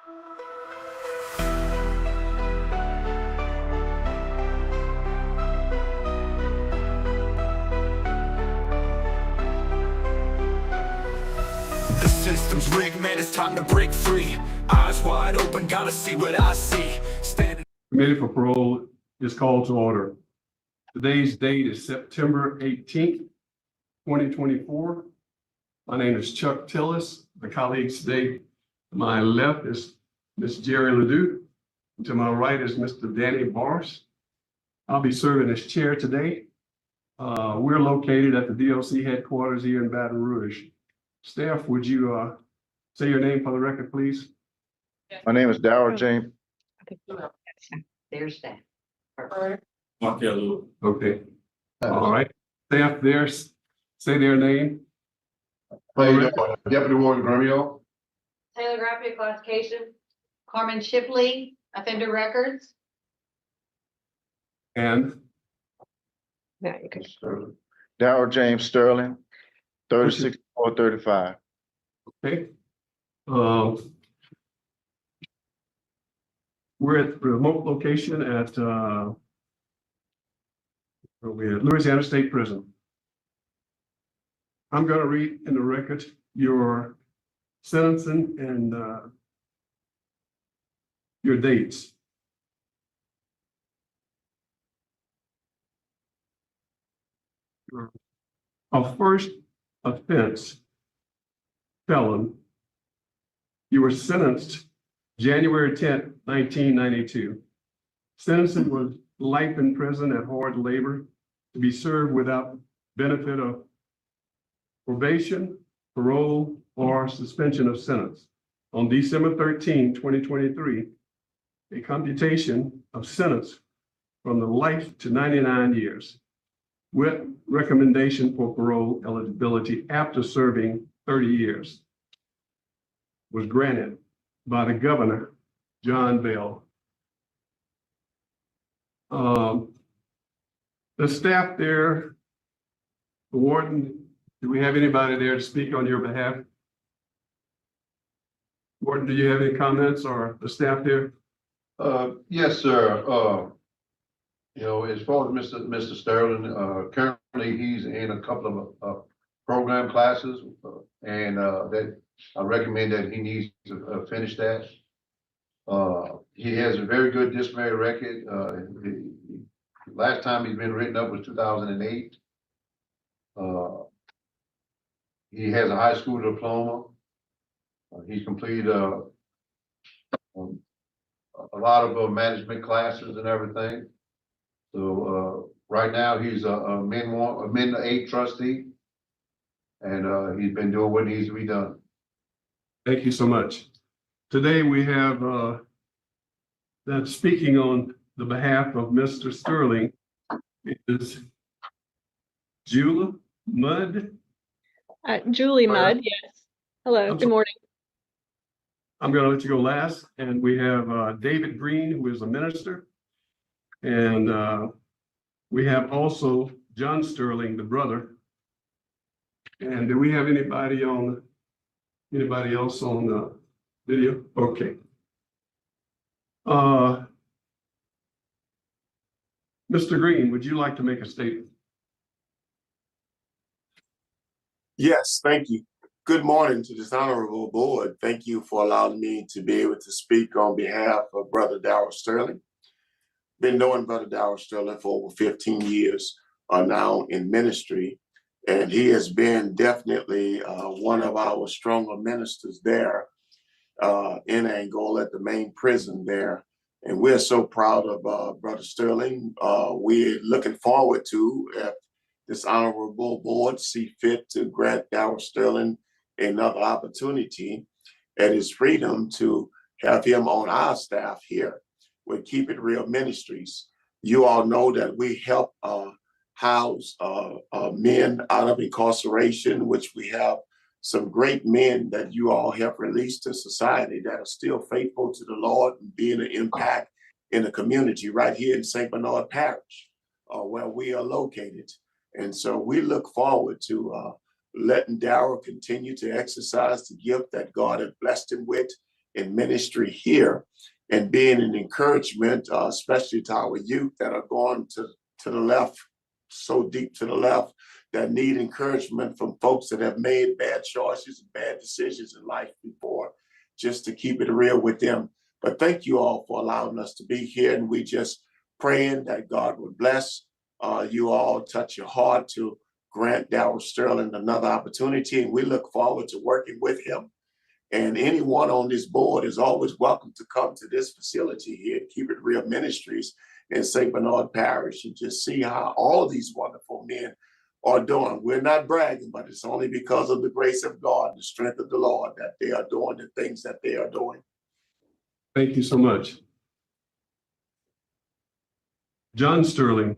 The system's rigged, man, it's time to break free. Eyes wide open, gotta see what I see. Standing. Committee for Parole is called to order. Today's date is September 18th, 2024. My name is Chuck Tillis. The colleagues today, to my left is Ms. Jerry Ledoux. To my right is Mr. Danny Barnes. I'll be serving as chair today. We're located at the DOC headquarters here in Baton Rouge. Staff, would you say your name for the record, please? My name is Darrell James. There's that. Okay. All right. Staff there, say their name. Deputy Warden Grumio. Taylor Graffia classification. Carmen Shipley, offender records. And Darrell James Sterling, 36-435. okay. We're at the remote location at Louisiana State Prison. I'm going to read in the record your sentencing and your dates. A first offense felon, you were sentenced January 10th, 1992. Sentencing was life in prison at hard labor to be served without benefit of probation, parole, or suspension of sentence. On December 13, 2023, a computation of sentence from the life to 99 years with recommendation for parole eligibility after serving 30 years was granted by the governor, John Bell. The staff there, the warden, do we have anybody there to speak on your behalf? Warden, do you have any comments, or the staff there? Yes, sir. As far as Mr. Sterling, currently he's in a couple of program classes, and that I recommend that he needs to finish that. He has a very good disciplinary record. Last time he's been written up was 2008. He has a high school diploma. He's completed a lot of management classes and everything. So right now he's a Men 8 trustee, and he's been doing what needs to be done. Thank you so much. Today we have that speaking on the behalf of Mr. Sterling is Julie Mudd. Julie Mudd, yes. Hello, good morning. I'm going to let you go last. And we have David Green, who is a minister. And we have also John Sterling, the brother. And do we have anybody else on the video? Okay. Mr. Green, would you like to make a statement? Yes, thank you. Good morning to this honorable board. Thank you for allowing me to be able to speak on behalf of Brother Darrell Sterling. Been knowing Brother Darrell Sterling for over 15 years now in ministry, and he has been definitely one of our stronger ministers there in Angola at the main prison there. And we're so proud of Brother Sterling. We're looking forward to, if this honorable board see fit, to grant Darrell Sterling another opportunity at his freedom to have him on our staff here with Keep It Real Ministries. You all know that we help house men out of incarceration, which we have some great men that you all have released to society that are still faithful to the Lord and being an impact in the community right here in St. Bernard Parish, where we are located. And so we look forward to letting Darrell continue to exercise the gift that God had blessed him with in ministry here and being an encouragement, especially to our youth that are going to the left, so deep to the left, that need encouragement from folks that have made bad choices and bad decisions in life before, just to keep it real with them. But thank you all for allowing us to be here, and we just praying that God would bless you all, touch your heart to grant Darryl Sterling another opportunity, and we look forward to working with him. And anyone on this board is always welcome to come to this facility here at Keep It Real Ministries in St. Bernard Parish and just see how all these wonderful men are doing. We're not bragging, but it's only because of the grace of God, the strength of the Lord, that they are doing the things that they are doing. Thank you so much. John Sterling.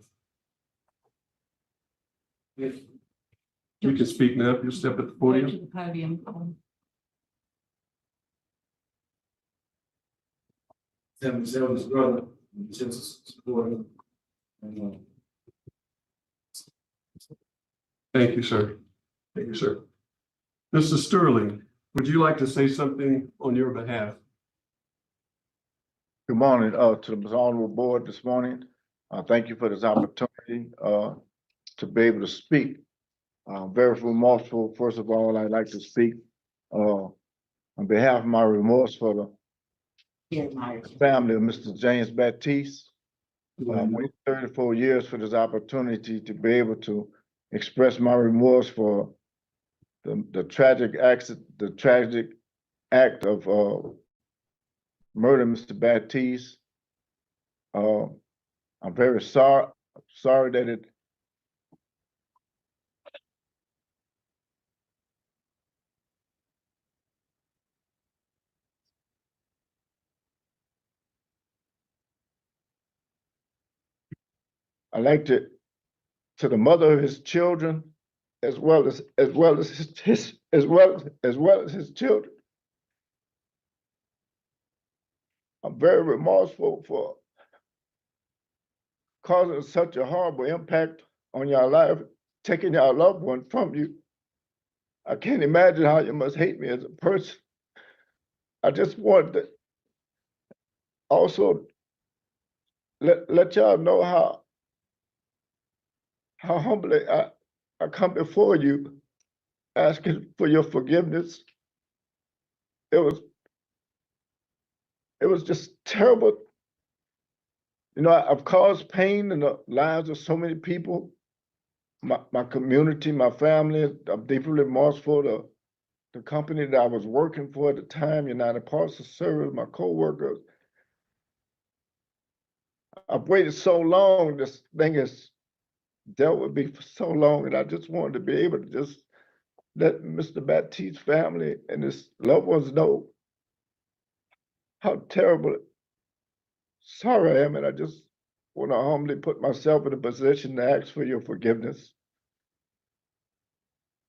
You can speak now. You step at the Go to podium. the podium. His brother, just support him. And, Thank you, sir. Thank you, sir. Mr. Sterling, would you like to say something on your behalf? Good morning, to the honorable board this morning. Thank you for this opportunity, to be able to speak. Very remorseful. First of all, I'd like to speak, on behalf of my remorse for the family of Mr. James Baptiste. Waited 34 years for this opportunity to be able to express my remorse for the tragic act of murder, Mr. Baptiste. I'm very sorry that it I like to the mother of his children, as well as his children. I'm very remorseful for causing such a horrible impact on your life, taking your loved one from you. I can't imagine how you must hate me as a person. I just wanted to also let y'all know how humbly I come before you, asking for your forgiveness. It was just terrible. You know, I've caused pain in the lives of so many people, my community, my family. I'm deeply remorseful. The company that I was working for at the time, United Parcel Service, my coworkers. I've waited so long. This thing has dealt with me for so long, and I just wanted to be able to just let Mr. Baptiste's family and his loved ones know how terrible, sorry I am, and I just want to humbly put myself in a position to ask for your forgiveness.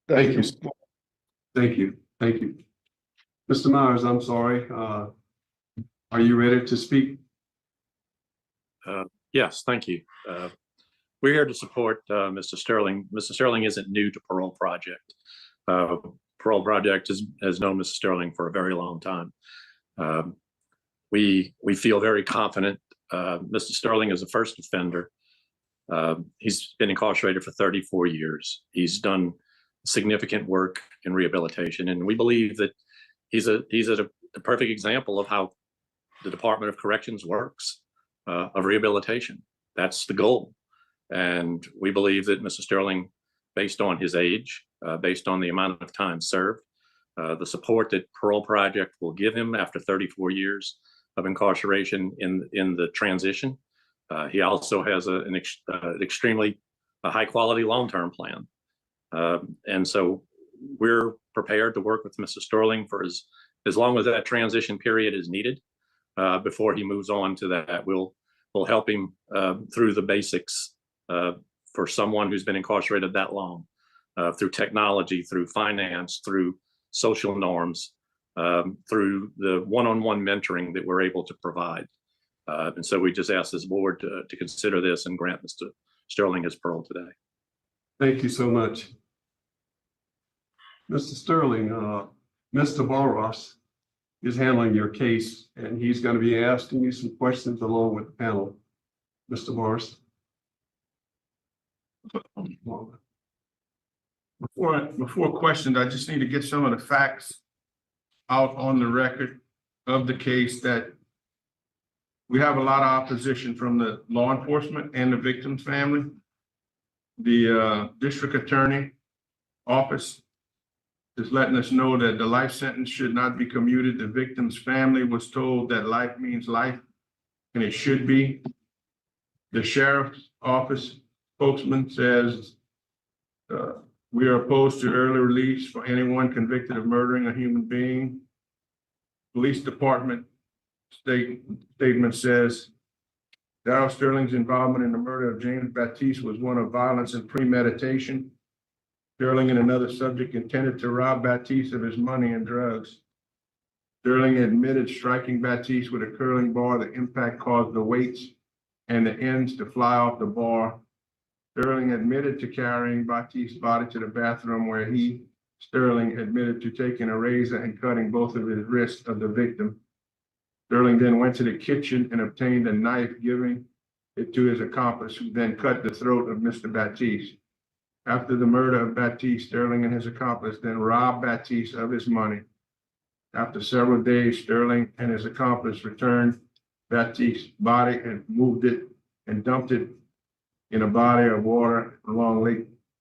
Thank you. Thank you. Thank you. Mr. Myers, I'm sorry. Are you ready to speak? Yes, thank you. We're here to support Mr. Sterling. Mr. Sterling isn't new to Parole Project. Parole Project has known Mr. Sterling for a very long time. We feel very confident. Mr. Sterling is a first offender. He's been incarcerated for 34 years. He's done significant work in rehabilitation, and we believe that he's a perfect example of how the Department of Corrections works, of rehabilitation. That's the goal. And we believe that Mr. Sterling, based on his age, based on the amount of time served, the support that Parole Project will give him after 34 years of incarceration in the transition. He also has an extremely high quality long-term plan. And so we're prepared to work with Mr. Sterling for as long as that transition period is needed. Before he moves on to that, we'll help him through the basics for someone who's been incarcerated that long, through technology, through finance, through social norms, through the one-on-one mentoring that we're able to provide. And so we just ask this board to consider this and grant Mr. Sterling his parole today. Thank you so much. Mr. Sterling, Mr. Barros is handling your case, and he's going to be asking you some questions along with the panel. Mr. Morris. Before questions, I just need to get some of the facts out on the record of the case that we have a lot of opposition from the law enforcement and the victim's family. The district attorney office is letting us know that the life sentence should not be commuted. The victim's family was told that life means life, and it should be. The sheriff's office spokesman says we are opposed to early release for anyone convicted of murdering a human being. Police department statement says Darrell Sterling's involvement in the murder of James Baptiste was one of violence and premeditation. Sterling and another subject intended to rob Baptiste of his money and drugs. Sterling admitted striking Baptiste with a curling bar. The impact caused the weights and the ends to fly off the bar. Sterling admitted to carrying Baptiste's body to the bathroom, where he, Sterling, admitted to taking a razor and cutting both of his wrists of the victim. Sterling then went to the kitchen and obtained a knife, giving it to his accomplice, who then cut the throat of Mr. Baptiste. After the murder of Baptiste, Sterling and his accomplice then robbed Baptiste of his money. After several days, Sterling and his accomplice returned Baptiste's body and moved it and dumped it in a body of water along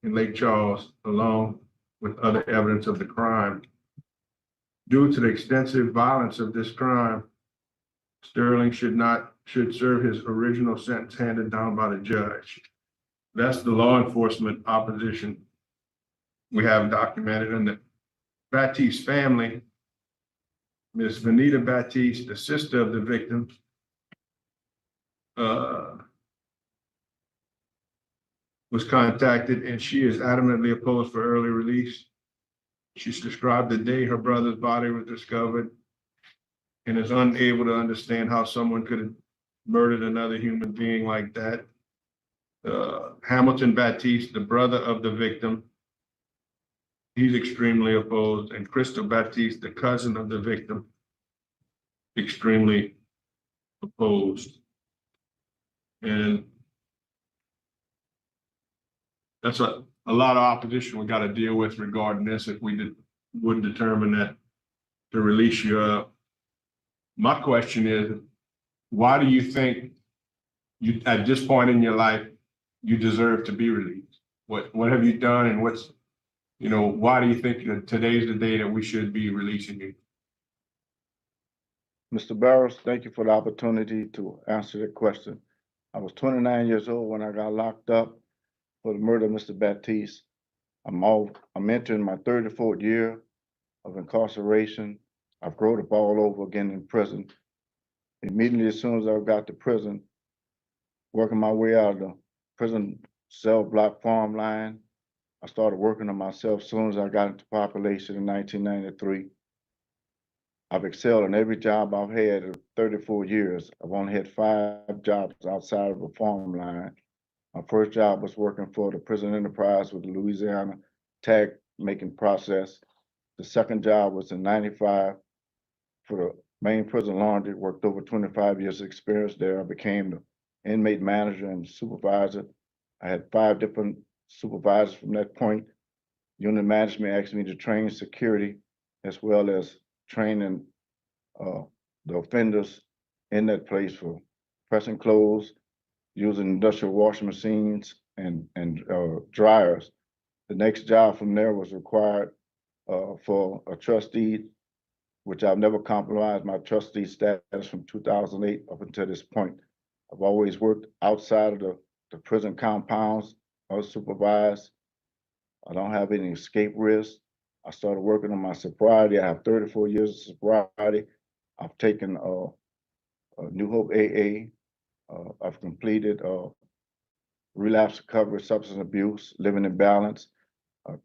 Lake Charles, along with other evidence of the crime. Due to the extensive violence of this crime, Sterling should serve his original sentence handed down by the judge. That's the law enforcement opposition we have documented. In the Baptiste family, Ms. Vanita Baptiste, the sister of the victim, was contacted, and she is adamantly opposed for early release. She's described the day her brother's body was discovered and is unable to understand how someone could have murdered another human being like that. Hamilton Baptiste, the brother of the victim, he's extremely opposed, and Crystal Baptiste, the cousin of the victim, extremely opposed. And that's a lot of opposition we got to deal with regarding this if we would determine that to release you. My question is, why do you think you, at this point in your life, you deserve to be released? What have you done, and what's, why do you think that today's the day that we should be releasing you? Mr. Barrows, thank you for the opportunity to answer that question. I was 29 years old when I got locked up for the murder of Mr. Baptiste. I'm entering my 34th year of incarceration. I've grown up all over again in prison. Immediately as soon as I got to prison, working my way out of the prison cell block farm line, I started working on myself as soon as I got into population in 1993. I've excelled in every job I've had in 34 years. I've only had 5 jobs outside of a farm line. My first job was working for the prison enterprise with the Louisiana tag making process. The second job was in 95 for the main prison laundry, worked over 25 years experience there. I became the inmate manager and supervisor. I had 5 different supervisors from that point. Unit management asked me to train security as well as training the offenders in that place for pressing clothes, using industrial washing machines and dryers. The next job from there was required for a trustee, which I've never compromised my trustee status from 2008 up until this point. I've always worked outside of the prison compounds, unsupervised. I don't have any escape risk. I started working on my sobriety. I have 34 years of sobriety. I've taken New Hope AA. I've completed relapse recovery, substance abuse, living in balance,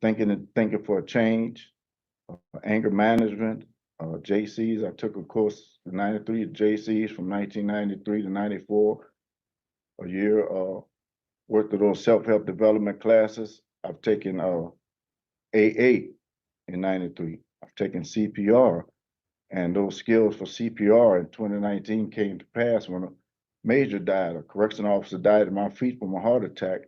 thinking for a change, anger management, JCs. I took a course in 93 at JCs from 1993 to 94, a year, worked at those self-help development classes. I've taken AA in 93. I've taken CPR And those skills for CPR in 2019 came to pass when a major died, a correction officer died at my feet from a heart attack.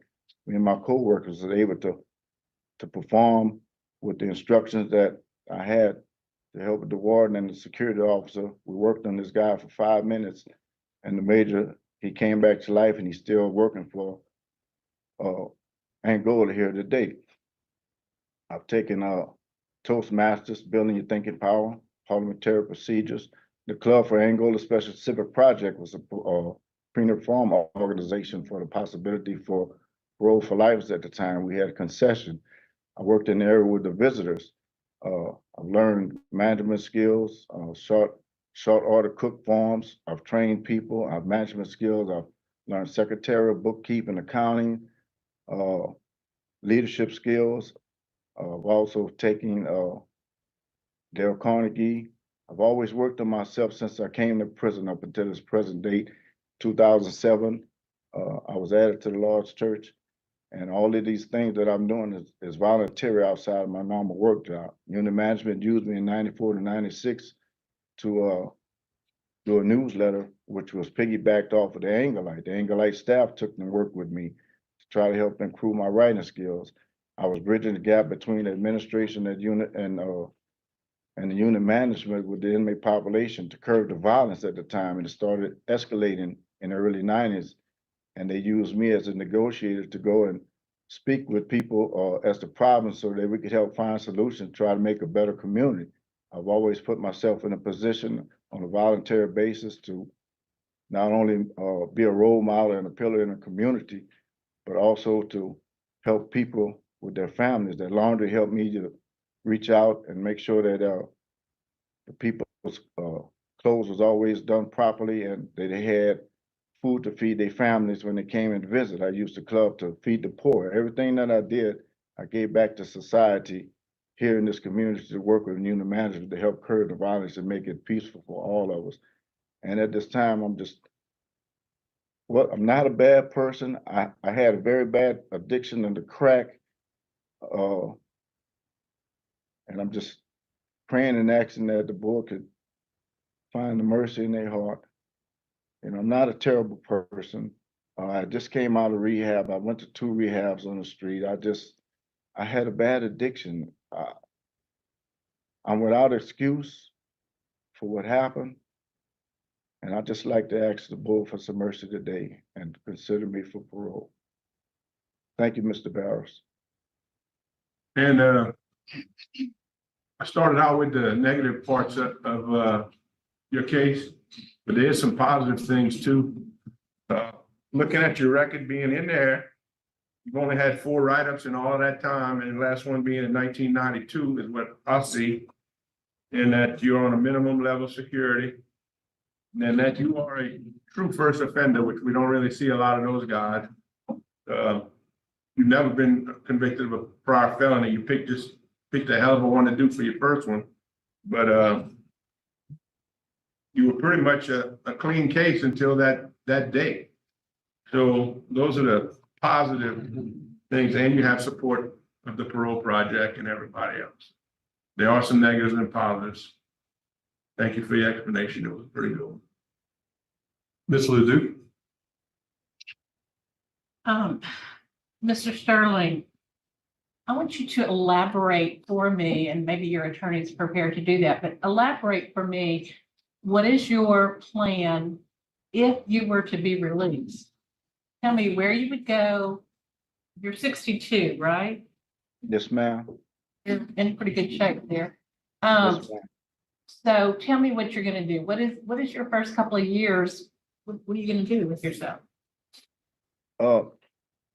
Me and my coworkers were able to perform with the instructions that I had to help with the warden and the security officer. We worked on this guy for 5 minutes, and the major, he came back to life, and he's still working for Angola here today. I've taken Toastmasters, Building Your Thinking Power, Parliamentary Procedures. The Club for Angola Special Civic Project was a pre-reform organization for the possibility for parole for life at the time. We had a concession. I worked in the area with the visitors. I've learned management skills, short order cook forms. I've trained people. I've management skills. I've learned secretarial, bookkeeping, accounting, leadership skills. I've also taken Dale Carnegie. I've always worked on myself since I came to prison up until this present date, 2007. I was added to the Lord's Church, and all of these things that I'm doing is voluntary outside of my normal work job. Unit management used me in 94 to 96 to do a newsletter, which was piggybacked off of the Angolite. The Angolite staff took and worked with me to try to help improve my writing skills. I was bridging the gap between the administration at unit and the unit management with the inmate population to curb the violence at the time, and it started escalating in the early 90s. And they used me as a negotiator to go and speak with people as the problem so that we could help find solutions, try to make a better community. I've always put myself in a position on a voluntary basis to not only be a role model and a pillar in the community, but also to help people with their families. That laundry helped me to reach out and make sure that the people's clothes was always done properly and that they had food to feed their families when they came and visit. I used the club to feed the poor. Everything that I did, I gave back to society here in this community to work with unit managers to help curb the violence and make it peaceful for all of us. And at this time, I'm not a bad person. I had a very bad addiction into crack. And I'm just praying and asking that the board could find the mercy in their heart. And I'm not a terrible person. I just came out of rehab. I went to 2 rehabs on the street. I had a bad addiction. I'm without excuse for what happened. And I'd just like to ask the board for some mercy today and consider me for parole. Thank you, Mr. Barros. And I started out with the negative parts of your case, but there is some positive things too. Looking at your record being in there, you've only had 4 write-ups in all that time, and the last one being in 1992 is what I see. And that you're on a minimum level of security, and that you are a true first offender, which we don't really see a lot of those guys. You've never been convicted of a prior felony. You picked a hell of a one to do for your first one, but you were pretty much a clean case until that day. So those are the positive things, and you have support of the Parole Project and everybody else. There are some negatives and positives. Thank you for your explanation. It was pretty good. Ms. Ledoux. Mr. Sterling, I want you to elaborate for me, and maybe your attorney is prepared to do that, but elaborate for me, what is your plan if you were to be released? Tell me where you would go. You're 62, right? Yes, ma'am. You're in pretty good shape there. Yes, ma'am. So tell me what you're going to do. What is your first couple of years? What are you going to do with yourself?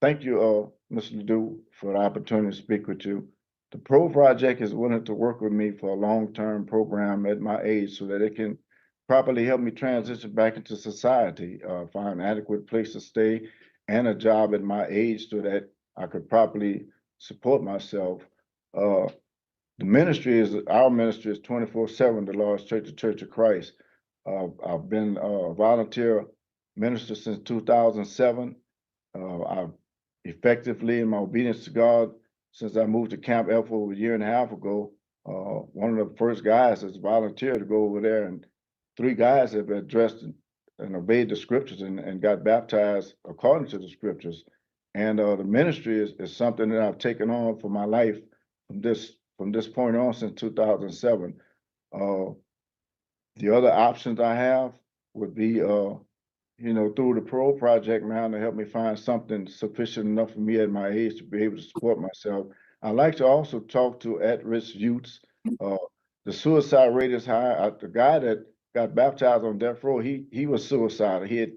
Thank you, Mr. Ledoux, for the opportunity to speak with you. The Parole Project is willing to work with me for a long-term program at my age so that it can properly help me transition back into society, find an adequate place to stay and a job at my age so that I could properly support myself. Our ministry is 24/7, the Lord's Church, the Church of Christ. I've been a volunteer minister since 2007. I've effectively, in my obedience to God, since I moved to Camp F over a year and a half ago, One of the first guys that's volunteered to go over there, and 3 guys have been dressed and obeyed the scriptures and got baptized according to the scriptures. And the ministry is something that I've taken on for my life from this point on since 2007. The other options I have would be, you know, through the Parole Project now to help me find something sufficient enough for me at my age to be able to support myself. I like to also talk to at-risk youths. The suicide rate is high. The guy that got baptized on death row, he was suicidal. He had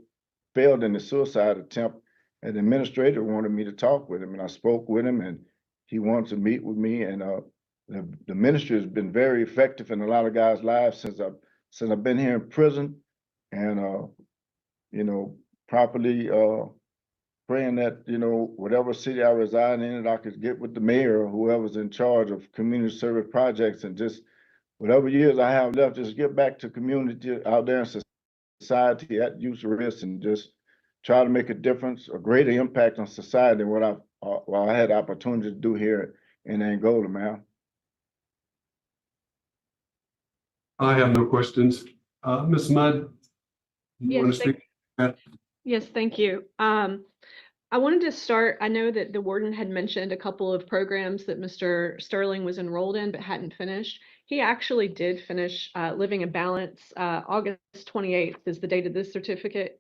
failed in the suicide attempt, and the administrator wanted me to talk with him, and I spoke with him, and he wanted to meet with me. And the ministry has been very effective in a lot of guys' lives since I've been here in prison, and you know, properly praying that, you know, whatever city I reside in, that I could get with the mayor or whoever's in charge of community service projects, and just whatever years I have left, just get back to community out there in society at youth risk, and just try to make a difference, a greater impact on society than what I had the opportunity to do here in Angola, man. I have no questions. Ms. Mudd, you Yes, want to speak? Yes, thank you. I wanted to start, I know that the warden had mentioned a couple of programs that Mr. Sterling was enrolled in but hadn't finished. He actually did finish Living a Balance. August 28th is the date of this certificate.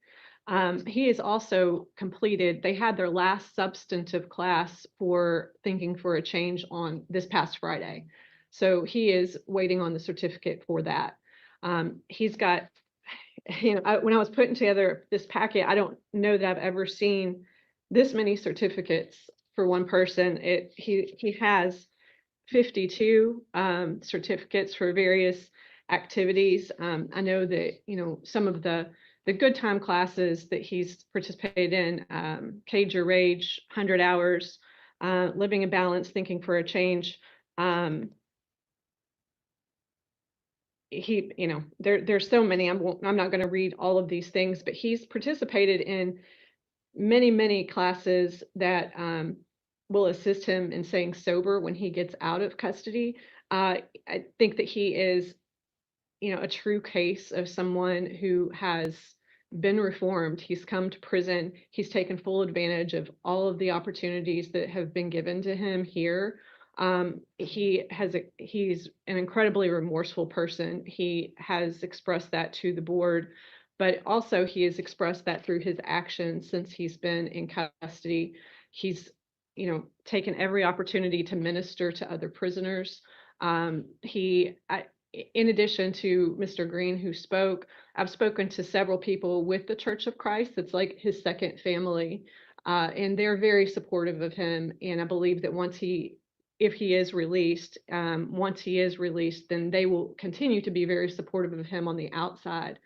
He is also completed, they had their last substantive class for Thinking for a Change on this past Friday. So he is waiting on the certificate for that. He's got, you know, when I was putting together this packet, I don't know that I've ever seen this many certificates for one person. He has 52 certificates for various activities. I know that, you know, some of the good time classes that he's participated in, Cage Your Rage, 100 Hours, Living a Balance, Thinking for a Change. You know, there's so many. I'm not going to read all of these things, but he's participated in many classes that will assist him in staying sober when he gets out of custody. I think that he is, you know, a true case of someone who has been reformed. He's come to prison. He's taken full advantage of all of the opportunities that have been given to him here. He's an incredibly remorseful person. He has expressed that to the board, but also he has expressed that through his actions since he's been in custody. He's, you know, taken every opportunity to minister to other prisoners. In addition to Mr. Green, who spoke, I've spoken to several people with the Church of Christ. It's like his second family, and they're very supportive of him. And I believe that if he is released, then they will continue to be very supportive of him on the outside.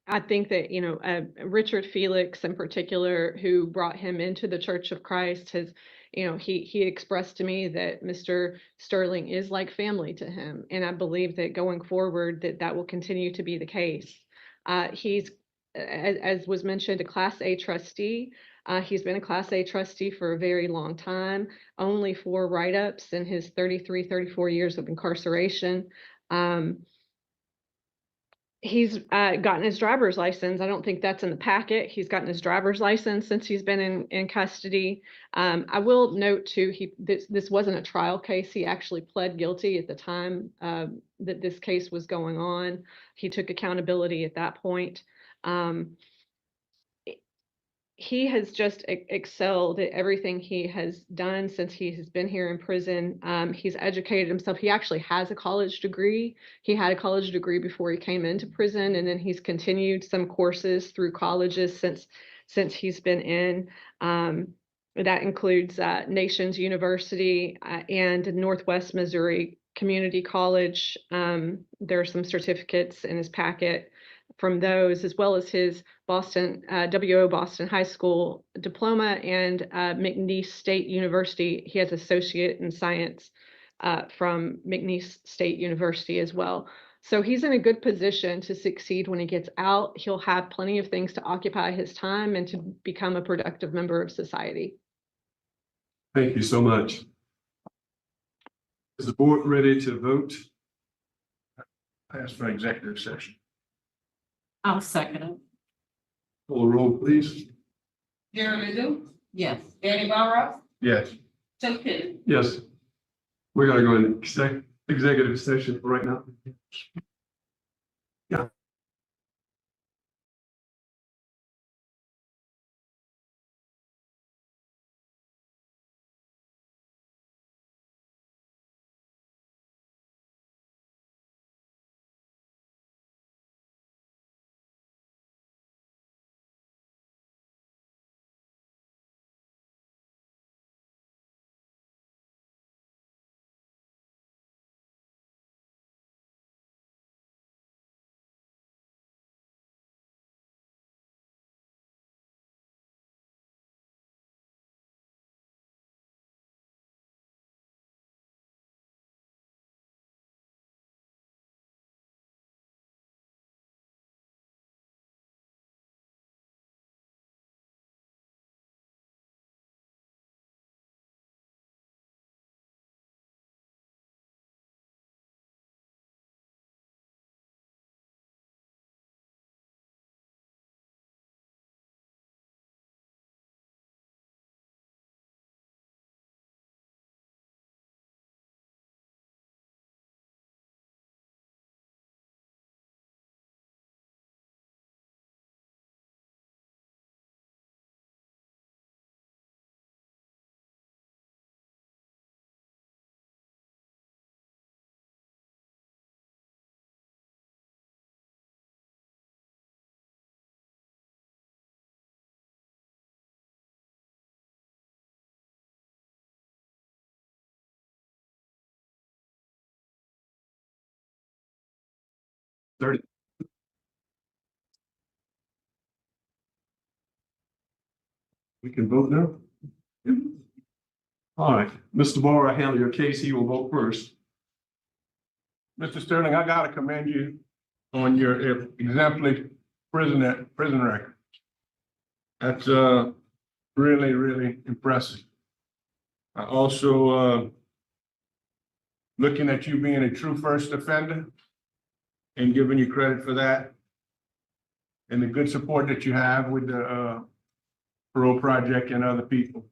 I think that, you know, Richard Felix in particular, who brought him into the Church of Christ, has, you know, he expressed to me that Mr. Sterling is like family to him. And I believe that going forward, that will continue to be the case. He's, as was mentioned, a Class A trustee. He's been a Class A trustee for a very long time, only 4 write-ups in his 34 years of incarceration. He's gotten his driver's license. I don't think that's in the packet. He's gotten his driver's license since he's been in custody. I will note too, this wasn't a trial case. He actually pled guilty at the time that this case was going on. He took accountability at that point. He has just excelled at everything he has done since he has been here in prison. He's educated himself. He actually has a college degree. He had a college degree before he came into prison, and then he's continued some courses through colleges since he's been in. That includes Nations University and Northwest Missouri Community College. There are some certificates in his packet from those, as well as his WO Boston High School diploma and McNeese State University. He has associate in science from McNeese State University as well. So he's in a good position to succeed when he gets out. He'll have plenty of things to occupy his time and to become a productive member of society. Thank you so much. Is the board ready to vote? I ask for executive session. I'll second it. Call the roll, please. Jeremy Lou? Yes. Danny Barros? Yes. Tim Penn? Yes. We're gonna go into executive session right now. Yeah. We can vote now? Yep. All right, Mr. Barr, I handle your case. He will vote first. Mr. Sterling, I gotta commend you on your exemplary prison record. That's really, really impressive. I also looking at you being a true first offender and giving you credit for that. And the good support that you have with the Parole Project and other people.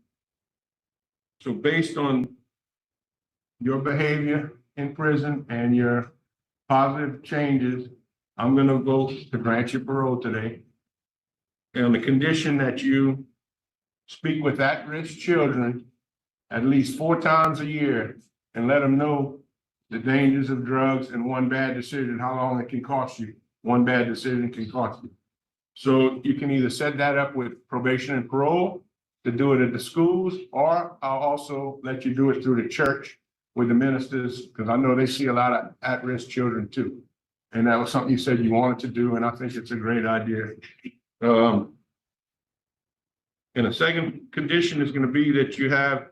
So based on your behavior in prison and your positive changes, I'm gonna vote to grant you parole today. And on the condition that you speak with at-risk children at least 4 times a year and let them know the dangers of drugs and one bad decision, how long it can cost you. One bad decision can cost you. So you can either set that up with probation and parole to do it at the schools, or I'll also let you do it through the church with the ministers, because I know they see a lot of at-risk children too. And that was something you said you wanted to do, and I think it's a great idea. And a second condition is going to be that you have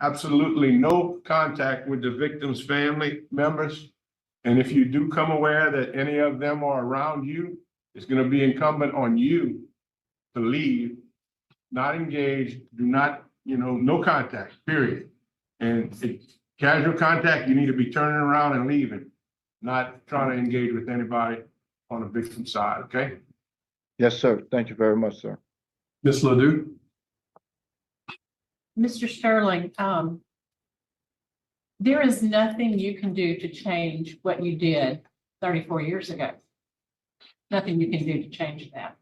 absolutely no contact with the victim's family members. And if you do come aware that any of them are around you, it's going to be incumbent on you to leave, not engage, do not, no contact, period. And casual contact, you need to be turning around and leaving, not trying to engage with anybody on the victim side, okay? Yes, sir. Thank you very much, sir. Ms. Ledoux? Mr. Sterling, there is nothing you can do to change what you did 34 years ago. Nothing you can do to change that.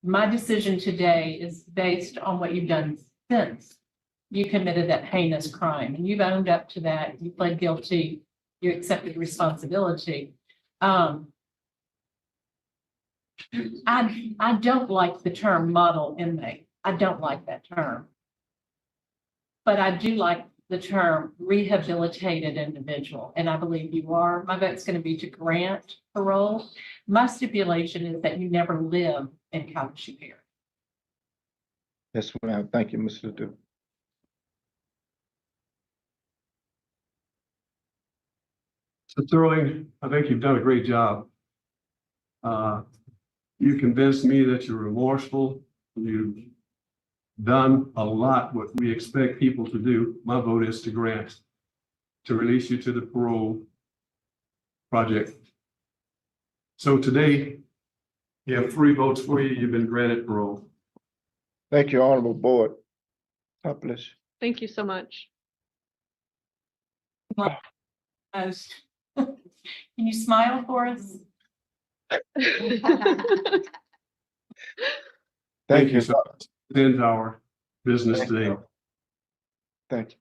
My decision today is based on what you've done since you committed that heinous crime, and you've owned up to that. You pled guilty. You accepted responsibility. I don't like the term model inmate. I don't like that term. But I do like the term rehabilitated individual, and I believe you are. My vote's going to be to grant parole. My stipulation is that you never live in Calcasieu Parish. Yes, ma'am. Thank you, Mr. Ledoux. So Sterling, I think you've done a great job. You convinced me that you're remorseful. You done a lot what we expect people to do. My vote is to grant, to release you to the parole project. So today, you have 3 votes for you. You've been granted parole. Thank you, Honorable Board. God bless you. Thank you so much. Most. Can you smile for us? Thank you. so much. It ends our business Thank today. you. Thank you.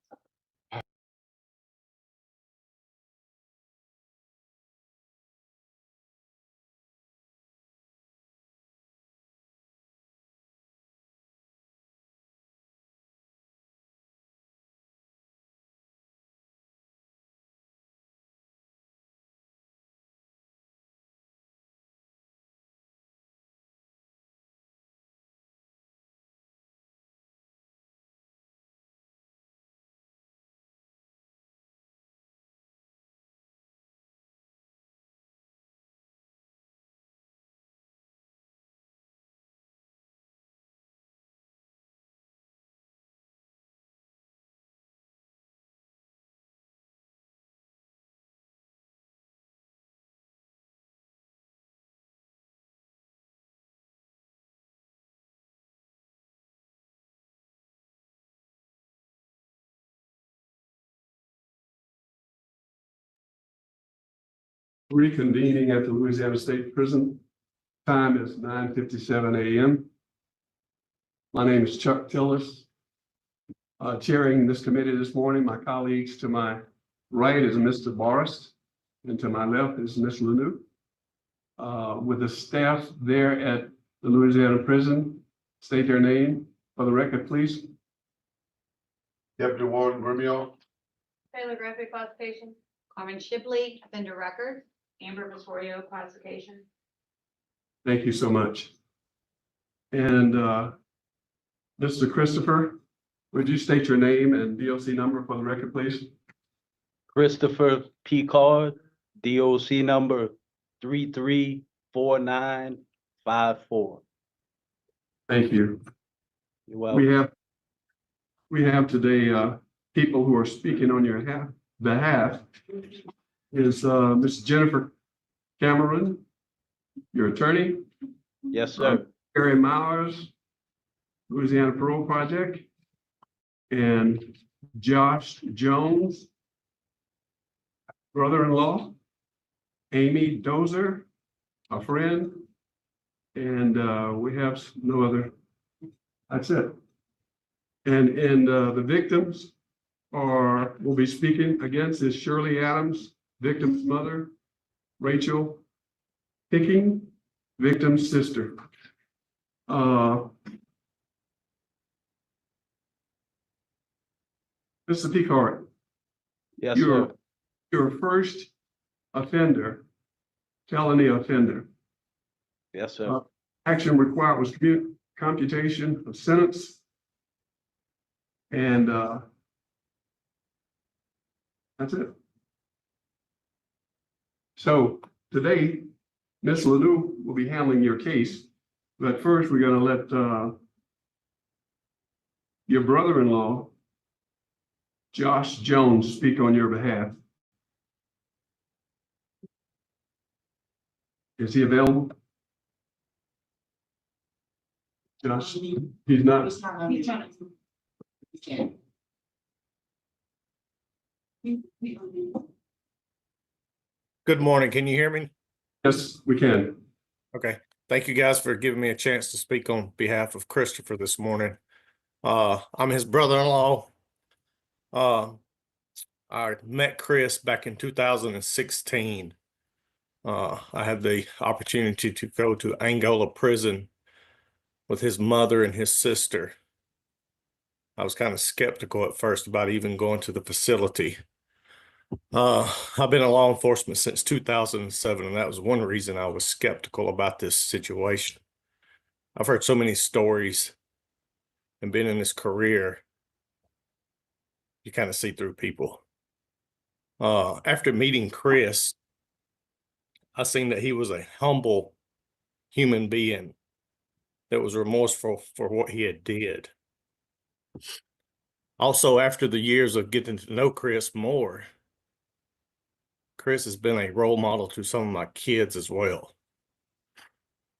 Reconvening at the Louisiana State Prison. Time is 9:57 a.m. My name is Chuck Tillis. Chairing this committee this morning, my colleagues to my right is Mr. Boris, and to my left is Ms. Lanu. With the staff there at the Louisiana prison, state their name for the record, please. Deputy Warden Grimion, Taylor graphic classification. Carmen Shipley, offender records. Amber Visorio, classification. Thank you so much. And Mr. Christopher, would you state your name and DOC number for the record, please? Christopher Picard, DOC number 334954. Thank you. You're welcome. We have today people who are speaking on your behalf. Is Ms. Jennifer Cameron, your attorney? Yes, sir. Gary Mowers, Louisiana Parole Project, and Josh Jones, brother-in-law, Amy Dozer, a friend, and we have no other. That's it. And the victims will be speaking against is Shirley Adams, victim's mother, Rachel Picking, victim's sister. Mr. Picard, Yes, you're sir. your first offender, felony offender. Yes, sir. Action required was computation of sentence. And that's it. So today, Ms. Lanu will be handling your case. But first, we're going to let your brother-in-law, Josh Jones, speak on your behalf. Is he available? Josh, he's not. Good morning. Can you hear me? Yes, we can. Okay. Thank you guys for giving me a chance to speak on behalf of Christopher this morning. I'm his brother-in-law. I met Chris back in 2016. I had the opportunity to go to Angola prison with his mother and his sister. I was kind of skeptical at first about even going to the facility. I've been in law enforcement since 2007, and that was one reason I was skeptical about this situation. I've heard so many stories and been in this career, you kind of see through people. After meeting Chris, I seen that he was a humble human being that was remorseful for what he had did. Also, after the years of getting to know Chris more, Chris has been a role model to some of my kids as well.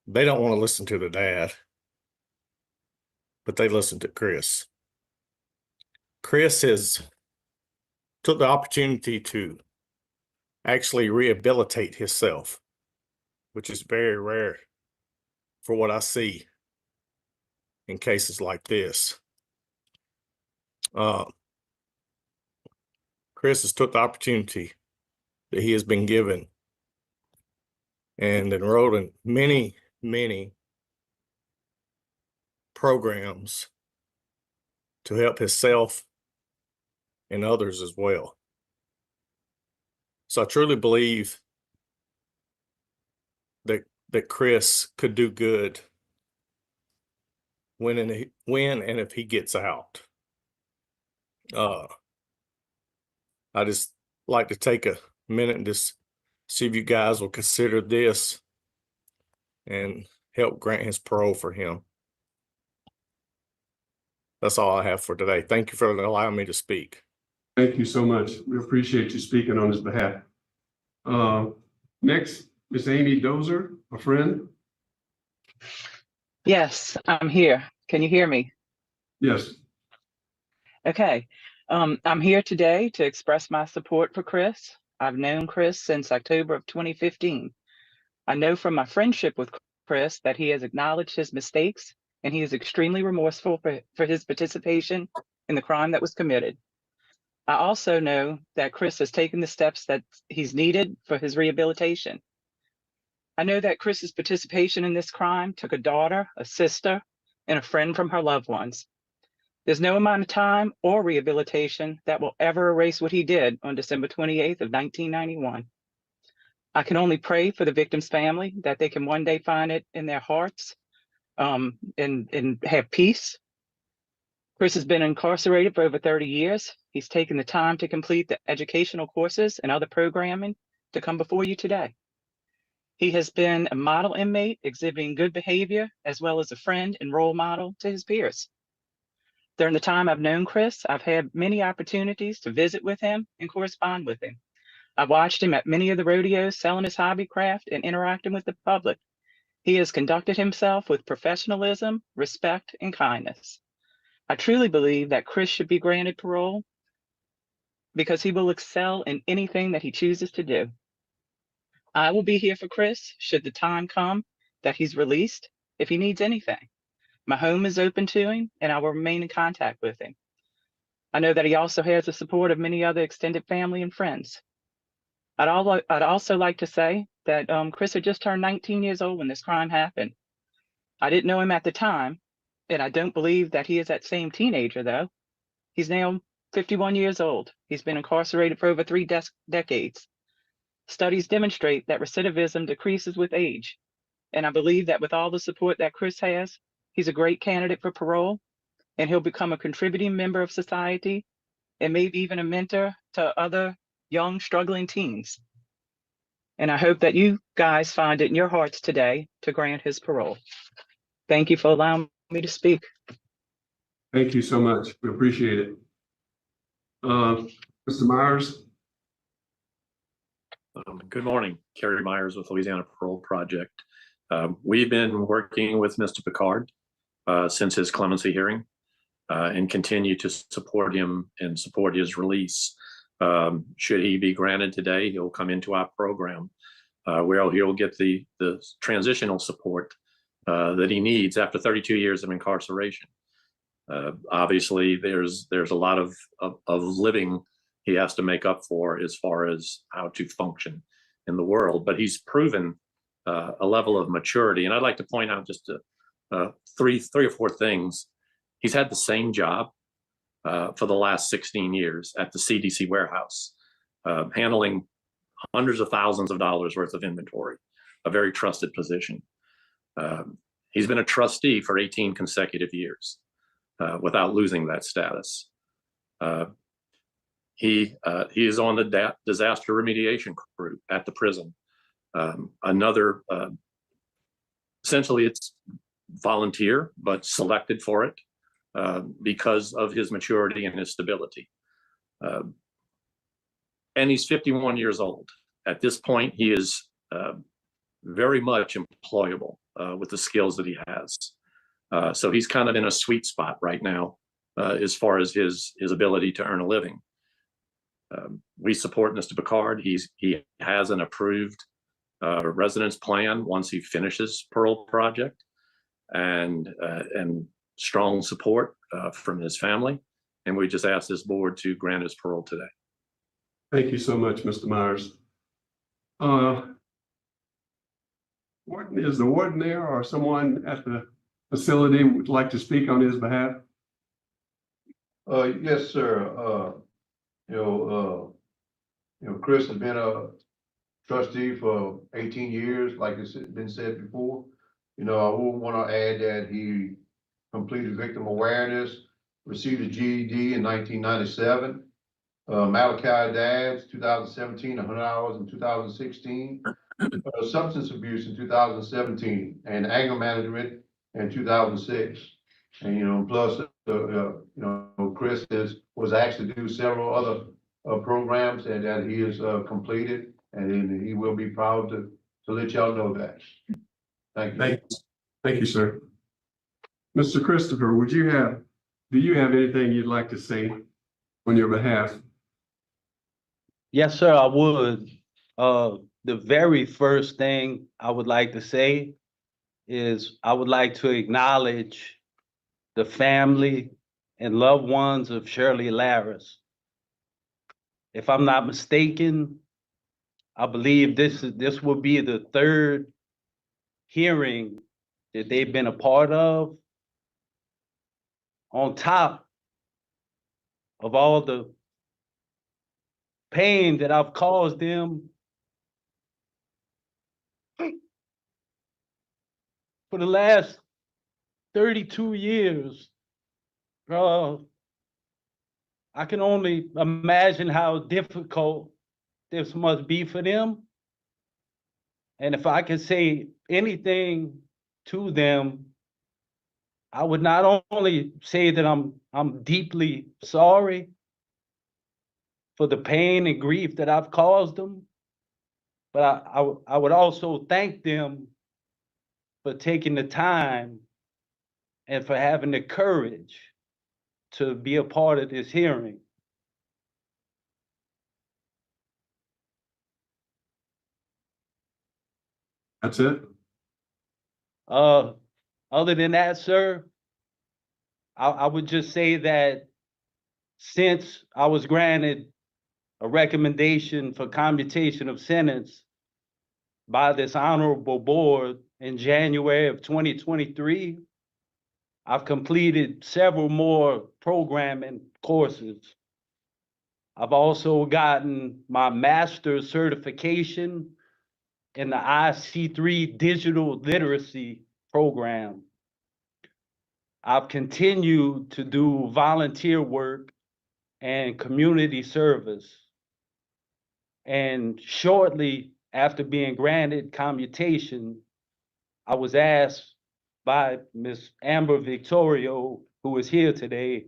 They don't want to listen to their dad, but they listen to Chris. Chris has took the opportunity to actually rehabilitate himself, which is very rare for what I see in cases like this. Chris has took the opportunity that he has been given and enrolled in many, many programs to help himself and others as well. So I truly believe that Chris could do good when and if he gets out. I just like to take a minute and just see if you guys will consider this and help grant his parole for him. That's all I have for today. Thank you for allowing me to speak. Thank you so much. We appreciate you speaking on his behalf. Next, Miss Amy Dozer, a friend. Yes, I'm here. Can you hear me? Yes. Okay. I'm here today to express my support for Chris. I've known Chris since October of 2015. I know from my friendship with Chris that he has acknowledged his mistakes and he is extremely remorseful for his participation in the crime that was committed. I also know that Chris has taken the steps that he's needed for his rehabilitation. I know that Chris's participation in this crime took a daughter, a sister, and a friend from her loved ones. There's no amount of time or rehabilitation that will ever erase what he did on December 28th of 1991. I can only pray for the victim's family that they can one day find it in their hearts and have peace. Chris has been incarcerated for over 30 years. He's taken the time to complete the educational courses and other programming to come before you today. He has been a model inmate exhibiting good behavior as well as a friend and role model to his peers. During the time I've known Chris, I've had many opportunities to visit with him and correspond with him. I watched him at many of the rodeos selling his hobby craft and interacting with the public. He has conducted himself with professionalism, respect, and kindness. I truly believe that Chris should be granted parole because he will excel in anything that he chooses to do. I will be here for Chris should the time come that he's released if he needs anything. My home is open to him and I will remain in contact with him. I know that he also has the support of many other extended family and friends. I'd also like to say that Chris had just turned 19 years old when this crime happened. I didn't know him at the time, and I don't believe that he is that same teenager though. He's now 51 years old. He's been incarcerated for over 3 decades. Studies demonstrate that recidivism decreases with age. And I believe that with all the support that Chris has, he's a great candidate for parole, and he'll become a contributing member of society and maybe even a mentor to other young, struggling teens. And I hope that you guys find it in your hearts today to grant his parole. Thank you for allowing me to speak. Thank you so much. We appreciate it. Mr. Myers. Good morning, Kerry Myers with Louisiana Parole Project. We've been working with Mr. Picard since his clemency hearing and continue to support him and support his release. Should he be granted today, he'll come into our program where he'll get the transitional support that he needs after 32 years of incarceration. Obviously, there's a lot of living he has to make up for as far as how to function in the world, but he's proven a level of maturity. And I'd like to point out just three or four things. He's had the same job for the last 16 years at the CDC warehouse, handling hundreds of thousands of dollars worth of inventory, a very trusted position. He's been a trustee for 18 consecutive years without losing that status. He is on the disaster remediation crew at the prison. Essentially it's volunteer, but selected for it. because of his maturity and his stability. And he's 51 years old. At this point, he is very much employable with the skills that he has. So he's kind of in a sweet spot right now as far as his ability to earn a living. We support Mr. Picard. He has an approved residence plan once he finishes Parole project, and strong support from his family. And we just ask this board to grant his parole today. Thank you so much, Mr. Myers. Warden, is the warden there or someone at the facility would like to speak on his behalf? Yes, sir. Chris has been a trustee for 18 years, like it's been said before. I would want to add that he completed victim awareness, received a GED in 1997. Malachi Dads, 2017, 100 hours in 2016. Substance abuse in 2017, and anger management in 2006. And, plus, Chris was asked to do several other programs that he has completed, and he will be proud to let y'all know that. Thank you. Thank you, sir. Mr. Christopher, do you have anything you'd like to say on your behalf? Yes, sir, I would. The very first thing I would like to say is I would like to acknowledge the family and loved ones of Shirley Larris. If I'm not mistaken, I believe this will be the third hearing that they've been a part of, on top of all the pain that I've caused them for the last 32 years. I can only imagine how difficult this must be for them. And if I could say anything to them, I would not only say that I'm deeply sorry for the pain and grief that I've caused them, but I would also thank them for taking the time and for having the courage to be a part of this hearing. That's it? Other than that, sir, I would just say that since I was granted a recommendation for commutation of sentence by this honorable board in January of 2023, I've completed several more programming courses. I've also gotten my master's certification in the IC3 digital literacy program. I've continued to do volunteer work and community service. And shortly after being granted commutation, I was asked by Ms. Amber Victorio, who is here today,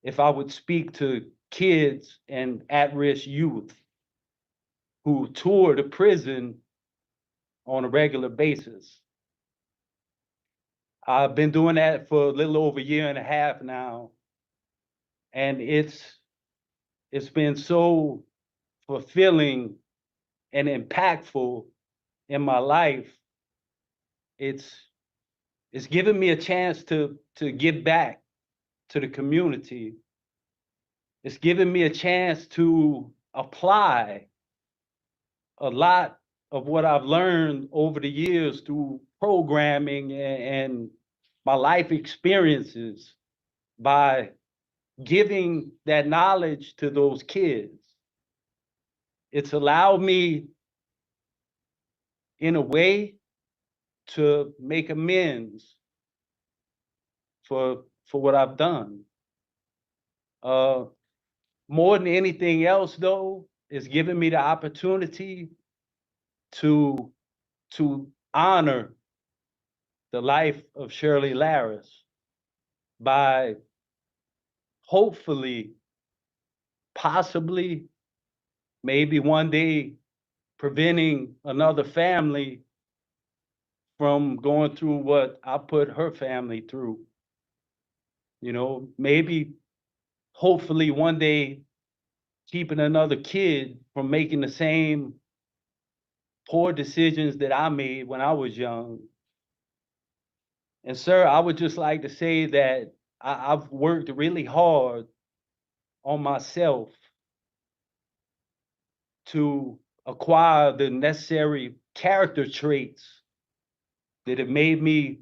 if I would speak to kids and at-risk youth who tour the prison on a regular basis. I've been doing that for a little over a year and a half now, and it's been so fulfilling and impactful in my life. It's given me a chance to give back to the community. It's given me a chance to apply a lot of what I've learned over the years through programming and my life experiences by giving that knowledge to those kids. It's allowed me, in a way, to make amends for what I've done. More than anything else, though, it's given me the opportunity to honor the life of Shirley Larris by hopefully, possibly, maybe one day preventing another family from going through what I put her family through. You know, maybe, hopefully one day keeping another kid from making the same poor decisions that I made when I was young. And sir, I would just like to say that I've worked really hard on myself to acquire the necessary character traits that have made me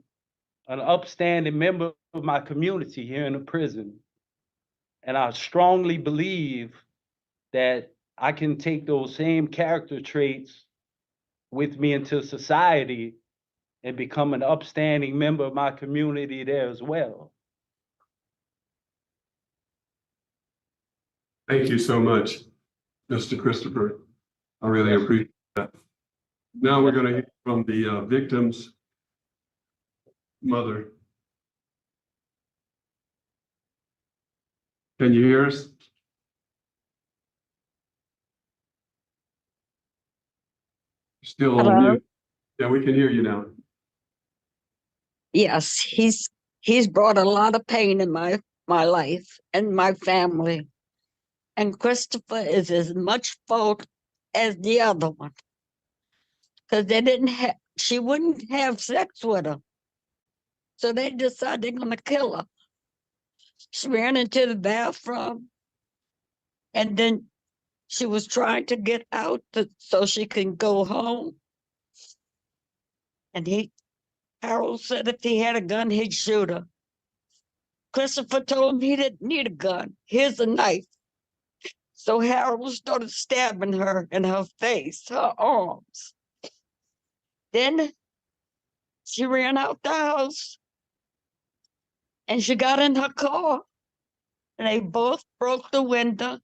an upstanding member of my community here in the prison. And I strongly believe that I can take those same character traits with me into society and become an upstanding member of my community there as well. Thank you so much, Mr. Christopher. I really appreciate that. Now we're going to hear from the victim's mother. Can you hear us? Still on Hello? mute. Yeah, we can hear you now. Yes, he's brought a lot of pain in my life and my family. And Christopher is as much fault as the other one. Because she wouldn't have sex with him. So they decided they're gonna kill her. She ran into the bathroom and then she was trying to get out so she can go home. And Harold said if he had a gun, he'd shoot her. Christopher told him he didn't need a gun. Here's a knife. So Harold started stabbing her in her face, her arms. Then she ran out the house and she got in her car and they both broke the window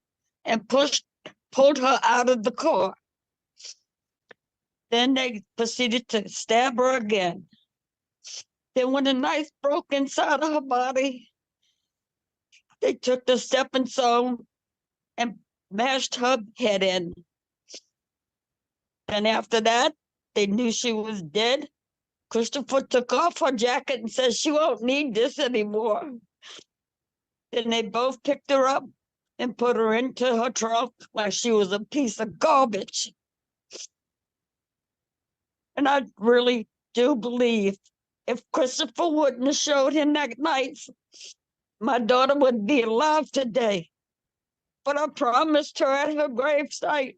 and pulled her out of the car. Then they proceeded to stab her again. Then when the knife broke inside of her body, they took the stepping stone and mashed her head in. And after that, they knew she was dead. Christopher took off her jacket and said she won't need this anymore. Then they both picked her up and put her into her trunk like she was a piece of garbage. And I really do believe if Christopher wouldn't have showed him that knife, my daughter would be alive today. But I promised her at her gravesite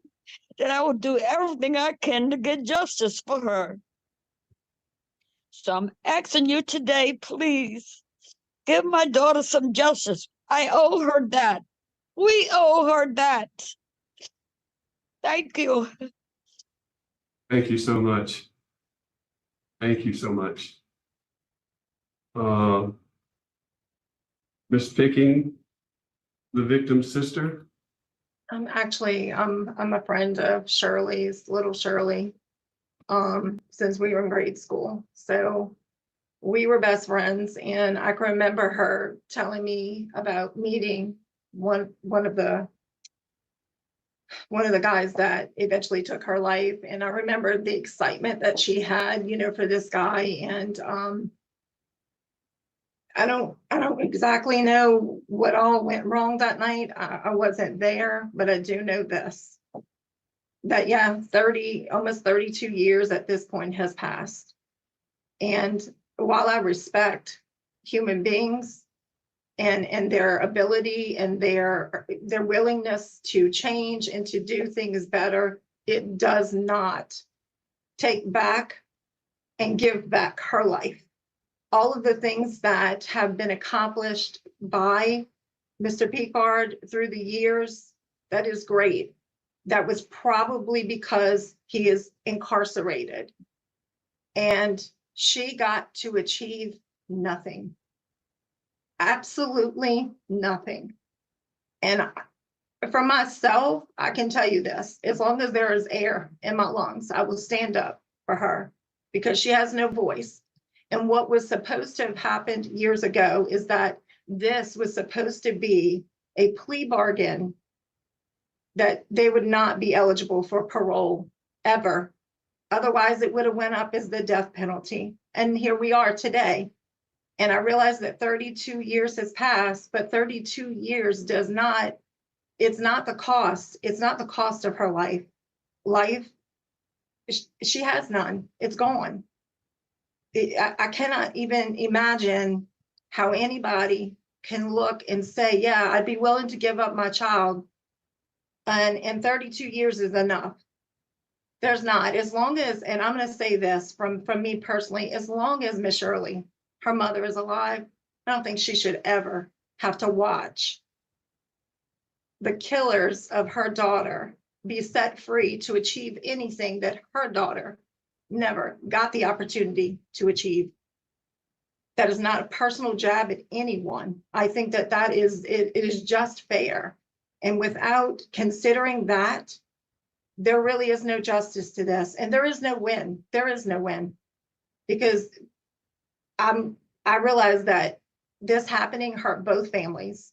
that I would do everything I can to get justice for her. So I'm asking you today, please, give my daughter some justice. I owe her that. We owe her that. Thank you. Thank you so much. Thank you so much. Ms. Picking, the victim's sister. I'm a friend of Shirley's, little Shirley, since we were in grade school. So we were best friends, and I can remember her telling me about meeting one of the guys that eventually took her life. And I remember the excitement that she had, for this guy. And I don't exactly know what all went wrong that night. I wasn't there, but I do know this, that yeah, almost 32 years at this point has passed. And while I respect human beings and their ability and their willingness to change and to do things better, it does not take back and give back her life. All of the things that have been accomplished by Mr. Picard through the years, that is great. That was probably because he is incarcerated. And she got to achieve nothing. Absolutely nothing. And for myself, I can tell you this, as long as there is air in my lungs, I will stand up for her because she has no voice. And what was supposed to have happened years ago is that this was supposed to be a plea bargain that they would not be eligible for parole ever. Otherwise, it would have went up as the death penalty. And here we are today. And I realize that 32 years has passed, but 32 years does not, it's not the cost. It's not the cost of her life. Life, she has none. It's gone. I cannot even imagine how anybody can look and say, yeah, I'd be willing to give up my child. And 32 years is enough. There's not. As long as, and I'm going to say this from me personally, as long as Miss Shirley, her mother, is alive, I don't think she should ever have to watch the killers of her daughter be set free to achieve anything that her daughter never got the opportunity to achieve. That is not a personal jab at anyone. I think that that is, it is just fair. And without considering that, there really is no justice to this. And there is no win. There is no win. Because I realize that this happening hurt both families,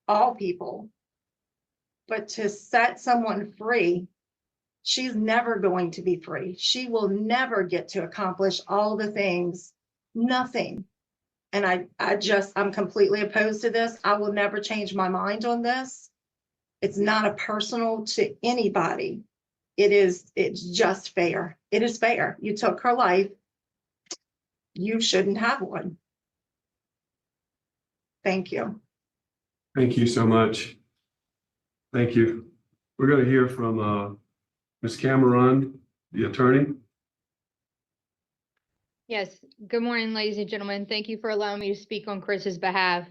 all people. But to set someone free, she's never going to be free. She will never get to accomplish all the things, nothing. And I'm completely opposed to this. I will never change my mind on this. It's not a personal to anybody. It's just fair. It is fair. You took her life. You shouldn't have one. Thank you. Thank you so much. Thank you. We're going to hear from Ms. Cameron, the attorney. Yes, good morning, ladies and gentlemen. Thank you for allowing me to speak on Chris's behalf.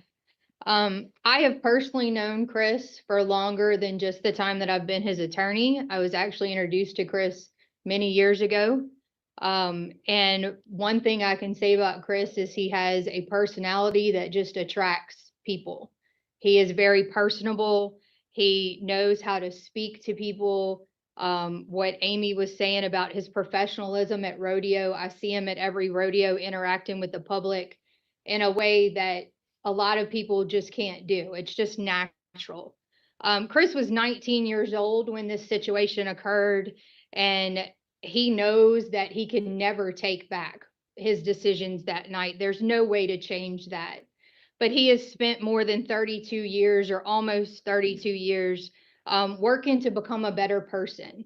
I have personally known Chris for longer than just the time that I've been his attorney. I was actually introduced to Chris many years ago. And one thing I can say about Chris is he has a personality that just attracts people. He is very personable. He knows how to speak to people. What Amy was saying about his professionalism at rodeo, I see him at every rodeo interacting with the public in a way that a lot of people just can't do. It's just natural. Chris was 19 years old when this situation occurred, and he knows that he can never take back his decisions that night. There's no way to change that. But he has spent more than 32 years or almost 32 years working to become a better person.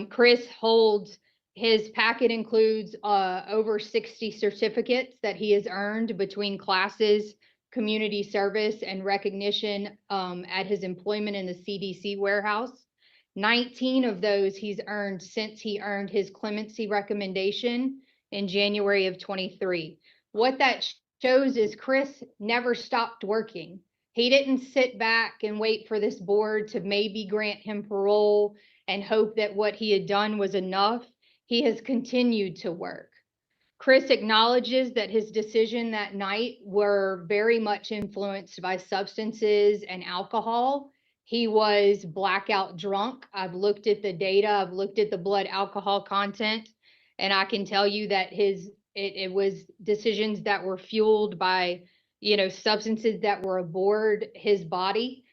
Chris holds, his packet includes over 60 certificates that he has earned between classes, community service, and recognition at his employment in the CDC warehouse. 19 of those he's earned since he earned his clemency recommendation in January of 23. What that shows is Chris never stopped working. He didn't sit back and wait for this board to maybe grant him parole and hope that what he had done was enough. He has continued to work. Chris acknowledges that his decision that night were very much influenced by substances and alcohol. He was blackout drunk. I've looked at the data, I've looked at the blood alcohol content, and I can tell you that it was decisions that were fueled by, substances that were aboard his body.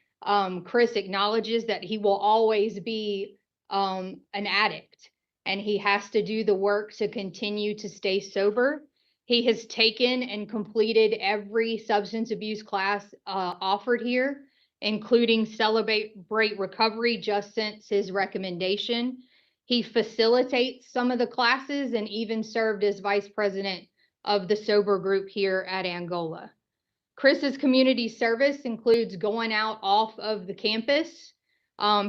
Chris acknowledges that he will always be an addict, and he has to do the work to continue to stay sober. He has taken and completed every substance abuse class offered here, including Celebrate Recovery just since his recommendation. He facilitates some of the classes and even served as vice president of the sober group here at Angola. Chris's community service includes going out off of the campus.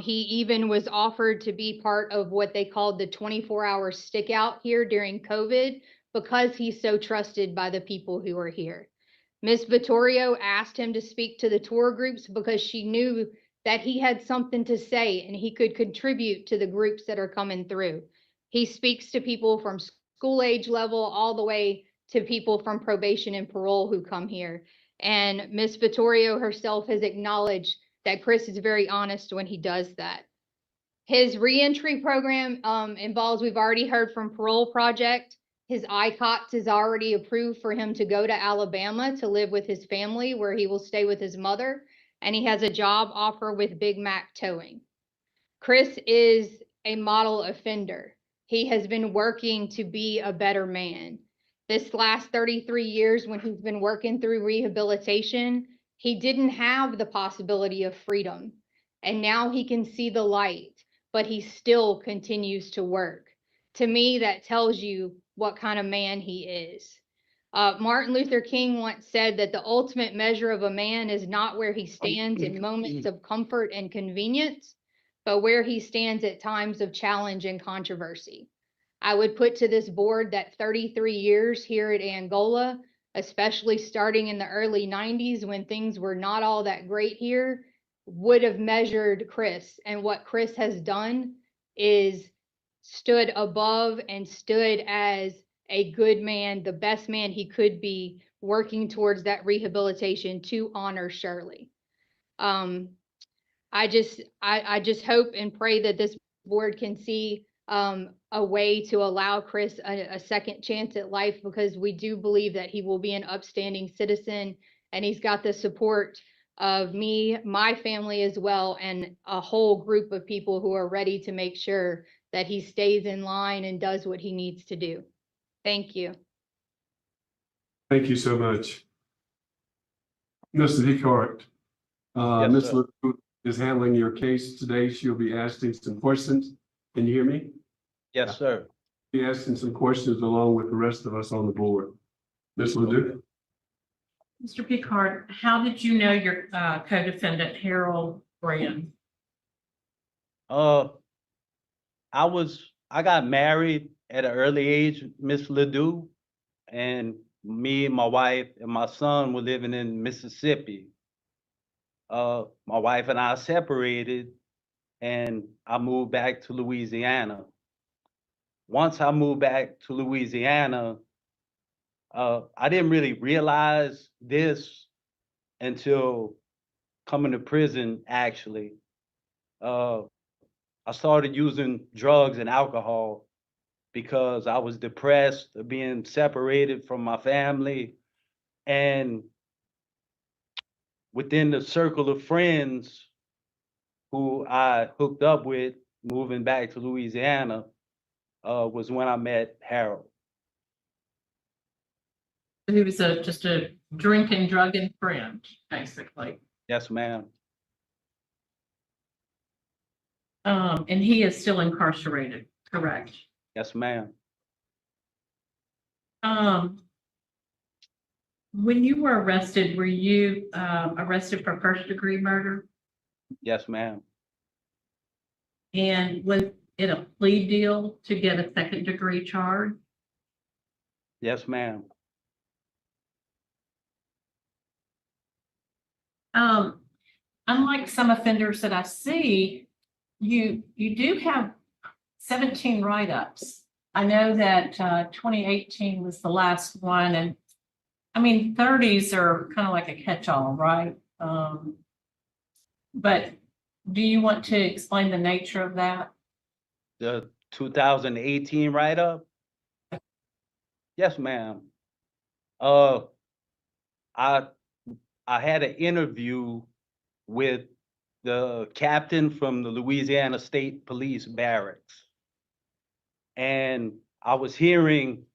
He even was offered to be part of what they called the 24-hour stick out here during COVID because he's so trusted by the people who are here. Ms. Vittorio asked him to speak to the tour groups because she knew that he had something to say and he could contribute to the groups that are coming through. He speaks to people from school age level all the way to people from probation and parole who come here. And Ms. Vittorio herself has acknowledged that Chris is very honest when he does that. His reentry program involves, we've already heard from Parole Project, His ICOTS is already approved for him to go to Alabama to live with his family, where he will stay with his mother, and he has a job offer with Big Mac Towing. Chris is a model offender. He has been working to be a better man. This last 33 years, when he's been working through rehabilitation, he didn't have the possibility of freedom. And now he can see the light, but he still continues to work. To me, that tells you what kind of man he is. Martin Luther King once said that the ultimate measure of a man is not where he stands in moments of comfort and convenience, but where he stands at times of challenge and controversy. I would put to this board that 33 years here at Angola, especially starting in the early 90s when things were not all that great here, would have measured Chris. And what Chris has done is stood above and stood as a good man, the best man he could be, working towards that rehabilitation to honor Shirley. I just hope and pray that this board can see a way to allow Chris a second chance at life, because we do believe that he will be an upstanding citizen, and he's got the support of me, my family as well, and a whole group of people who are ready to make sure that he stays in line and does what he needs to do. Thank you. Thank you so much. Mr. Hickhart, Yes, Ms. sir. LaRue is handling your case today. She'll be asking some questions. Can you hear me? Yes, sir. Be asking some questions along with the rest of us on the board. Ms. LaDue? Mr. Picard, how did you know your co-defendant Harold Brand? I got married at an early age, Miss Ledoux, and me and my wife and my son were living in Mississippi. My wife and I separated, and I moved back to Louisiana. Once I moved back to Louisiana, I didn't really realize this until coming to prison, actually. I started using drugs and alcohol because I was depressed of being separated from my family. And within the circle of friends who I hooked up with moving back to Louisiana was when I met Harold. He was just a drinking, drugging friend, basically. Yes, ma'am. And he is still incarcerated, correct? Yes, ma'am. When you were arrested, were you arrested for first-degree murder? Yes, ma'am. And was it a plea deal to get a second-degree charge? Yes, ma'am. Unlike some offenders that I see, you do have 17 write-ups. I know that 2018 was the last one, and I mean, 30s are kind of like a catch-all, right? But do you want to explain the nature of that? The 2018 write-up? Yes, ma'am. I had an interview with the captain from the Louisiana State Police Barracks. And I was hearing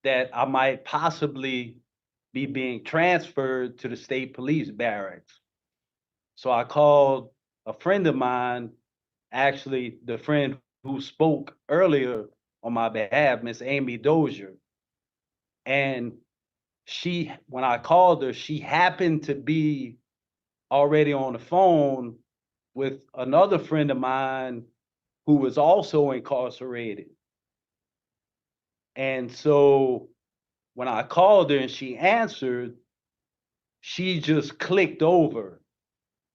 that I might possibly be being transferred to the state police barracks. So I called a friend of mine, actually the friend who spoke earlier on my behalf, Miss Amy Dozier. And when I called her, she happened to be already on the phone with another friend of mine who was also incarcerated. And so when I called her and she answered, she just clicked over.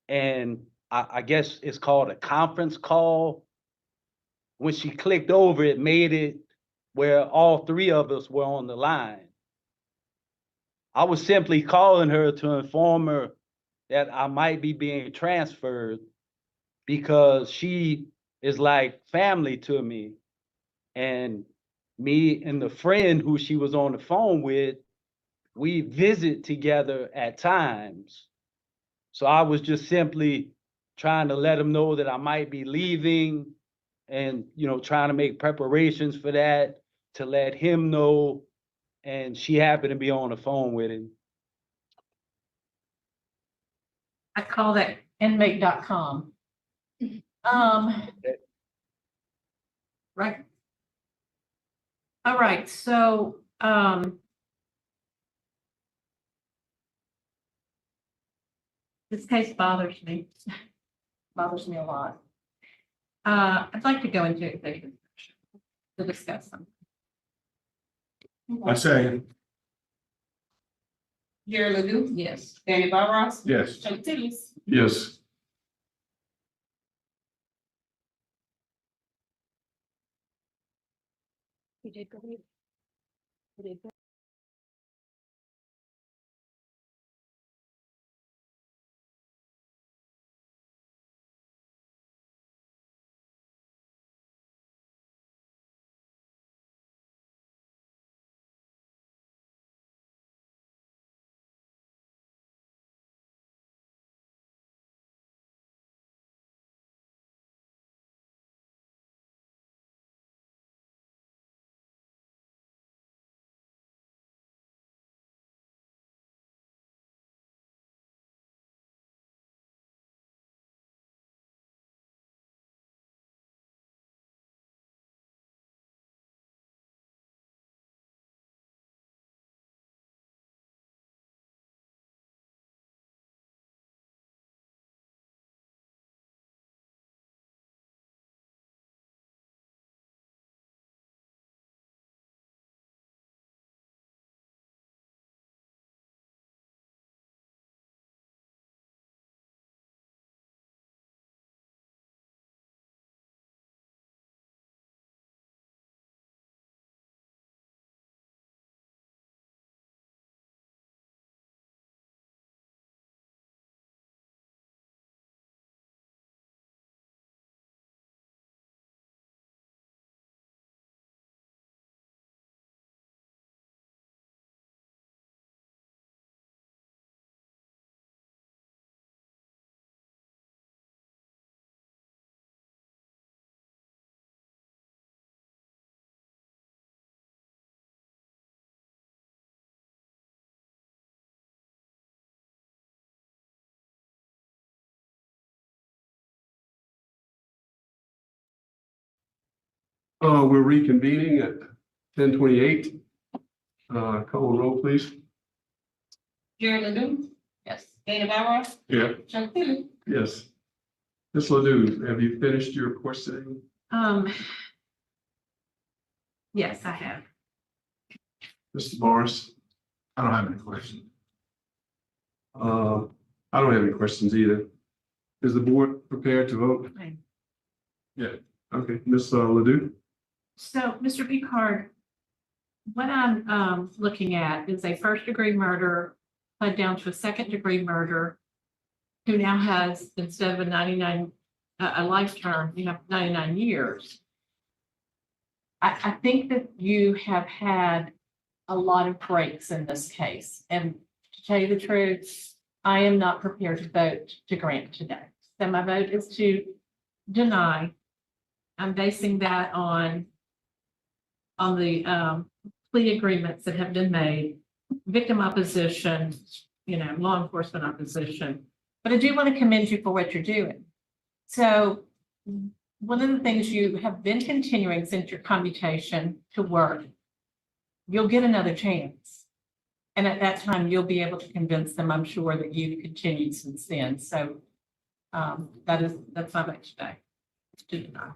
And I guess it's called a conference call. When she clicked over, it made it where all three of us were on the line. I was simply calling her to inform her that I might be being transferred because she is like family to me. And me and the friend who she was on the phone with, we visit together at times. So I was just simply trying to let him know that I might be leaving and, trying to make preparations for that, to let him know. And she happened to be on the phone with him. I call that inmate.com. Right. All right, so, this case bothers me a lot. I'd like to go into executive session to discuss them. I say, Jerry Ledoux? Yes. Danny Barros? yes. Chuck Tillys? Yes. You did go. You did go. We're reconvening at 10:28. Call roll, please. Jerry Ledoux? Yes. Danny Barros? Yeah. Chuck Tillys? Yes. Ms. Ledoux, have you finished your course today? Yes, I have. Mr. Morris? I don't have any questions. I don't have any questions either. Is the board prepared to vote? Right. Yeah. Okay, Ms. Ledoux? So, Mr. Picard, what I'm looking at is a first-degree murder pled down to a second-degree murder, who now has, instead of a life term, you have 99 years. I think that you have had a lot of breaks in this case, and to tell you the truth, I am not prepared to vote to grant today. So my vote is to deny. I'm basing that on the plea agreements that have been made, victim opposition, law enforcement opposition. But I do want to commend you for what you're doing. So one of the things you have been continuing since your commutation to work, you'll get another chance. And at that time, you'll be able to convince them, I'm sure, that you've continued since then. So that's my vote today. To deny.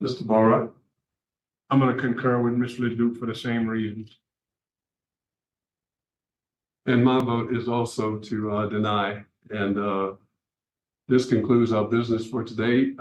Mr. Barra? I'm going to concur with Ms. Ledoux for the same reasons. And my vote is also to deny. And this concludes our business for today.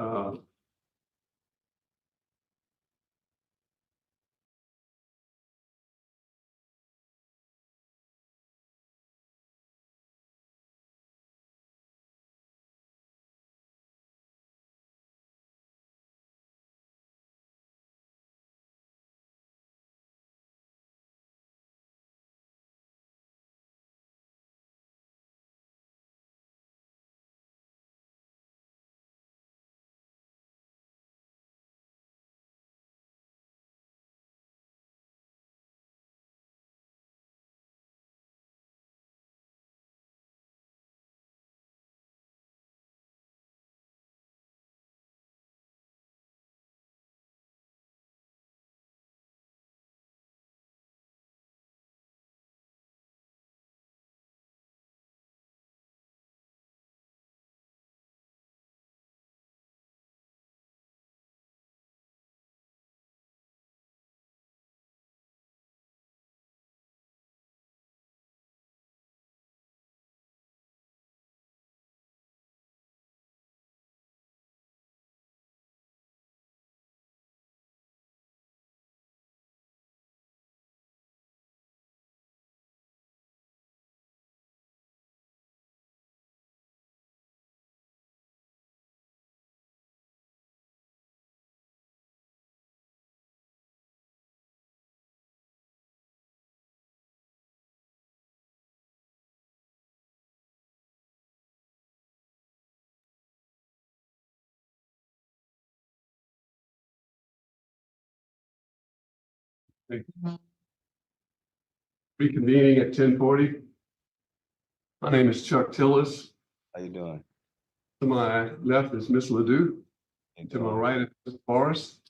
Reconvening at 10:40. My name is Chuck Tillis. How you doing? To my left is Miss Ledoux. And to my right is Ms. Forrest.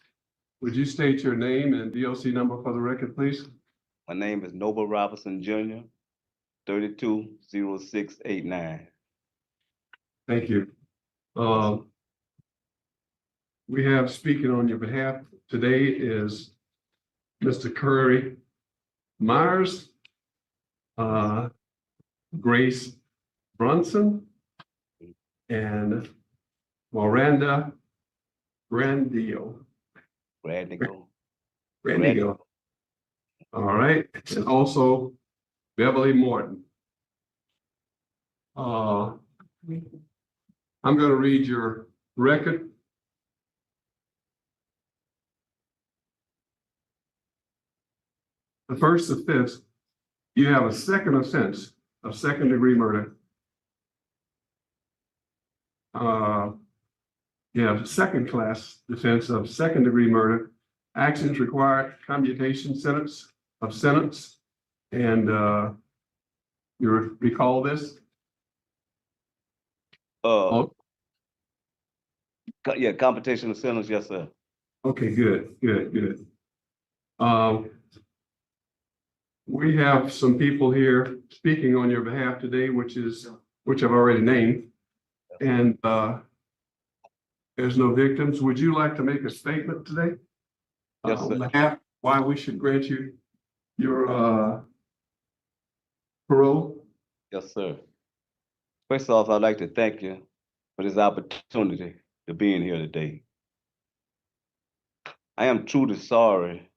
Would you state your name and DOC number for the record, please? My name is Noble Robinson Jr., 320689. Thank you. We have speaking on your behalf today is Mr. Curry Myers, Grace Brunson, and Miranda Grandigo. Grandigo. All right, and also Beverly Morton. I'm going to read your record. The first offense, you have a second offense of second-degree murder. You have second-class defense of second-degree murder. Actions required commutation of sentence. And you recall this? Yeah, computation of sentence, yes, sir. Okay, good. We have some people here speaking on your behalf today, which I've already named. And there's no victims. Would you like to make a statement today? Yes, sir. On behalf, why we should grant you your parole? Yes, sir. First off, I'd like to thank you for this opportunity to be in here today. I am truly sorry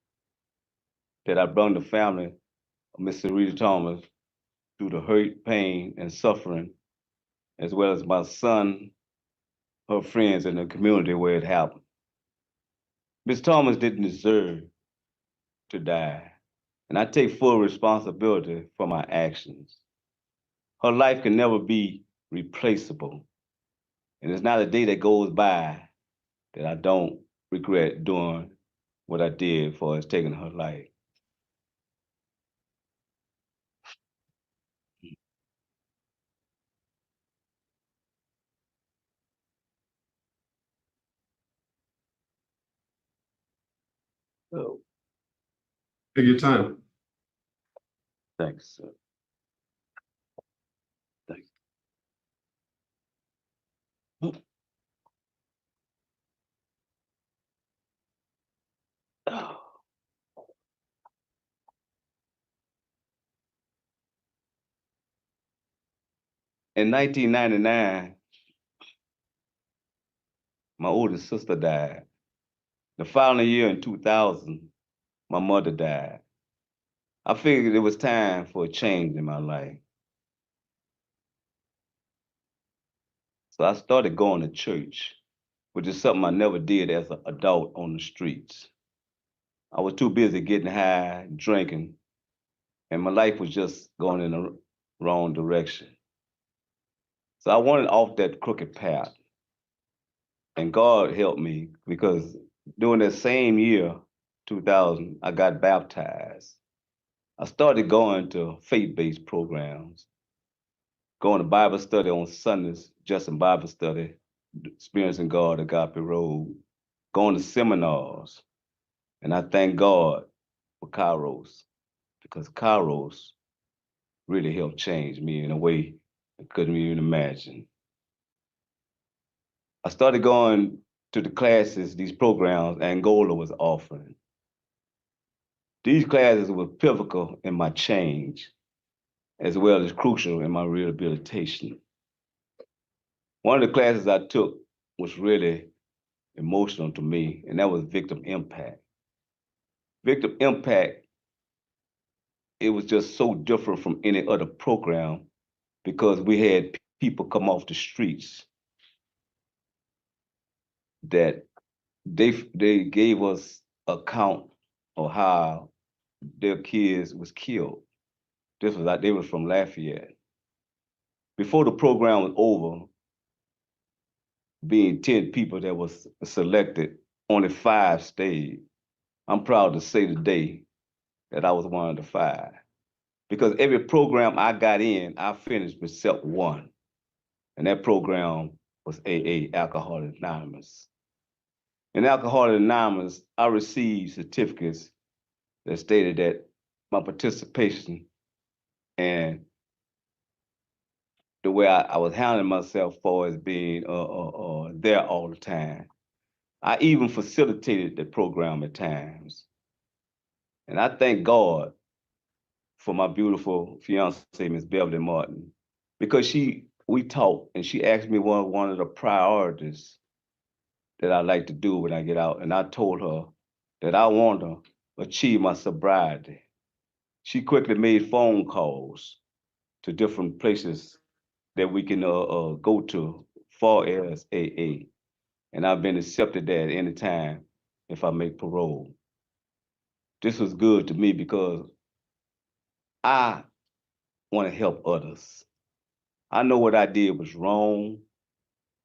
that I brought the family of Mr. Rita Thomas through the hurt, pain, and suffering, as well as my son, her friends, and the community where it happened. Ms. Thomas didn't deserve to die, and I take full responsibility for my actions. Her life can never be replaceable, and there's not a day that goes by that I don't regret doing what I did for us taking her life. So, Take your time. thanks, sir. Thanks. Oh. In 1999, my oldest sister died. The following year in 2000, my mother died. I figured it was time for a change in my life. So I started going to church, which is something I never did as an adult on the streets. I was too busy getting high, drinking, and my life was just going in the wrong direction. So I wanted off that crooked path. And God helped me because during that same year, 2000, I got baptized. I started going to faith-based programs, going to Bible study on Sundays, just in Bible study, experiencing God at Agape Road, going to seminars. And I thank God for Kairos, because Kairos really helped change me in a way I couldn't even imagine. I started going to the classes, these programs Angola was offering. These classes were pivotal in my change, as well as crucial in my rehabilitation. One of the classes I took was really emotional to me, and that was victim impact. Victim impact, it was just so different from any other program because we had people come off the streets that they gave us account of how their kids was killed. This was like they were from Lafayette. Before the program was over, being 10 people that was selected, only 5 stayed. I'm proud to say today that I was one of the 5. Because every program I got in, I finished except one. And that program was AA, Alcoholics Anonymous. In Alcoholics Anonymous, I received certificates that stated that my participation and the way I was handling myself for as being there all the time. I even facilitated the program at times. And I thank God for my beautiful fiancée, Miss Beverly Martin, because we talked and she asked me one of the priorities that I like to do when I get out. And I told her that I want to achieve my sobriety. She quickly made phone calls to different places that we can go to far as AA. And I've been accepted there at any time if I make parole. This was good to me because I want to help others. I know what I did was wrong.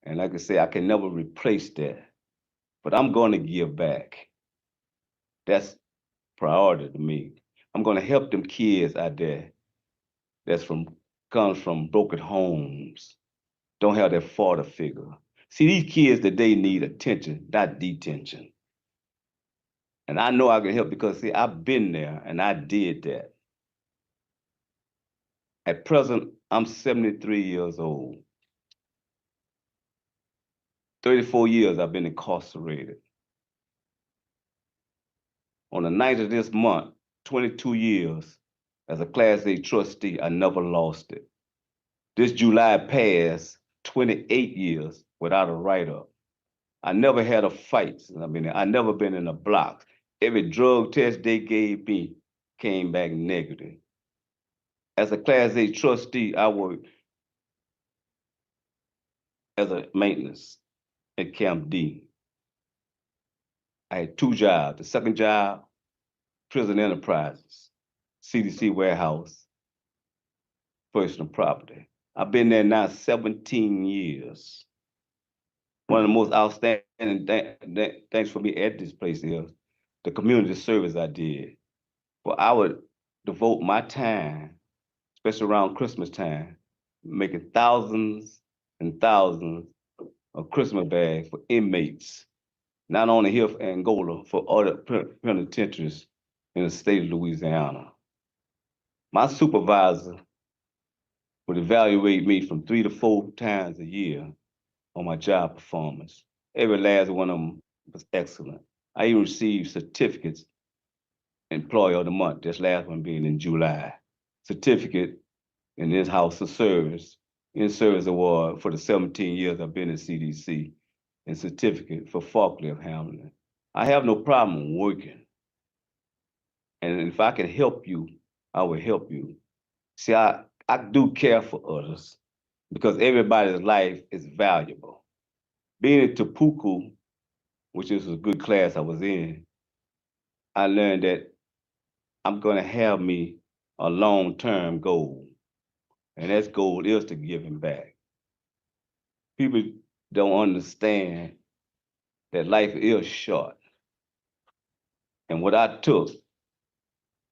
And like I say, I can never replace that. But I'm going to give back. That's priority to me. I'm going to help them kids out there comes from broken homes, don't have that father figure. See, these kids today need attention, not detention. And I know I can help because, see, I've been there and I did that. At present, I'm 73 years old. 34 years I've been incarcerated. On the 9th of this month, 22 years as a Class A trustee, I never lost it. This July passed 28 years without a write-up. I never had a fight. I never been in a block. Every drug test they gave me came back negative. As a Class A trustee, I worked as a maintenance at Camp D. I had 2 jobs. The second job, prison enterprises, CDC warehouse, personal property. I've been there now 17 years. One of the most outstanding things for me at this place is the community service I did. Well, I would devote my time, especially around Christmas time, making thousands and thousands of Christmas bags for inmates, not only here in Angola, for other penitentiaries in the state of Louisiana. My supervisor would evaluate me from 3 to 4 times a year on my job performance. Every last one of them was excellent. I even received certificates, Employee of the Month, this last one being in July. Certificate in this house of service, in service award for the 17 years I've been in CDC, and certificate for forklift handling. I have no problem working. And if I can help you, I will help you. See, I do care for others because everybody's life is valuable. Being in Tupuku, which is a good class I was in, I learned that I'm gonna have me a long-term goal. And that goal is to giving back. People don't understand that life is short. And what I took,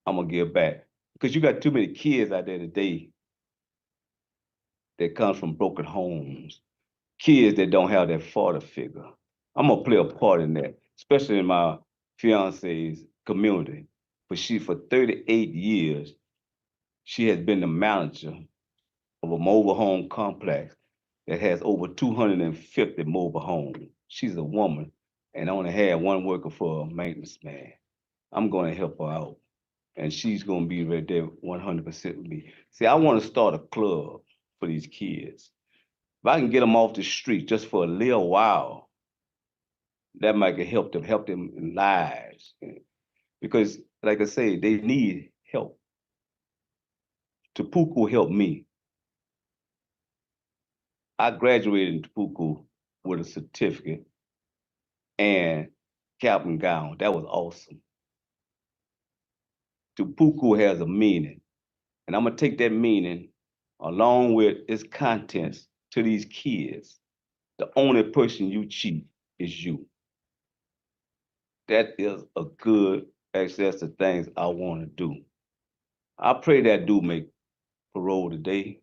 I'm gonna give back. Because you got too many kids out there today that come from broken homes, kids that don't have that father figure. I'm gonna play a part in that, especially in my fiance's community. For 38 years, she has been the manager of a mobile home complex that has over 250 mobile homes. She's a woman and only had one worker for a maintenance man. I'm gonna help her out. And she's gonna be right there 100% with me. See, I wanna start a club for these kids. If I can get them off the street just for a little while, that might help them in lives. Because, like I say, they need help. Tupuku helped me. I graduated in Tupuku with a certificate and cap and gown. That was awesome. Tupuku has a meaning, and I'm gonna take that meaning along with its contents to these kids. The only person you cheat is you. That is a good access to things I want to do. I pray that do make parole today,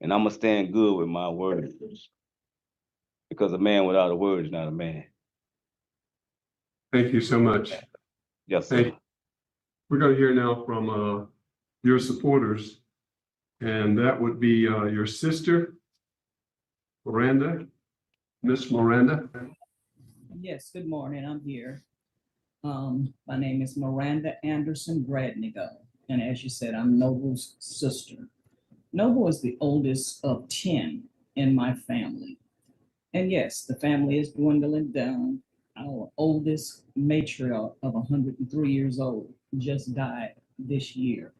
and I'm gonna stand good with my words, because a man without a word is not a man. Thank you so much. Yes, sir. Hey, we're going to hear now from your supporters, and that would be your sister, Miranda, Miss Miranda. Yes, good morning. I'm here. My name is Miranda Anderson Bradnigo, and as you said, I'm Noble's sister. Noble is the oldest of 10 in my family. And yes, the family is dwindling down. Our oldest matriarch of 103 years old just died this year.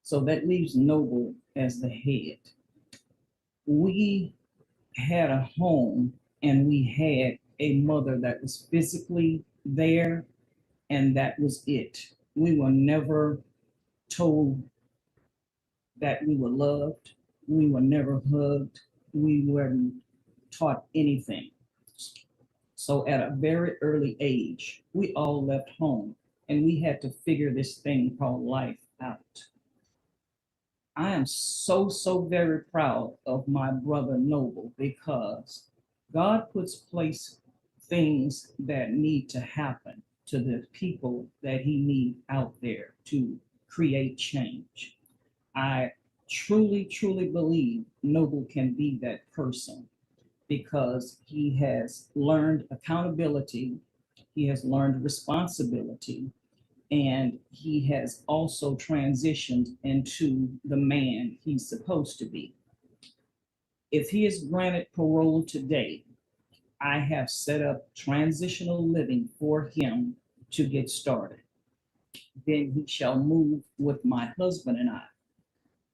So that leaves Noble as the head. We had a home and we had a mother that was physically there, and that was it. We were never told that we were loved. We were never hugged. We weren't taught anything. So at a very early age, we all left home and we had to figure this thing called life out. I am so very proud of my brother Noble, because God puts things that need to happen to the people that he needs out there to create change. I truly believe Noble can be that person, because he has learned accountability, he has learned responsibility, and he has also transitioned into the man he's supposed to be. If he is granted parole today, I have set up transitional living for him to get started. Then he shall move with my husband and I.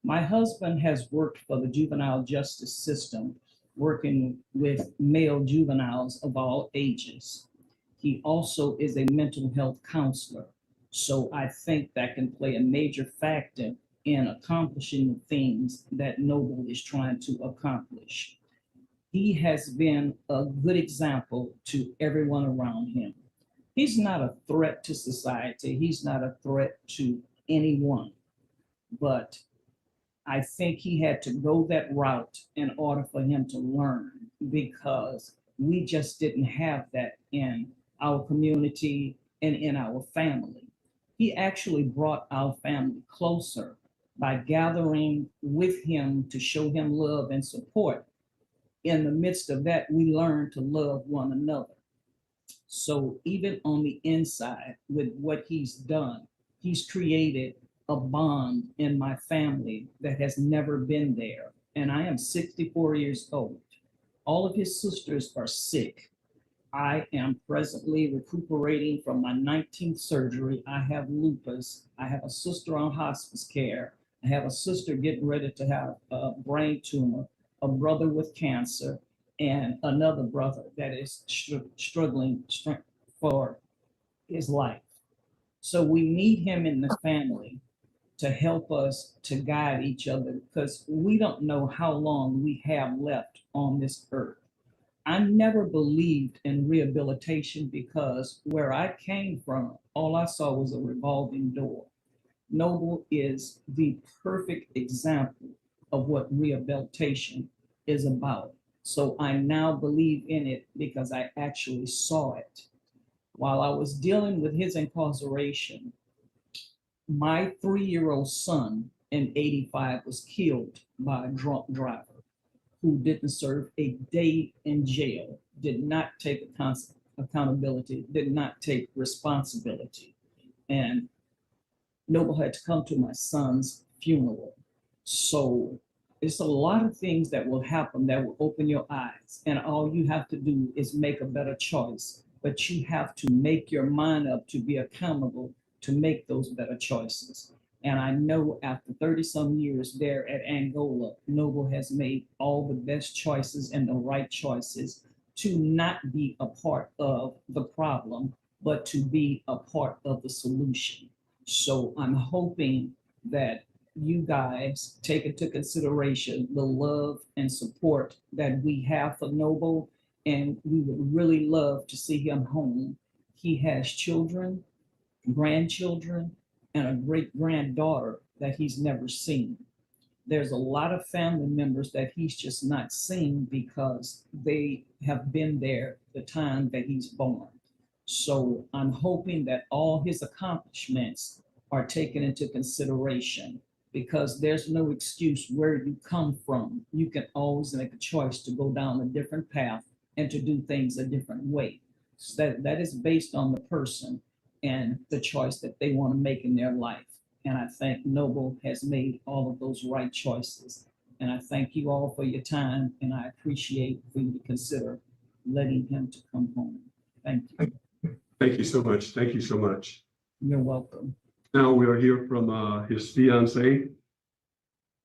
My husband has worked for the juvenile justice system, working with male juveniles of all ages. He also is a mental health counselor. So I think that can play a major factor in accomplishing the things that Noble is trying to accomplish. He has been a good example to everyone around him. He's not a threat to society. He's not a threat to anyone. But I think he had to go that route in order for him to learn, because we just didn't have that in our community and in our family. He actually brought our family closer by gathering with him to show him love and support. In the midst of that, we learned to love one another. So even on the inside, with what he's done, he's created a bond in my family that has never been there. And I am 64 years old. All of his sisters are sick. I am presently recuperating from my 19th surgery. I have lupus. I have a sister on hospice care. I have a sister getting ready to have a brain tumor, a brother with cancer, and another brother that is struggling for his life. So we need him in the family to help us to guide each other, because we don't know how long we have left on this earth. I never believed in rehabilitation, because where I came from, all I saw was a revolving door. Noble is the perfect example of what rehabilitation is about. So I now believe in it because I actually saw it. While I was dealing with his incarceration, my 3-year-old son in '85 was killed by a drunk driver who didn't serve a day in jail, did not take accountability, did not take responsibility. And Noble had to come to my son's funeral. So it's a lot of things that will happen that will open your eyes. And all you have to do is make a better choice. But you have to make your mind up to be accountable to make those better choices. And I know after 30 some years there at Angola, Noble has made all the best choices and the right choices to not be a part of the problem, but to be a part of the solution. So I'm hoping that you guys take into consideration the love and support that we have for Noble, and we would really love to see him home. He has children, grandchildren and a great granddaughter that he's never seen. There's a lot of family members that he's just not seen because they have been there the time that he's born. So I'm hoping that all his accomplishments are taken into consideration, because there's no excuse where you come from. You can always make a choice to go down a different path and to do things a different way. So that is based on the person and the choice that they want to make in their life. And I think Noble has made all of those right choices. And I thank you all for your time, and I appreciate for you to consider letting him to come home. Thank you. Thank you so much. Thank you so much. You're welcome. Now we'll hear from his fiancee,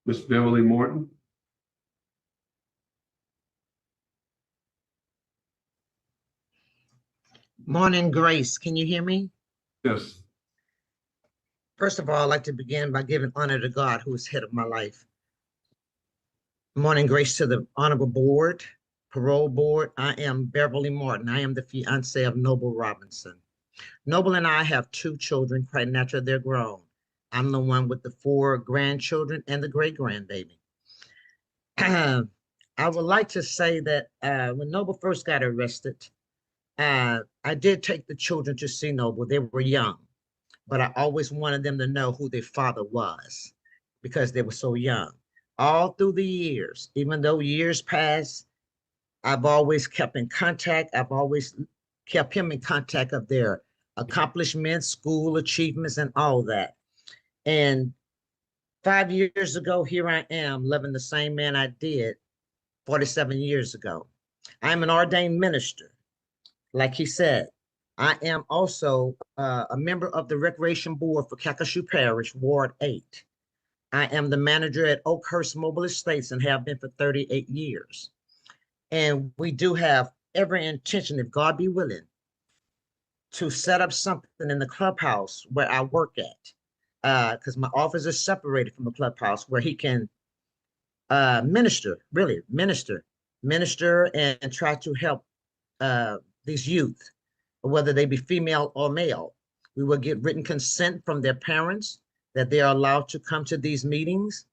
Miss Beverly Morton. Morning, Grace. Can you hear me? Yes. First of all, I'd like to begin by giving honor to God, who is head of my life. Morning, Grace, to the Honorable Board, Parole Board. I am Beverly Morton. I am the fiance of Noble Robinson. Noble and I have 2 children. Quite naturally, they're grown. I'm the one with the 4 grandchildren and the great-grandbaby. I would like to say that when Noble first got arrested, I did take the children to see Noble. They were young, but I always wanted them to know who their father was because they were so young. All through the years, even though years passed, I've always kept in contact. I've always kept him in contact of their accomplishments, school achievements, and all that. And 5 years ago, here I am loving the same man I did 47 years ago. I'm an ordained minister. Like he said, I am also a member of the Recreation Board for Calcasieu Parish, Ward 8. I am the manager at Oakhurst Mobile Estates and have been for 38 years. And we do have every intention, if God be willing, to set up something in the clubhouse where I work at, because my office is separated from the clubhouse, where he can minister, really minister and try to help these youth, whether they be female or male. We will get written consent from their parents that they are allowed to come to these meetings.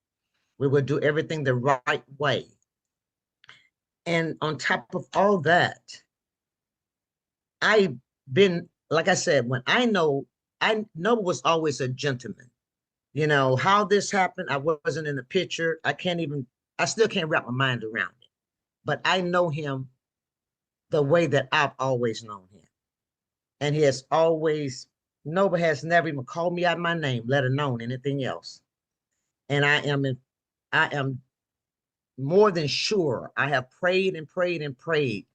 We will do everything the right way. And on top of all that, I've been, like I said, I know was always a gentleman. You know, how this happened, I wasn't in the picture. I still can't wrap my mind around it. But I know him the way that I've always known him. And he has always, Noble has never even called me out my name, let alone anything else. And I am more than sure, I have prayed and prayed and prayed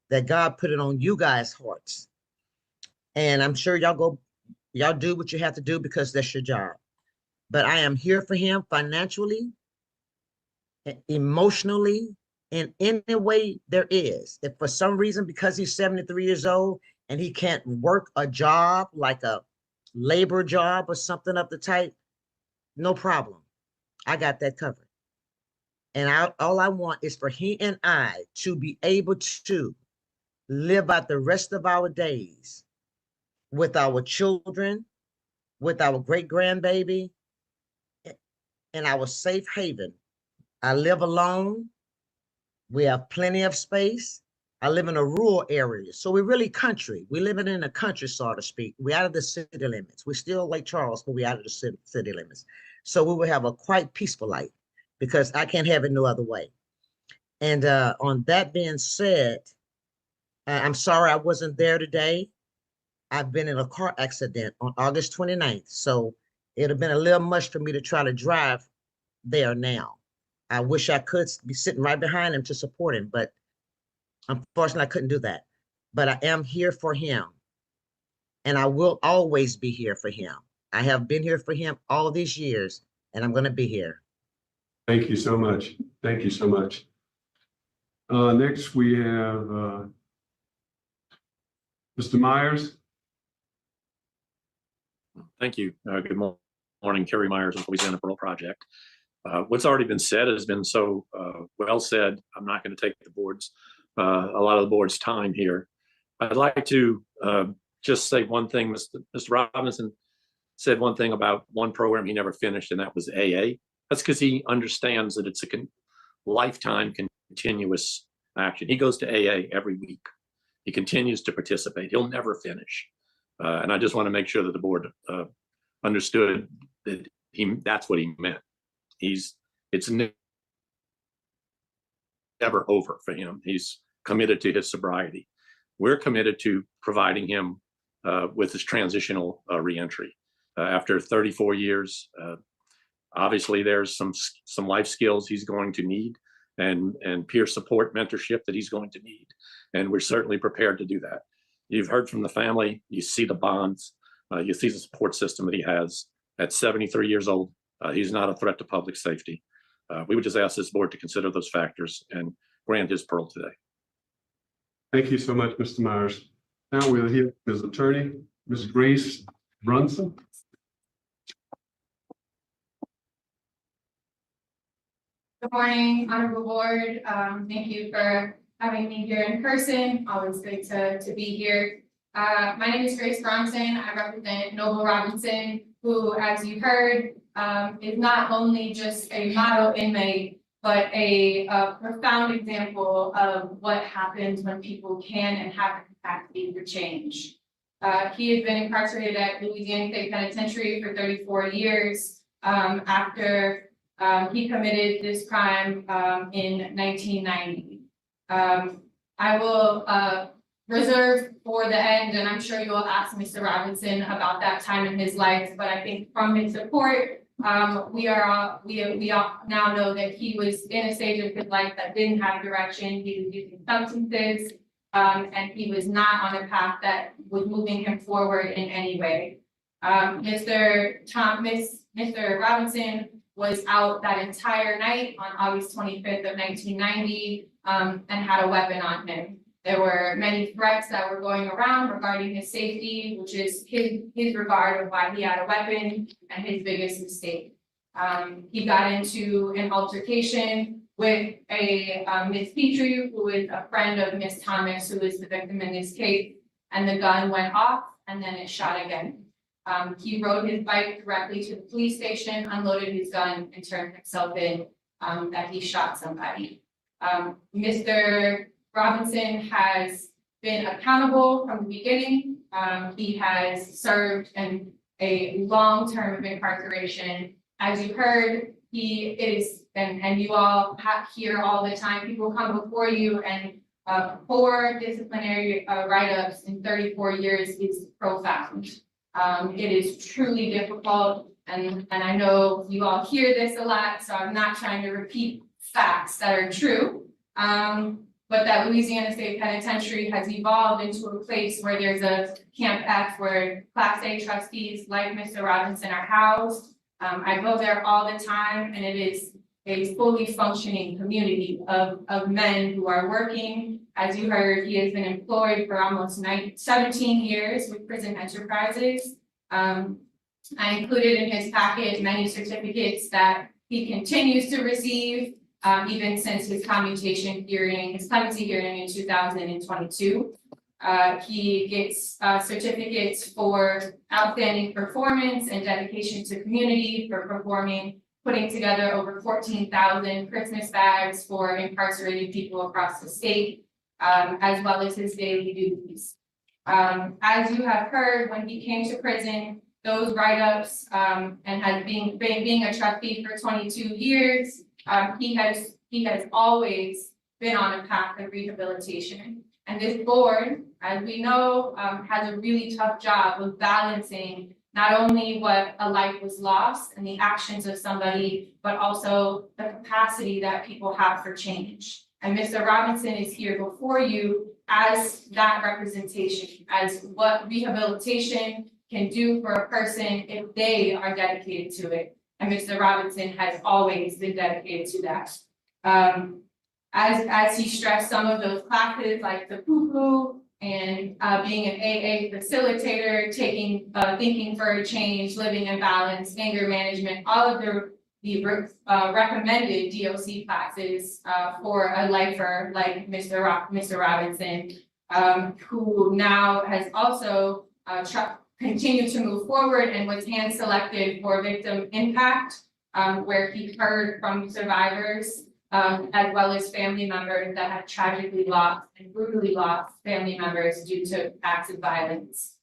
that God put it on you guys' hearts. And I'm sure y'all do what you have to do because that's your job. But I am here for him financially, emotionally, in any way there is. If for some reason, because he's 73 years old and he can't work a job like a labor job or something of the type, no problem. I got that covered. And all I want is for he and I to be able to live out the rest of our days with our children, with our great-grandbaby, in our safe haven. I live alone. We have plenty of space. I live in a rural area, so we're really country. We live in a country, so to speak. We're out of the city limits. We're still Lake Charles, but we're out of the city limits. So we will have a quite peaceful life because I can't have it no other way. And on that being said, I'm sorry I wasn't there today. I've been in a car accident on August 29th, so it'd have been a little much for me to try to drive there now. I wish I could be sitting right behind him to support him, but unfortunately I couldn't do that. But I am here for him, and I will always be here for him. I have been here for him all these years, and I'm going to be here. Thank you so much. Thank you so much. Next, we have Mr. Myers. Thank you. Good morning, Kerry Myers with Louisiana Parole Project. What's already been said has been so well said. I'm not going to take a lot of the board's time here. I'd like to just say one thing. Mr. Robinson said one thing about one program he never finished, and that was AA. That's because he understands that it's a lifetime continuous action. He goes to AA every week. He continues to participate. He'll never finish. And I just want to make sure that the board understood that that's what he meant. It's never over for him. He's committed to his sobriety. We're committed to providing him with his transitional reentry. After 34 years, obviously there's some life skills he's going to need and peer support mentorship that he's going to need. And we're certainly prepared to do that. You've heard from the family, you see the bonds, you see the support system that he has. At 73 years old, he's not a threat to public safety. We would just ask this board to consider those factors and grant his parole today. Thank you so much, Mr. Myers. Now we'll hear from his attorney, Ms. Grace Brunson. Good morning, honorable board. Thank you for having me here in person. Always good to be here. My name is Grace Bronson. I represent Noble Robinson, who, as you heard, is not only just a model inmate, but a profound example of what happens when people can and have the capacity for change. He has been incarcerated at Louisiana State Penitentiary for 34 years after he committed this crime in 1990. I will reserve for the end, and I'm sure you will ask Mr. Robinson about that time in his life, but I think from his report, we all now know that he was in a stage of his life that didn't have direction. He was using substances, and he was not on a path that was moving him forward in any way. Mr. Robinson was out that entire night on August 25th of 1990 and had a weapon on him. There were many threats that were going around regarding his safety, which is his regard of why he had a weapon and his biggest mistake. He got into an altercation with a Ms. Petrie, who is a friend of Ms. Thomas, who is the victim in this case, and the gun went off and then it shot again. He rode his bike directly to the police station, unloaded his gun, and turned himself in that he shot somebody. Mr. Robinson has been accountable from the beginning. He has served in a long term of incarceration. As you heard, he is, and you all hear all the time, people come before you and 4 disciplinary write-ups in 34 years is profound. It is truly difficult, and I know you all hear this a lot, so I'm not trying to repeat facts that are true. But that Louisiana State Penitentiary has evolved into a place where there's a Camp F where Class A trustees like Mr. Robinson are housed. I go there all the time, and it is a fully functioning community of men who are working. As you heard, he has been employed for almost 17 years with Prison Enterprises. I included in his packet many certificates that he continues to receive, even since his commutation hearing, his clemency hearing in 2022. He gets certificates for outstanding performance and dedication to community for putting together over 14,000 Christmas bags for incarcerated people across the state, as well as his daily duties. As you have heard, when he came to prison, those write-ups and has being a trustee for 22 years, he has always been on a path of rehabilitation. And this board, as we know, has a really tough job of balancing not only what a life was lost and the actions of somebody, but also the capacity that people have for change. And Mr. Robinson is here before you as that representation, as what rehabilitation can do for a person if they are dedicated to it. And Mr. Robinson has always been dedicated to that. As he stressed some of those classes like the poo-poo and being an AA facilitator, thinking for a change, living in balance, anger management, all of the recommended DOC classes for a lifer like Mr. Robinson, who now has also continued to move forward and was hand selected for victim impact, where he heard from survivors as well as family members that have tragically lost and brutally lost family members due to acts of violence.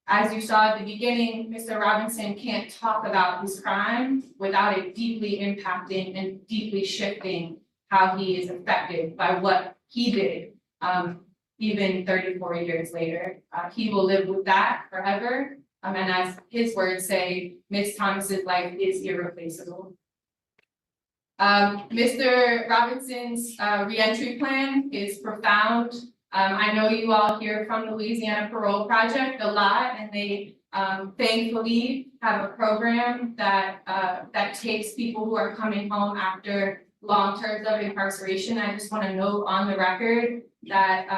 As you saw at the beginning, Mr. Robinson can't talk about his crime without it deeply impacting and deeply shifting how he is affected by what he did, even 34 years later. He will live with that forever. And as his words say, Ms. Thomas's life is irreplaceable. Mr. Robinson's reentry plan is profound. I know you all hear from the Louisiana Parole Project a lot, and they thankfully have a program that takes people who are coming home after long terms of incarceration. I just want to note on the record that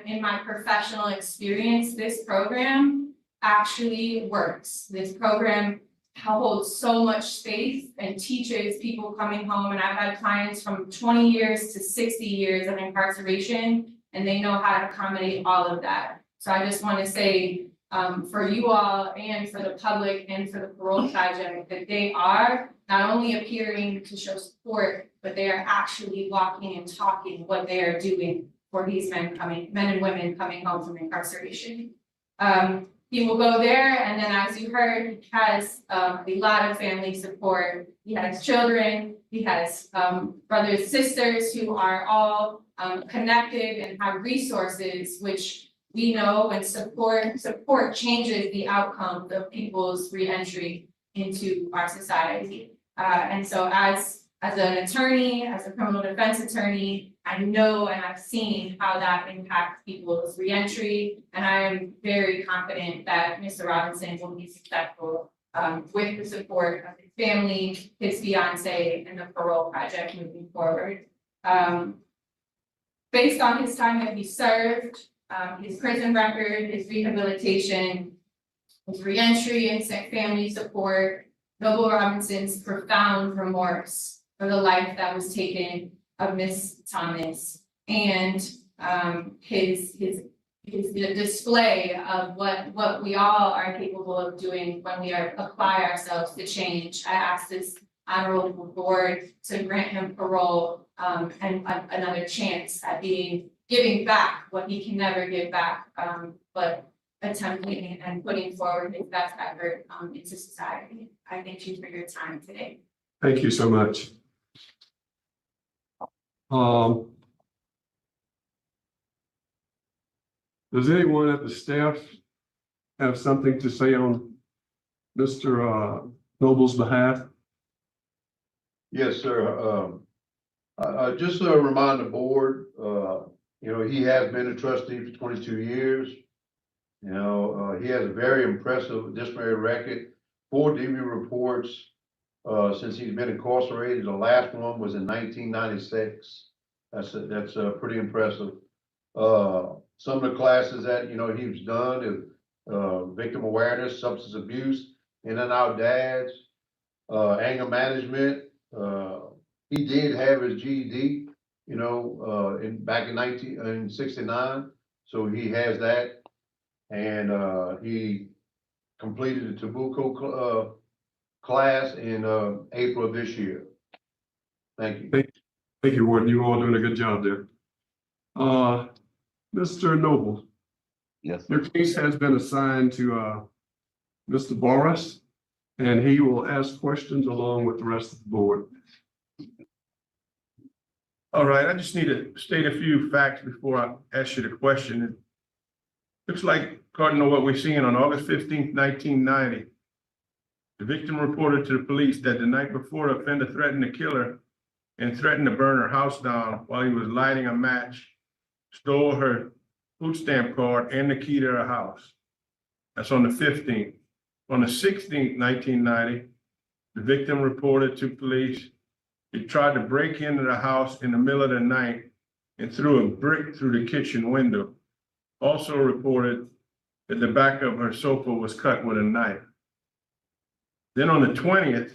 in my professional experience, this program actually works. This program holds so much space and teaches people coming home, and I've had clients from 20 years to 60 years of incarceration, and they know how to accommodate all of that. So I just want to say for you all and for the public and for the Parole Project that they are not only appearing to show support, but they are actually walking and talking what they are doing for these men and women coming home from incarceration. He will go there, and then as you heard, he has a lot of family support. He has children, he has brothers, sisters who are all connected and have resources, which we know and support changes the outcome of people's reentry into our society. And so as an attorney, as a criminal defense attorney, I know and I've seen how that impacts people's reentry, and I am very confident that Mr. Robinson will be successful with the support of his family, his fiance, and the Parole Project moving forward. Based on his time that he served, his prison record, his rehabilitation, his reentry and family support, Noble Robinson's profound remorse for the life that was taken of Miss Thomas, and his display of what we all are capable of doing when we apply ourselves to change. I asked this honorable board to grant him parole and another chance at giving back what he can never give back, but attempting and putting forward his best effort into society. I thank you for your time today. Thank you so much. Does anyone at the staff have something to say on Mr. Noble's behalf? Yes, sir. Just to remind the board, he has been a trustee for 22 years. He has a very impressive disciplinary record, 4 DV reports since he's been incarcerated. The last one was in 1996. That's pretty impressive. Some of the classes that, he was done is victim awareness, substance abuse, in and out dads, anger management. He did have his GED, back in 1969. So he has that. And he completed the Tabuco class in April of this year. Thank you. Thank you, Warden. You all doing a good job there. Mr. Noble. Yes. Your case has been assigned to Mr. Boris, and he will ask questions along with the rest of the board. All right, I just need to state a few facts before I ask you the question. It looks like, according to what we're seeing, on August 15th, 1990, the victim reported to the police that the night before, the offender threatened to kill her and threatened to burn her house down while he was lighting a match, stole her food stamp card and the key to her house. That's on the 15th. On the 16th, 1990, the victim reported to police he tried to break into the house in the middle of the night and threw a brick through the kitchen window. Also reported that the back of her sofa was cut with a knife. Then on the 20th,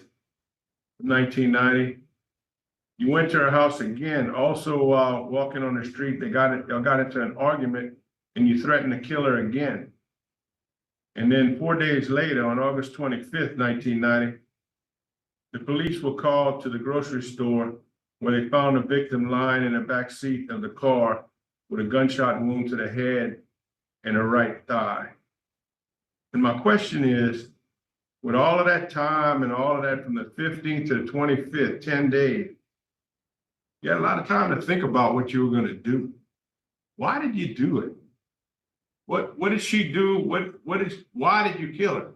1990, you went to her house again, also while walking on the street. Y'all got into an argument and you threatened to kill her again. And then 4 days later, on August 25th, 1990, the police were called to the grocery store where they found the victim lying in the back seat of the car with a gunshot wound to the head and a right thigh. And my question is, with all of that time and all of that from the 15th to the 25th, 10 days, you had a lot of time to think about what you were going to do. Why did you do it? What did she do? Why did you kill her?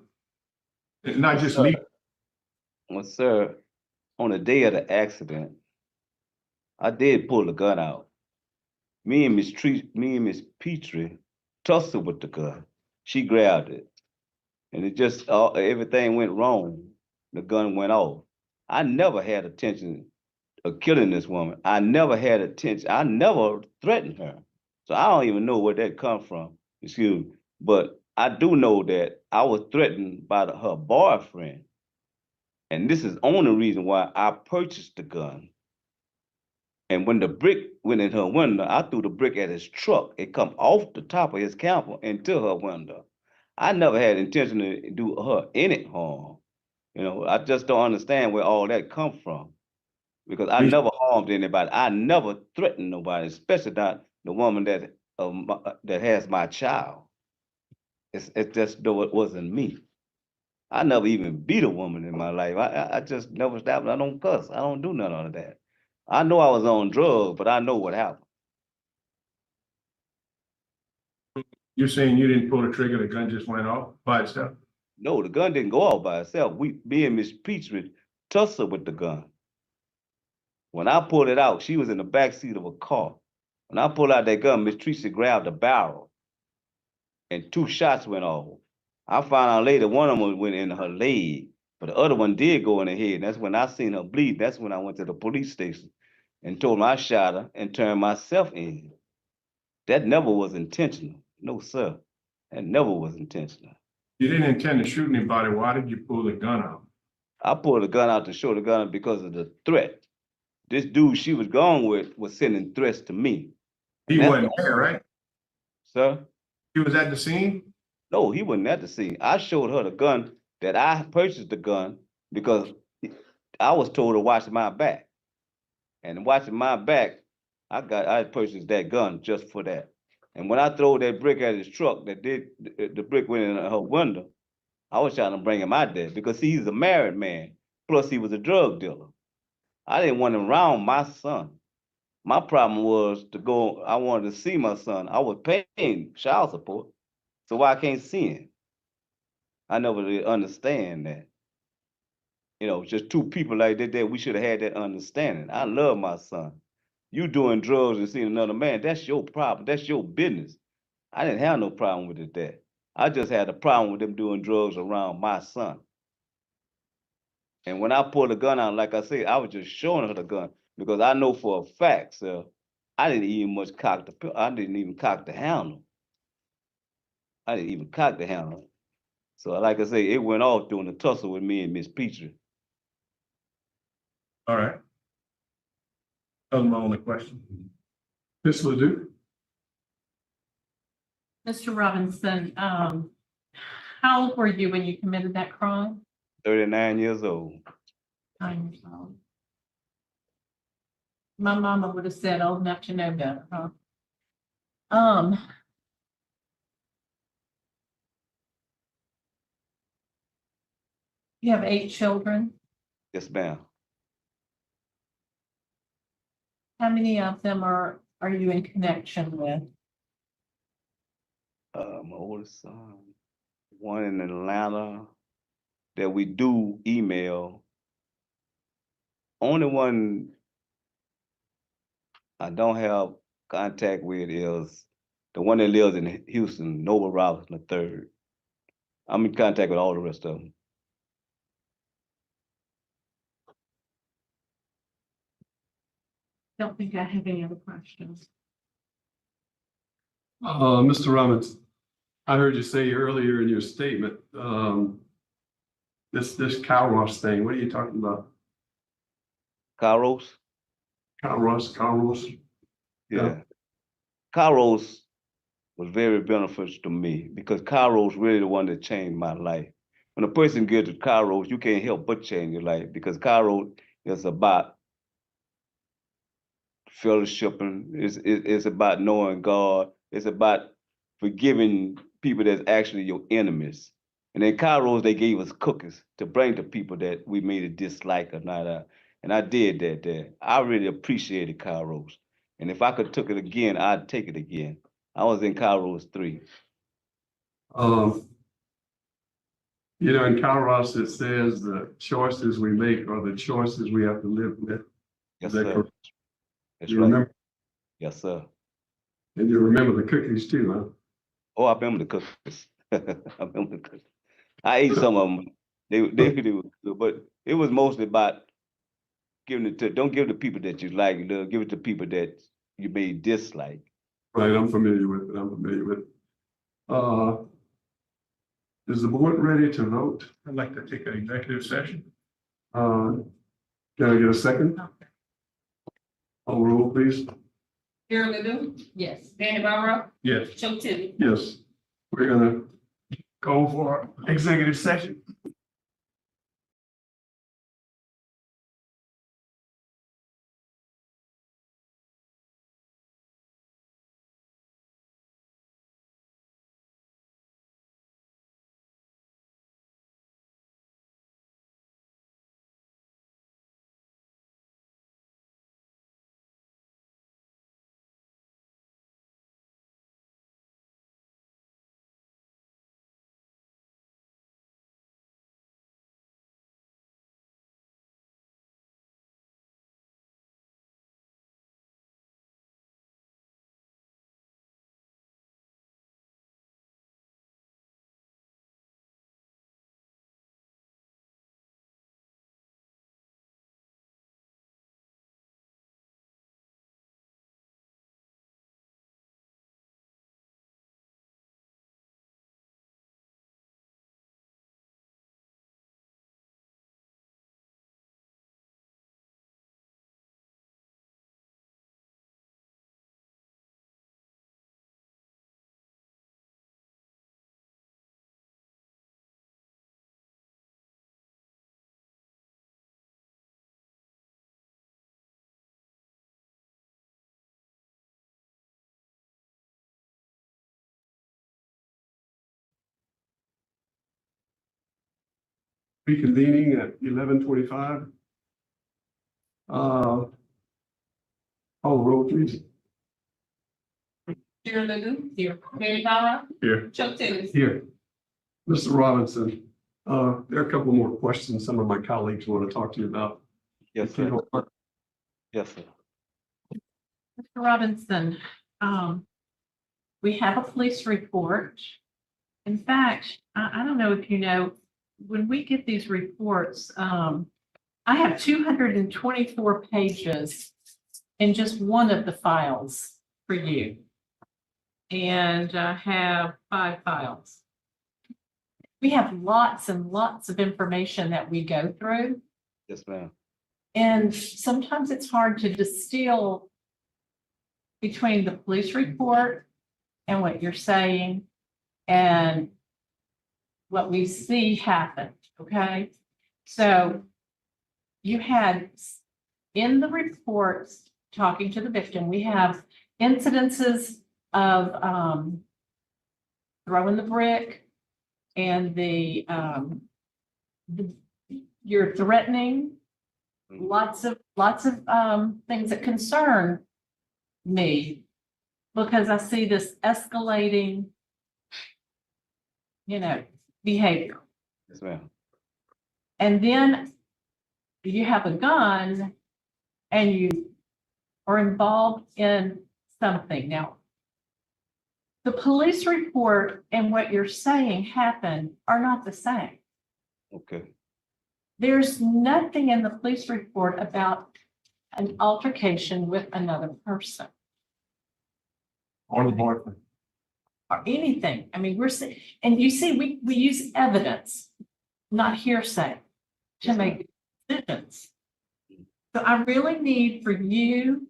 And not just leave. Well, sir, on the day of the accident, I did pull the gun out. Me and Miss Petrie tussled with the gun. She grabbed it. And it just, everything went wrong. The gun went off. I never had intention of killing this woman. I never had intention. I never threatened her. So I don't even know where that come from. Excuse me. But I do know that I was threatened by her boyfriend. And this is the only reason why I purchased the gun. And when the brick went in her window, I threw the brick at his truck. It come off the top of his camper into her window. I never had intention to do her any harm. You know, I just don't understand where all that come from. Because I never harmed anybody. I never threatened nobody, especially not the woman that that has my child. It's just though it wasn't me. I never even beat a woman in my life. I just never stabbed. I don't cuss. I don't do none of that. I know I was on drugs, but I know what happened. You're saying you didn't pull the trigger, the gun just went off by itself? No, the gun didn't go off by itself. Me and Miss Petrie tussled with the gun. When I pulled it out, she was in the back seat of a car. When I pulled out that gun, Miss Tracy grabbed the barrel and 2 shots went off. I found out later one of them went in her leg, but the other one did go in her head. And that's when I seen her bleed. That's when I went to the police station and told them I shot her and turned myself in. That never was intentional. No, sir. That never was intentional. You didn't intend to shoot anybody. Why did you pull the gun out? I pulled the gun out to show the gun because of the threat. This dude she was gone with was sending threats to me. He wasn't there, right? Sir? He was at the scene? No, he wasn't at the scene. I showed her the gun that I purchased the gun because I was told to watch my back. And watching my back, I purchased that gun just for that. And when I threw that brick at his truck, the brick went in her window, I was trying to bring him out there because he's a married man. Plus he was a drug dealer. I didn't want him around my son. My problem was I wanted to see my son. I was paying child support, so why I can't see him? I never really understand that. You know, just 2 people like that, we should have had that understanding. I love my son. You doing drugs and seeing another man, that's your problem. That's your business. I didn't have no problem with that. I just had a problem with them doing drugs around my son. And when I pulled the gun out, like I said, I was just showing her the gun because I know for a fact, sir, I didn't even cock the handle. I didn't even cock the handle. So like I say, it went off during the tussle with me and Miss Petrie. All right. That was my only question. Ms. Ledoux? Mr. Robinson, how old were you when you committed that crime? 39 years old. 9 years old. My mama would have said old enough to know better, huh? You have 8 children. Yes, ma'am. How many of them are you in connection with? My oldest son, one in Atlanta that we do email. Only one I don't have contact with is the one that lives in Houston, Noble Robinson III. I'm in contact with all the rest of them. Don't think I have any other questions. Mr. Robinson, I heard you say earlier in your statement, this cow wash thing, what are you talking about? Kairos? Kairos. Yeah. Kairos was very beneficial to me because Kairos really the one that changed my life. When a person gets to Kairos, you can't help but change your life because Kairos is about fellowshipping, it's about knowing God, it's about forgiving people that's actually your enemies. And in Kairos, they gave us cookies to bring to people that we made a dislike or not. And I did that there. I really appreciated Kairos. And if I could took it again, I'd take it again. I was in Kairos 3. You know, in Kairos, it says the choices we make are the choices we have to live with. Yes, Is that sir. correct? That's You right. remember, Yes, sir. and you remember the cookies too, huh? Oh, I remember the cookies. I remember the cookies. I ate some of them. They were good, but it was mostly about giving it to, don't give it to people that you like, give it to people that you may dislike. Right, I'm familiar with it. I'm familiar with it. Is the board ready to vote? I'd like to take an executive session. Can I get a second? Call roll, please. Carly Lou? Yes. Danny Barrow? Yes. Joe Tilley? Yes, we're gonna go for executive session. Reconvening at 11:25. Call roll, please. Carly Lou? Here. Danny Barrow? Here. Joe Tilley? Here. Mr. Robinson, there are a couple more questions some of my colleagues want to talk to you about. Yes, If you sir. don't mind. Yes, sir. Mr. Robinson, we have a police report. In fact, I don't know if you know, when we get these reports, I have 224 pages in just one of the files for you. And I have 5 files. We have lots and lots of information that we go through. Yes, ma'am. And sometimes it's hard to distill between the police report and what you're saying and what we see happen, okay? So you had in the reports, talking to the victim, we have incidences of throwing the brick and you're threatening, lots of things that concern me because I see this escalating, behavior. Yes, ma'am. And then you have a gun and you are involved in something. Now, the police report and what you're saying happened are not the same. Okay. There's nothing in the police report about an altercation with another person. Or the boyfriend. Or anything. I mean, and you see, we use evidence, not hearsay, to make decisions. So I really need for you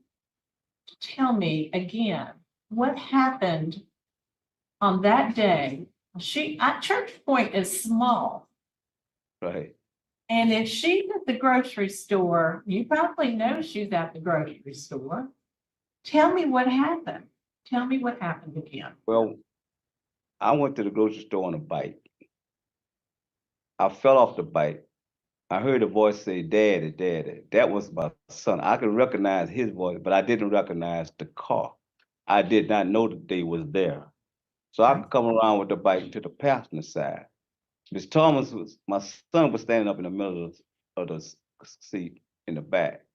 to tell me again, what happened on that day, Church Point is small. Right. And if she's at the grocery store, you probably know she's at the grocery store. Tell me what happened. Tell me what happened again. Well, I went to the grocery store on a bike. I fell off the bike. I heard a voice say, "Daddy, Daddy." That was my son. I could recognize his voice, but I didn't recognize the car. I did not know that they was there. So I come around with the bike to the passenger side. My son was standing up in the middle of the seat in the back.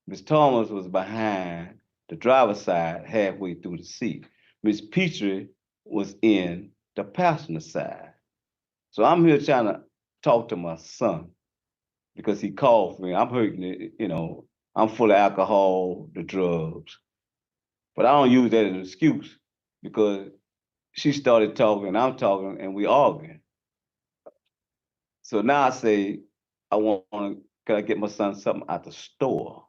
Miss Thomas was behind the driver's side, halfway through the seat. Miss Petrie was in the passenger side. So I'm here trying to talk to my son because he called for me. I'm hurting, I'm full of alcohol, the drugs. But I don't use that as an excuse because she started talking and I'm talking and we arguing. So now I say, can I get my son something at the store?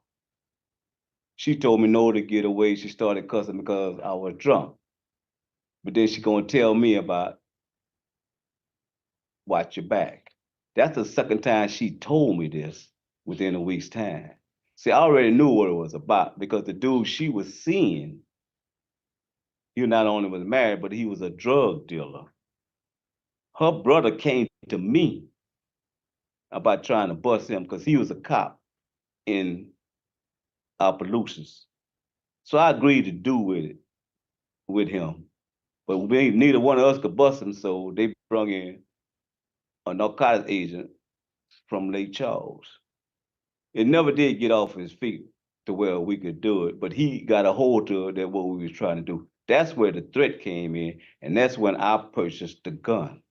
She told me no to get away. She started cussing because I was drunk. But then she gonna tell me about watch your back. That's the second time she told me this within a week's time. See, I already knew what it was about because the dude she was seeing, he not only was married, but he was a drug dealer. Her brother came to me about trying to bust him because he was a cop in Opelousas. So I agreed to do with him. But neither one of us could bust him, so they brought in a narcotics agent from Lake Charles. It never did get off his feet to where we could do it, but he got a hold to it that what we was trying to do. That's where the threat came in, and that's when I purchased the gun.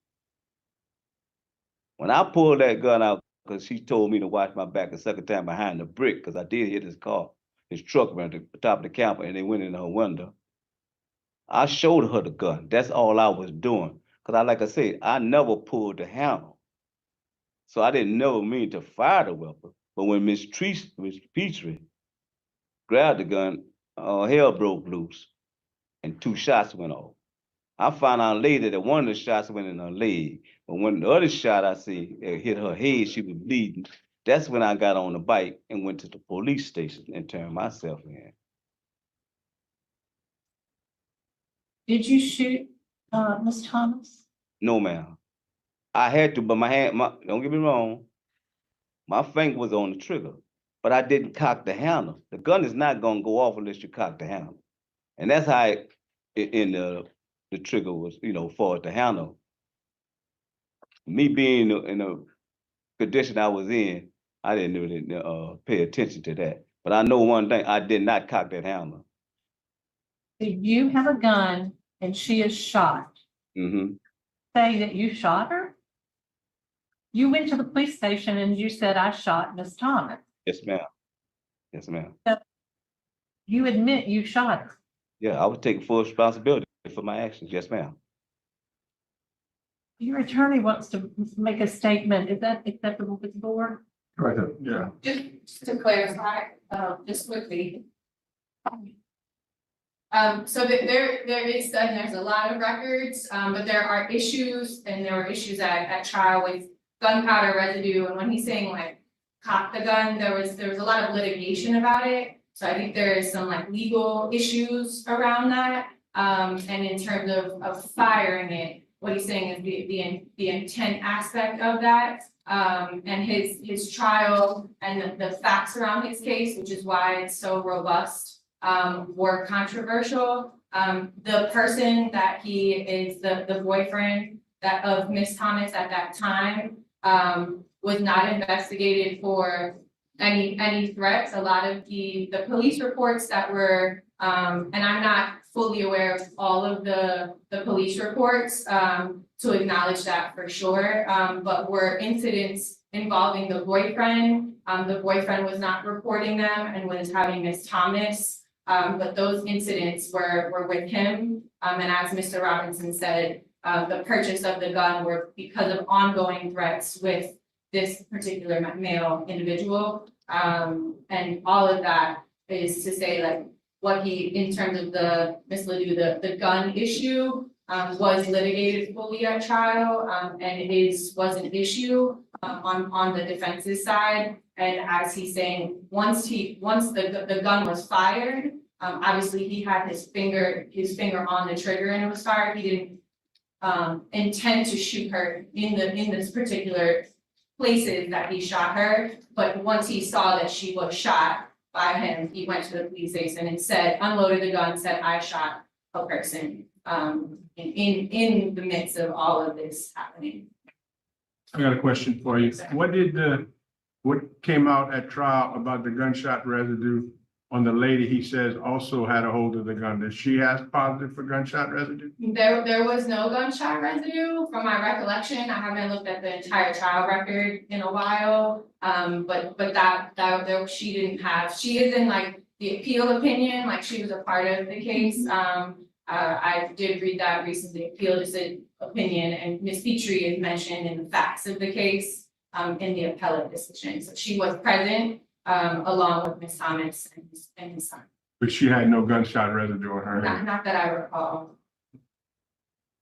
When I pulled that gun out, because she told me to watch my back a second time behind the brick, because I did hit his truck around the top of the camper, and they went in her window. I showed her the gun. That's all I was doing. Because like I said, I never pulled the handle. So I didn't never mean to fire the weapon. But when Miss Petrie grabbed the gun, hell broke loose and 2 shots went off. I found out later that one of the shots went in her leg. But when the other shot I see hit her head, she was bleeding. That's when I got on the bike and went to the police station and turned myself in. Did you shoot Miss Thomas? No, ma'am. I had to, but don't get me wrong, my finger was on the trigger, but I didn't cock the handle. The gun is not gonna go off unless you cock the handle. And that's how the trigger was, for the handle. Me being in the condition I was in, I didn't really pay attention to that. But I know one thing, I did not cock that handle. So you have a gun and she is shot. Mm-hmm. Say that you shot her? You went to the police station and you said, "I shot Miss Thomas." Yes, ma'am. Yes, ma'am. So you admit you shot her. Yeah, I was taking full responsibility for my actions. Yes, ma'am. Your attorney wants to make a statement. Is that acceptable to the board? Right, yeah. Just to clarify, just quickly. So there's a lot of records, but there are issues, and there were issues at trial with gunpowder residue. And when he's saying like cock the gun, there was a lot of litigation about it. So I think there is some like legal issues around that. And in terms of firing it, what he's saying is the intent aspect of that. And his trial and the facts around his case, which is why it's so robust, were controversial. The person that he is the boyfriend of Miss Thomas at that time was not investigated for any threats. A lot of the police reports that were, and I'm not fully aware of all of the police reports to acknowledge that for sure, but were incidents involving the boyfriend. The boyfriend was not reporting them and was having Miss Thomas, but those incidents were with him. And as Mr. Robinson said, the purchase of the gun were because of ongoing threats with this particular male individual. And all of that is to say like what he, in terms of Ms. Ledoux, the gun issue was litigated fully at trial, and was an issue, on the defense's side. And as he's saying, once the gun was fired, obviously he had his finger on the trigger and it was fired. He didn't intend to shoot her in this particular places that he shot her. But once he saw that she was shot by him, he went to the police station and said, unloaded the gun, said, I shot a person, in the midst of all of this happening. I got a question for you. What came out at trial about the gunshot residue on the lady he says also had a hold of the gun? Did she have positive for gunshot residue? There was no gunshot residue from my recollection. I haven't looked at the entire trial record in a while. But that she didn't have, she is in like the appeal opinion, like she was a part of the case. I did read that recently, appeal just an opinion, and Ms. Petrie is mentioned in the facts of the case, in the appellate decision. So she was present, along with Ms. Thomas and his son. But she had no gunshot residue on her hand. Not that I recall.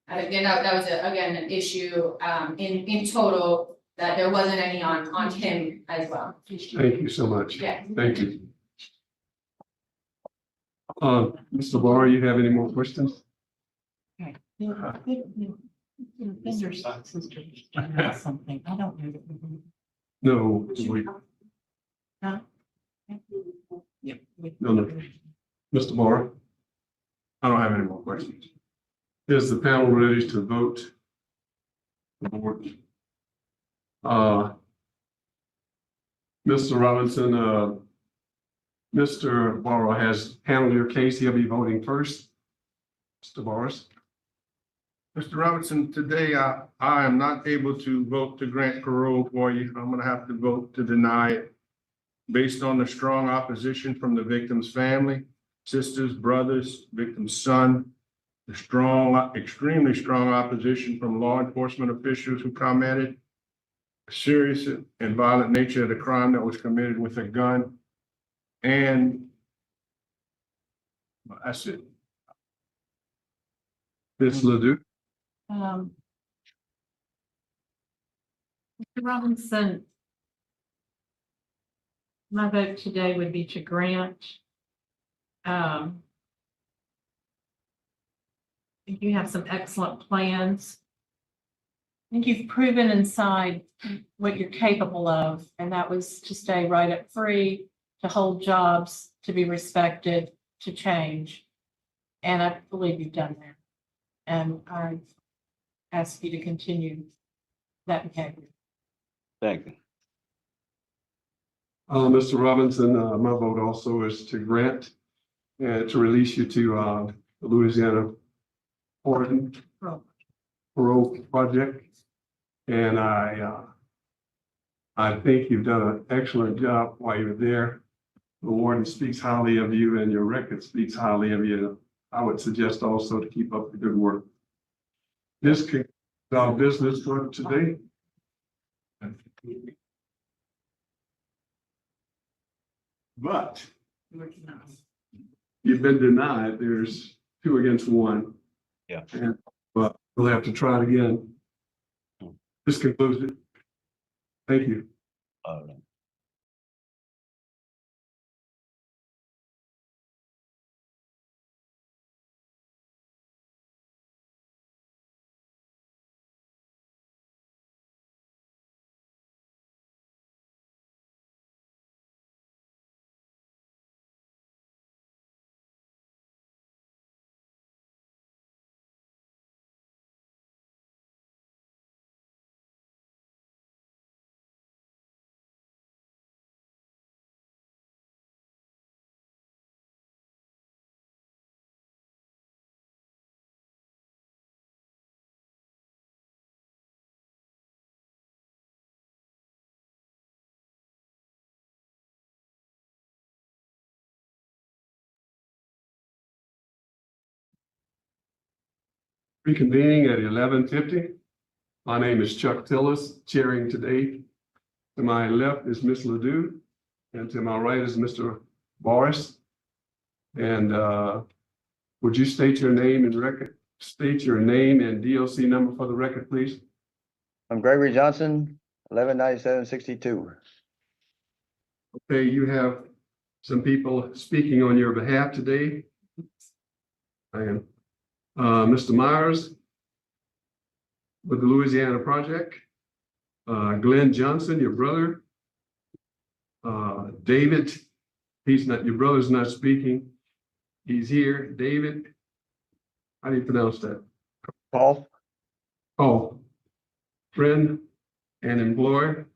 And again, that was again an issue, in total, that there wasn't any on him as well. Thank you so much. Yeah. Thank you. Mr. Barr, you have any more questions? Something, I don't know. No, Huh? no. Mr. Barr? I don't have any more questions. Is the panel ready to vote? The board. Mr. Robinson, Mr. Barr has handled your case. He'll be voting first. Mr. Barrs. Mr. Robinson, today I am not able to vote to grant parole for you. I'm gonna have to vote to deny it based on the strong opposition from the victim's family, sisters, brothers, victim's son, the extremely strong opposition from law enforcement officials who commented, the serious and violent nature of the crime that was committed with a gun, and that's it. Ms. Ledoux. Mr. Robinson, my vote today would be to grant. I think you have some excellent plans. I think you've proven inside what you're capable of, and that was to stay right up free, to hold jobs, to be respected, to change. And I believe you've done that. And I ask you to continue that behavior. Thank you. Mr. Robinson, my vote also is to grant and to release you to the Louisiana Pardon Parole Project. And I think you've done an excellent job while you're there. The warden speaks highly of you and your record speaks highly of you. I would suggest also to keep up the good work. This concludes our business for today. But you've been denied. There's 2 against 1. Yeah. And, but we'll have to try it again. This concludes it. Thank you. All right. Reconvening at 11:50. My name is Chuck Tillis, chairing today. To my left is Ms. Ledoux, and to my right is Mr. Boris. And would you state your name and record state your name and DOC number for the record, please. I'm Gregory Johnson, 119762. Okay, you have some people speaking on your behalf today. I am Mr. Myers with the Louisiana Project, Glenn Johnson, your brother, David, he's not, your brother's not speaking. He's here. David, how do you pronounce that? Paul. Oh, friend and employer,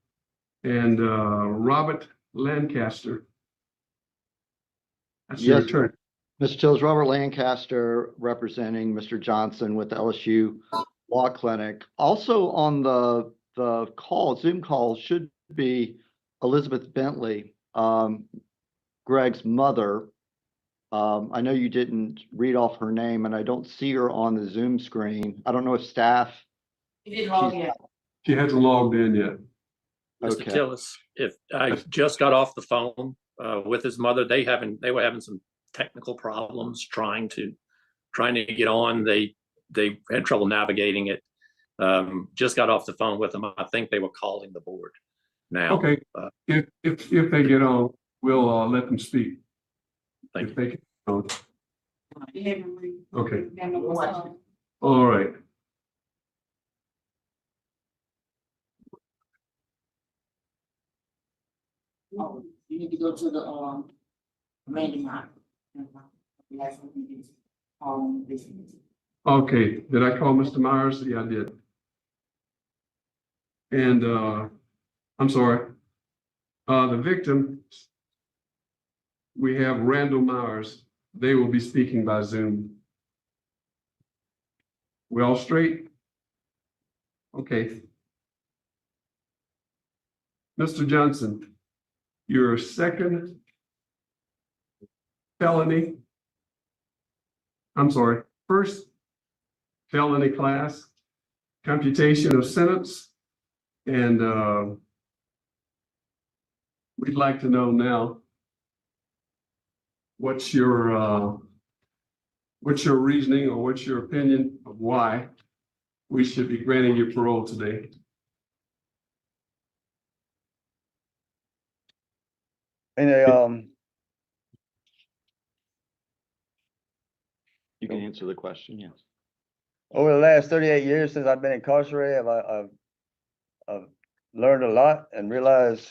and Robert Lancaster. That's your Yes, attorney. Mr. Tills, Robert Lancaster representing Mr. Johnson with the LSU Law Clinic. Also on the Zoom call should be Elizabeth Bentley, Greg's mother. I know you didn't read off her name and I don't see her on the Zoom screen. I don't know if staff. You didn't log in. She hasn't logged in yet. Mr. Okay. Tillis, if I just got off the phone with his mother, they were having some technical problems trying to get on. They had trouble navigating it. Just got off the phone with them. I think they were calling the board now. Okay, if they get on, we'll let them speak. Thank if they get on. Okay. All right. Oh, you need to go to the Randy Mark. Okay, did I call Mr. Myers? Yeah, I did. And I'm sorry. The victim, we have Randall Myers. They will be speaking by Zoom. We all straight? Okay. Mr. Johnson, your second felony, I'm sorry, first felony class, computation of sentence, and we'd like to know now what's your reasoning or what's your opinion of why we should be granting you parole today. And You can answer the question, yes. over the last 38 years since I've been incarcerated, I've learned a lot and realized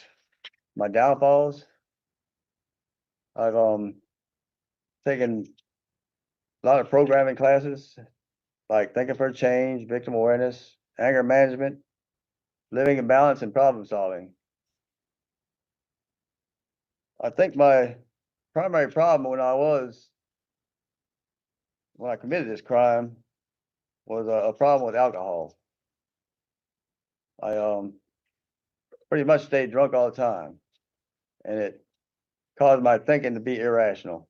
my downfalls. I've taken a lot of programming classes, like thinking for change, victim awareness, anger management, living in balance, and problem solving. I think my primary problem when I committed this crime was a problem with alcohol. I pretty much stayed drunk all the time, and it caused my thinking to be irrational.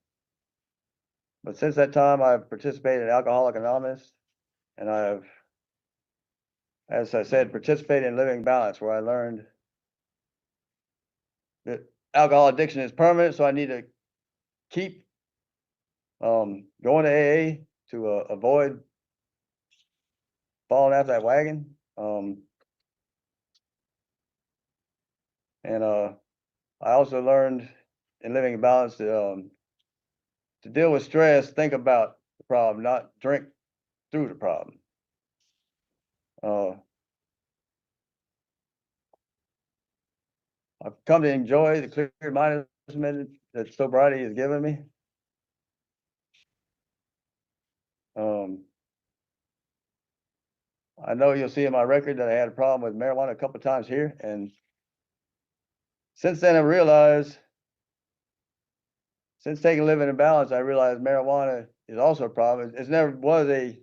But since that time, I've participated in Alcoholics Anonymous, and I've, as I said, participated in Living Balance, where I learned that alcohol addiction is permanent, so I need to keep going to AA to avoid falling off that wagon. And I also learned in Living in Balance to deal with stress, think about the problem, not drink through the problem. I've come to enjoy the clear-mindedness that sobriety has given me. I know you'll see in my record that I had a problem with marijuana a couple of times here, and since then I realized, since taking Living in Balance, I realized marijuana is also a problem. It never was a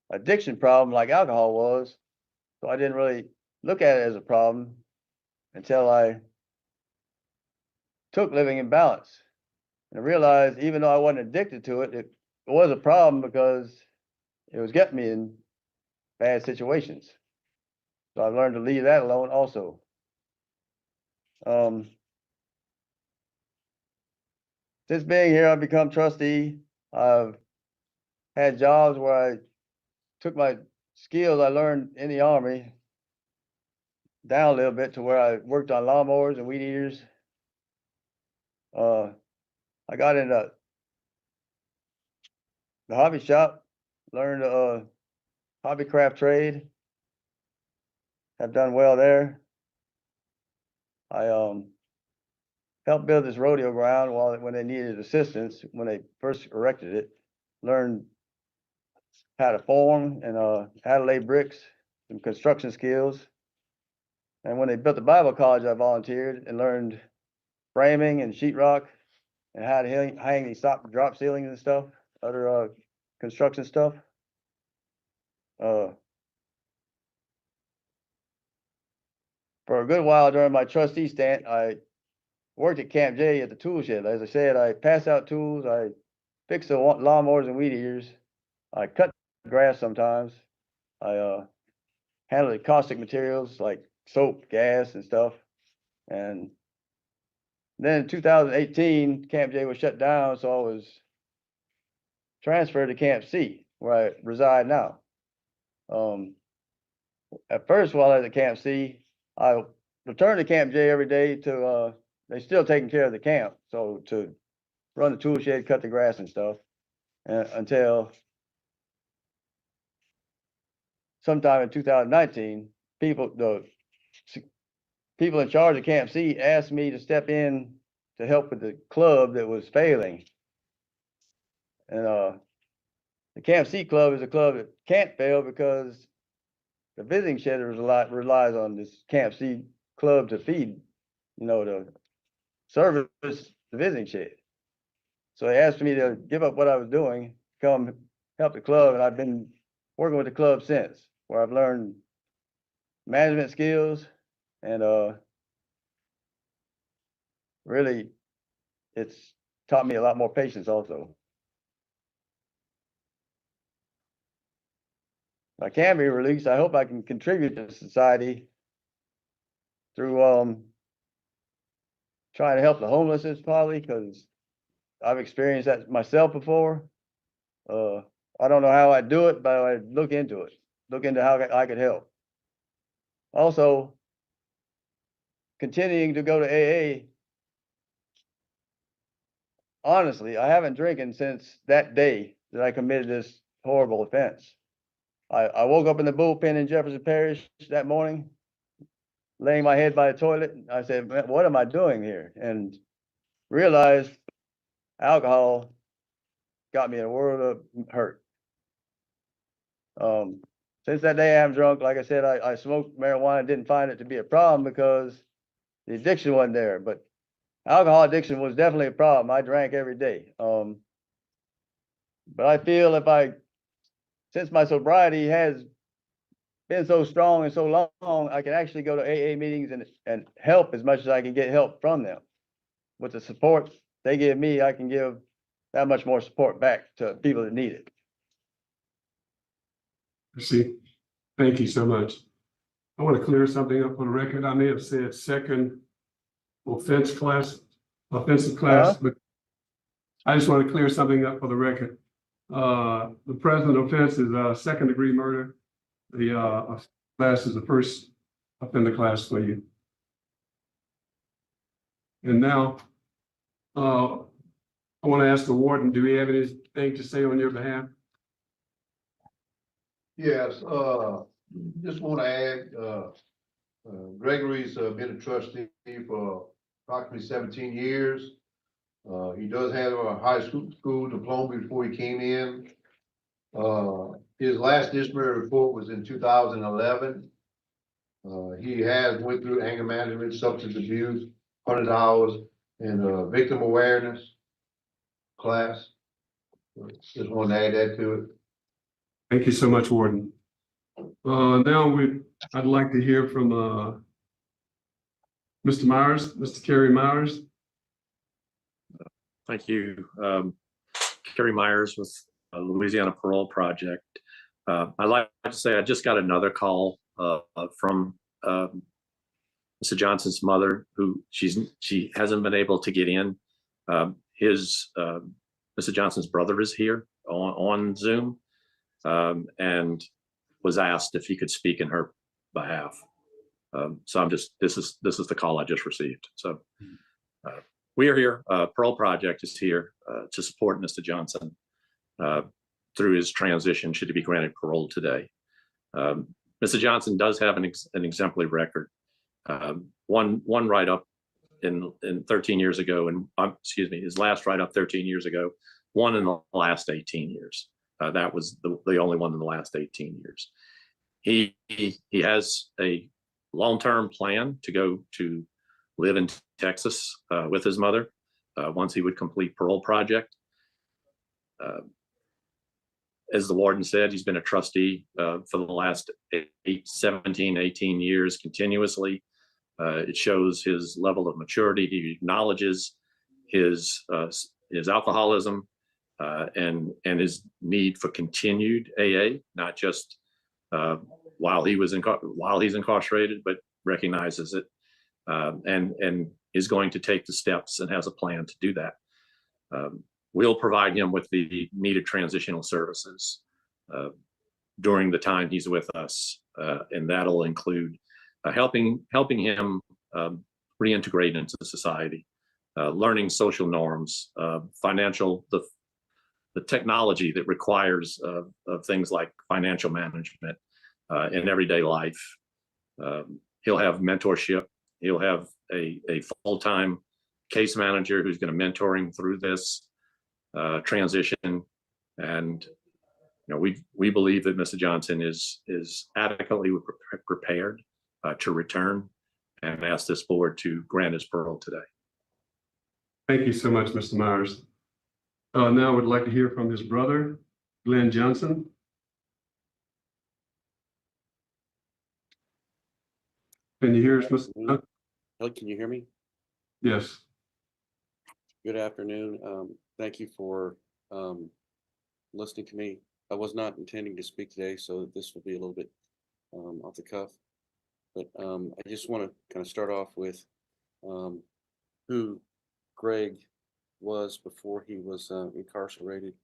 addiction problem like alcohol was, so I didn't really look at it as a problem until I took Living in Balance. And I realized even though I wasn't addicted to it, it was a problem because it was getting me in bad situations. So I learned to leave that alone also. since being here, I've become trustee. I've had jobs where I took my skills I learned in the Army down a little bit to where I worked on lawnmowers and weed eaters. I got into the hobby shop, learned hobby craft trade. Have done well there. I helped build this rodeo ground when they needed assistance when they first erected it. Learned how to form and how to lay bricks, some construction skills. And when they built the Bible college, I volunteered and learned framing and sheetrock and how to hang these drop ceilings and stuff, other construction stuff. For a good while during my trustee stint, I worked at Camp J at the tool shed. As I said, I pass out tools, I fix the lawnmowers and weed eaters, I cut grass sometimes, I handle the caustic materials like soap, gas, and stuff. And then in 2018, Camp J was shut down, so I was transferred to Camp C, where I reside now. At first, while I was at Camp C, I returned to Camp J every day to, they're still taking care of the camp, so to run the tool shed, cut the grass and stuff, until sometime in 2019, the people in charge of Camp C asked me to step in to help with the club that was failing. And the Camp C club is a club that can't fail because the visiting shed relies on this Camp C club to feed, to service the visiting shed. So they asked me to give up what I was doing, come help the club, and I've been working with the club since, where I've learned management skills and really it's taught me a lot more patience also. If I can be released, I hope I can contribute to society through trying to help the homeless, probably, because I've experienced that myself before. I don't know how I do it, but I look into how I could help. Also, continuing to go to AA. Honestly, I haven't drinking since that day that I committed this horrible offense. I woke up in the bullpen in Jefferson Parish that morning, laying my head by the toilet. I said, what am I doing here? And realized alcohol got me in a world of hurt. Since that day, I'm drunk. Like I said, I smoked marijuana, didn't find it to be a problem because the addiction wasn't there. But alcohol addiction was definitely a problem. I drank every day. But I feel since my sobriety has been so strong and so long, I can actually go to AA meetings and help as much as I can get help from them. With the support they give me, I can give that much more support back to people that need it. I see. Thank you so much. I want to clear something up for the record. I may have said second offensive class, but I just want to clear something up for the record. The present offense is second-degree murder. The class is the first offender class for you. And now, I want to ask the warden, do we have anything to say on your behalf? Yes, just want to add, Gregory's been a trustee for approximately 17 years. He does have a high school diploma before he came in. His last disciplinary report was in 2011. He has went through anger management, substance abuse, 100 hours, and victim awareness class. Just wanted to add that to it. Thank you so much, Warden. Now I'd like to hear from Mr. Myers, Mr. Kerry Myers. Thank you. Kerry Myers with Louisiana Parole Project. I'd like to say I just got another call from Mr. Johnson's mother, who she hasn't been able to get in. his, Mr. Johnson's brother is here on Zoom, and was asked if he could speak in her behalf. So this is the call I just received. So we are here. Parole Project is here to support Mr. Johnson through his transition should he be granted parole today. Mr. Johnson does have an exemplary record. One write-up in 13 years ago, and excuse me, his last write-up 13 years ago, one in the last 18 years. That was the only one in the last 18 years. He has a long-term plan to go to live in Texas with his mother once he would complete Parole Project. As the warden said, he's been a trustee for the last 17, 18 years continuously. It shows his level of maturity. He acknowledges his alcoholism and his need for continued AA, not just while he's incarcerated, but recognizes it and is going to take the steps and has a plan to do that. We'll provide him with the needed transitional services during the time he's with us, and that'll include helping him reintegrate into society, learning social norms, the technology that requires of things like financial management in everyday life. He'll have mentorship. He'll have a full-time case manager who's going to mentor him through this transition. And we believe that Mr. Johnson is adequately prepared to return, and ask this board to grant his parole today. Thank you so much, Mr. Myers. Now I would like to hear from his brother, Glenn Johnson. Can you hear us, Mr. Johnson? Hello, can you hear me? Yes. Good afternoon. Thank you for listening to me. I was not intending to speak today, so this will be a little bit off the cuff. But I just want to kind of start off with who Greg was before he was incarcerated.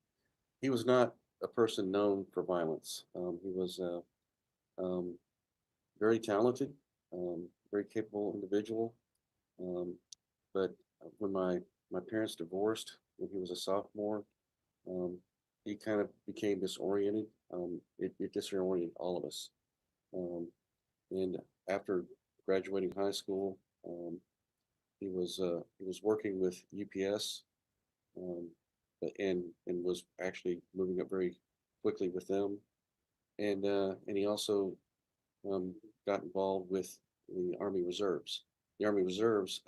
He was not a person known for violence. He was very talented, very capable individual. But when my parents divorced when he was a sophomore, he kind of became disoriented. It disoriented all of us. And after graduating high school, he was working with UPS, and was actually moving up very quickly with them. And he also got involved with the Army Reserves. The Army Reserves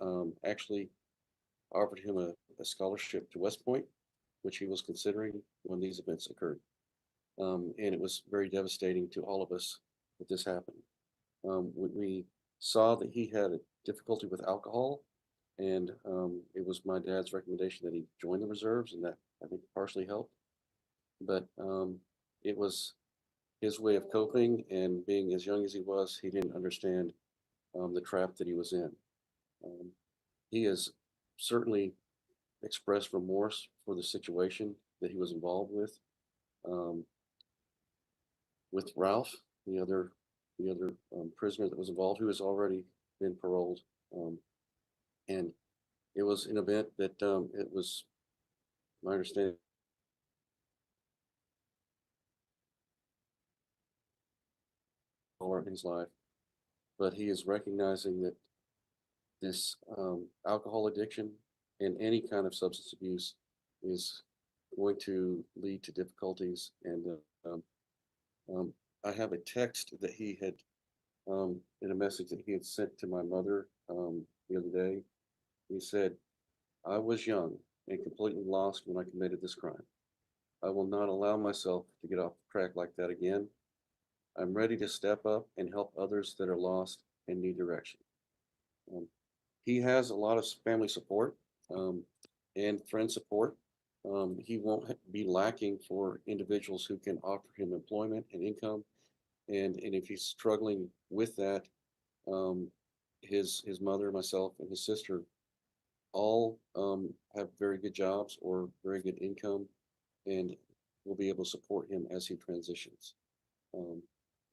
actually offered him a scholarship to West Point, which he was considering when these events occurred. And it was very devastating to all of us that this happened. We saw that he had a difficulty with alcohol, and it was my dad's recommendation that he join the reserves, and that I think partially helped. But it was his way of coping, and being as young as he was, he didn't understand the trap that he was in. He has certainly expressed remorse for the situation that he was involved with. With Ralph, the other prisoner that was involved, who has already been paroled, and it was an event that it was my understanding in his life, but he is recognizing that this alcohol addiction and any kind of substance abuse is going to lead to difficulties. And I have a text that he had in a message that he had sent to my mother the other day. He said, "I was young and completely lost when I committed this crime. I will not allow myself to get off the track like that again. I'm ready to step up and help others that are lost and need direction." He has a lot of family support and friend support. He won't be lacking for individuals who can offer him employment and income. And if he's struggling with that, his mother, myself, and his sister all have very good jobs or very good income, and we'll be able to support him as he transitions.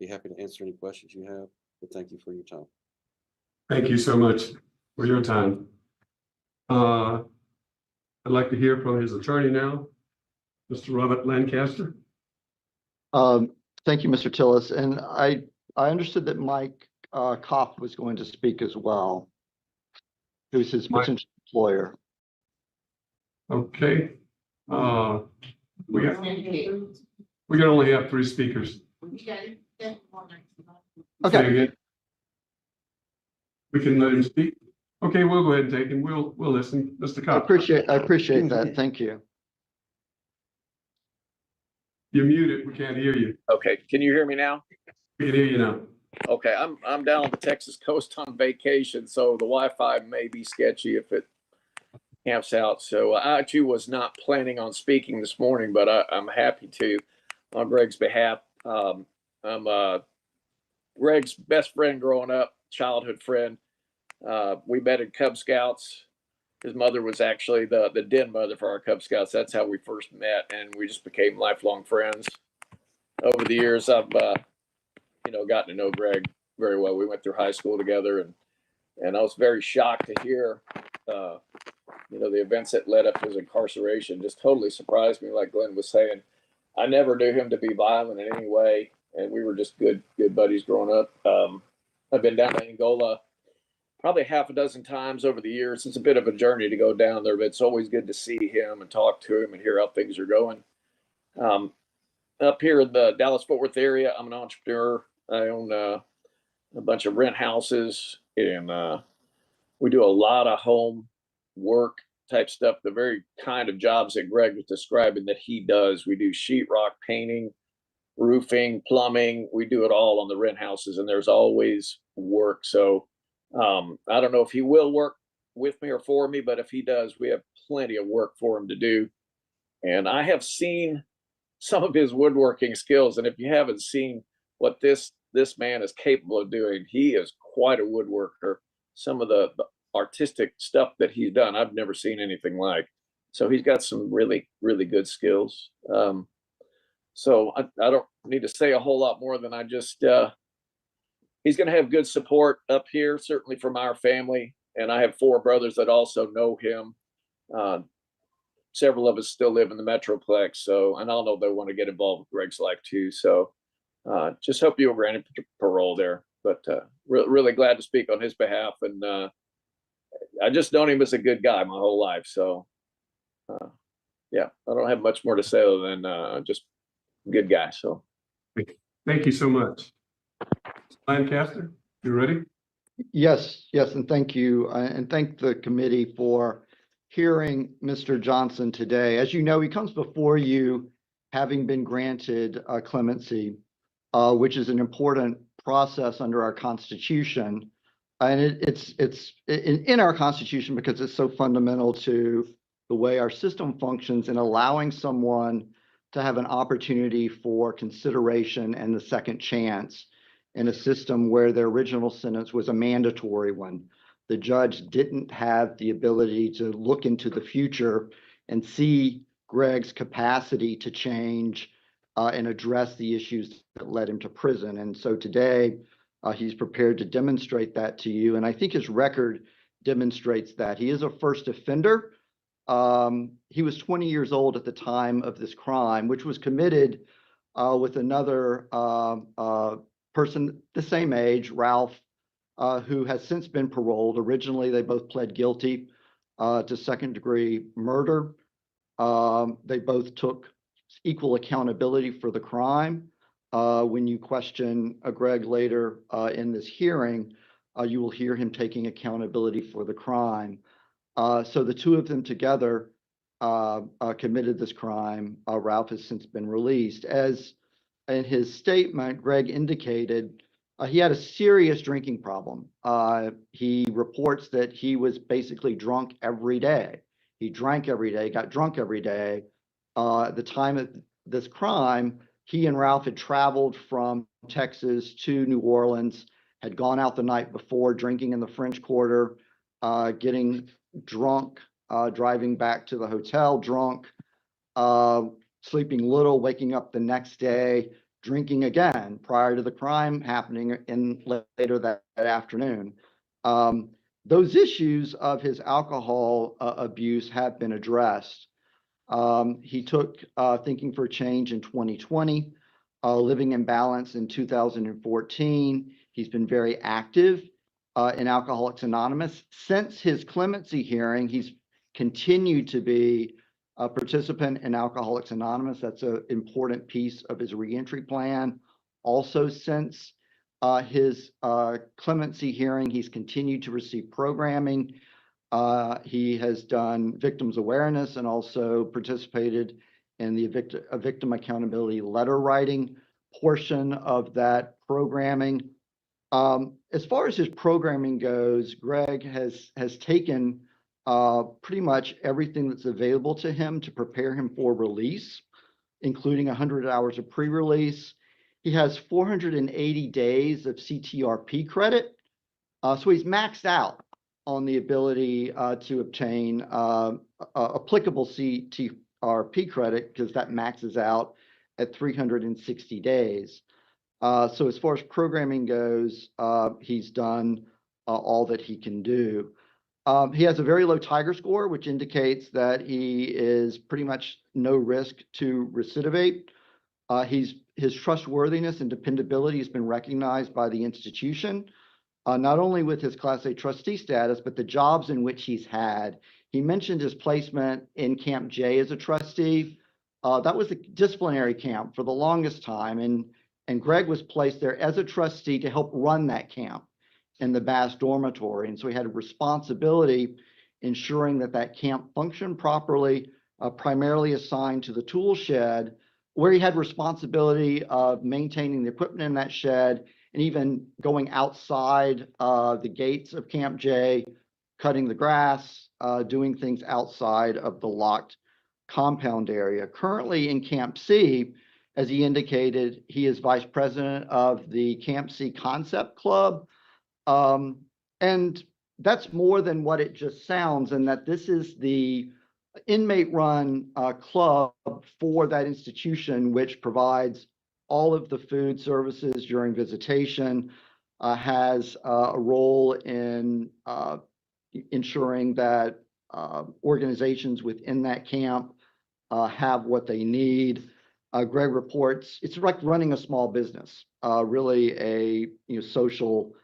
Be happy to answer any questions you have, but thank you for your time. Thank you so much for your time. I'd like to hear from his attorney now, Mr. Robert Lancaster. Thank you, Mr. Tillis. And I understood that Mike Kopp was going to speak as well, who's his potential employer. Okay. We can only have 3 speakers. Okay. Again. We can let him speak. Okay, we'll go ahead and take him. We'll listen. Mr. I Kopp. appreciate that. Thank you. You're muted. We can't hear you. Okay, can you hear me now? We can hear you now. Okay, I'm down on the Texas coast on vacation, so the Wi-Fi may be sketchy if it camps out. So I too was not planning on speaking this morning, but I'm happy to on Greg's behalf. I'm Greg's best friend growing up, childhood friend. We met in Cub Scouts. His mother was actually the den mother for our Cub Scouts. That's how we first met, and we just became lifelong friends. Over the years, I've gotten to know Greg very well. We went through high school together, and I was very shocked to hear the events that led up to his incarceration. Just totally surprised me, like Glenn was saying. I never knew him to be violent in any way, and we were just good buddies growing up. I've been down to Angola probably half a dozen times over the years. It's a bit of a journey to go down there, but it's always good to see him and talk to him and hear how things are going. Up here in the Dallas-Fort Worth area, I'm an entrepreneur. I own a bunch of rent houses, and we do a lot of home work type stuff, the very kind of jobs that Greg was describing that he does. We do sheetrock painting, roofing, plumbing. We do it all on the rent houses, and there's always work. So I don't know if he will work with me or for me, but if he does, we have plenty of work for him to do. And I have seen some of his woodworking skills, and if you haven't seen what this man is capable of doing, he is quite a woodworker. Some of the artistic stuff that he's done, I've never seen anything like. So he's got some really, really good skills. So I don't need to say a whole lot more than I just, he's going to have good support up here, certainly from our family. And I have 4 brothers that also know him. Several of us still live in the Metroplex. So, and I'll know they want to get involved with Greg's life too. So just hope you were granted parole there. But really glad to speak on his behalf. And I just known him as a good guy my whole life. So yeah, I don't have much more to say other than just good guy. So Thank you so much. Lancaster, you ready? Yes, and thank you. And thank the committee for hearing Mr. Johnson today. As you know, he comes before you having been granted clemency, which is an important process under our Constitution. And it's in our Constitution because it's so fundamental to the way our system functions in allowing someone to have an opportunity for consideration and the second chance in a system where their original sentence was a mandatory one. The judge didn't have the ability to look into the future and see Greg's capacity to change and address the issues that led him to prison. And so today, he's prepared to demonstrate that to you. And I think his record demonstrates that. He is a first offender. He was 20 years old at the time of this crime, which was committed with another person the same age, Ralph, who has since been paroled. Originally, they both pled guilty to second-degree murder. They both took equal accountability for the crime. When you question Greg later in this hearing, you will hear him taking accountability for the crime. So the two of them together committed this crime. Ralph has since been released. As in his statement, Greg indicated he had a serious drinking problem. He reports that he was basically drunk every day. He drank every day, got drunk every day. At the time of this crime, he and Ralph had traveled from Texas to New Orleans, had gone out the night before, drinking in the French Quarter, getting drunk, driving back to the hotel drunk, sleeping little, waking up the next day, drinking again prior to the crime happening in later that afternoon. Those issues of his alcohol abuse have been addressed. He took Thinking for Change in 2020, Living in Balance in 2014. He's been very active in Alcoholics Anonymous. Since his clemency hearing, he's continued to be a participant in Alcoholics Anonymous. That's an important piece of his reentry plan. Also, since his clemency hearing, he's continued to receive programming. He has done victims awareness and also participated in the victim accountability letter writing portion of that programming. As far as his programming goes, Greg has taken pretty much everything that's available to him to prepare him for release, including 100 hours of pre-release. He has 480 days of CTRP credit. So he's maxed out on the ability to obtain applicable CTRP credit, because that maxes out at 360 days. So as far as programming goes, he's done all that he can do. He has a very low Tiger score, which indicates that he is pretty much no risk to recidivate. His trustworthiness and dependability has been recognized by the institution, not only with his Class A trustee status, but the jobs in which he's had. He mentioned his placement in Camp J as a trustee. That was a disciplinary camp for the longest time, and Greg was placed there as a trustee to help run that camp in the Bass Dormitory. And so he had a responsibility ensuring that that camp functioned properly, primarily assigned to the tool shed, where he had responsibility of maintaining the equipment in that shed and even going outside the gates of Camp J, cutting the grass, doing things outside of the locked compound area. Currently in Camp C, as he indicated, he is vice president of the Camp C Concept Club. And that's more than what it just sounds, and that this is the inmate-run club for that institution, which provides all of the food services during visitation, has a role in ensuring that organizations within that camp have what they need. Greg reports it's like running a small business, really a social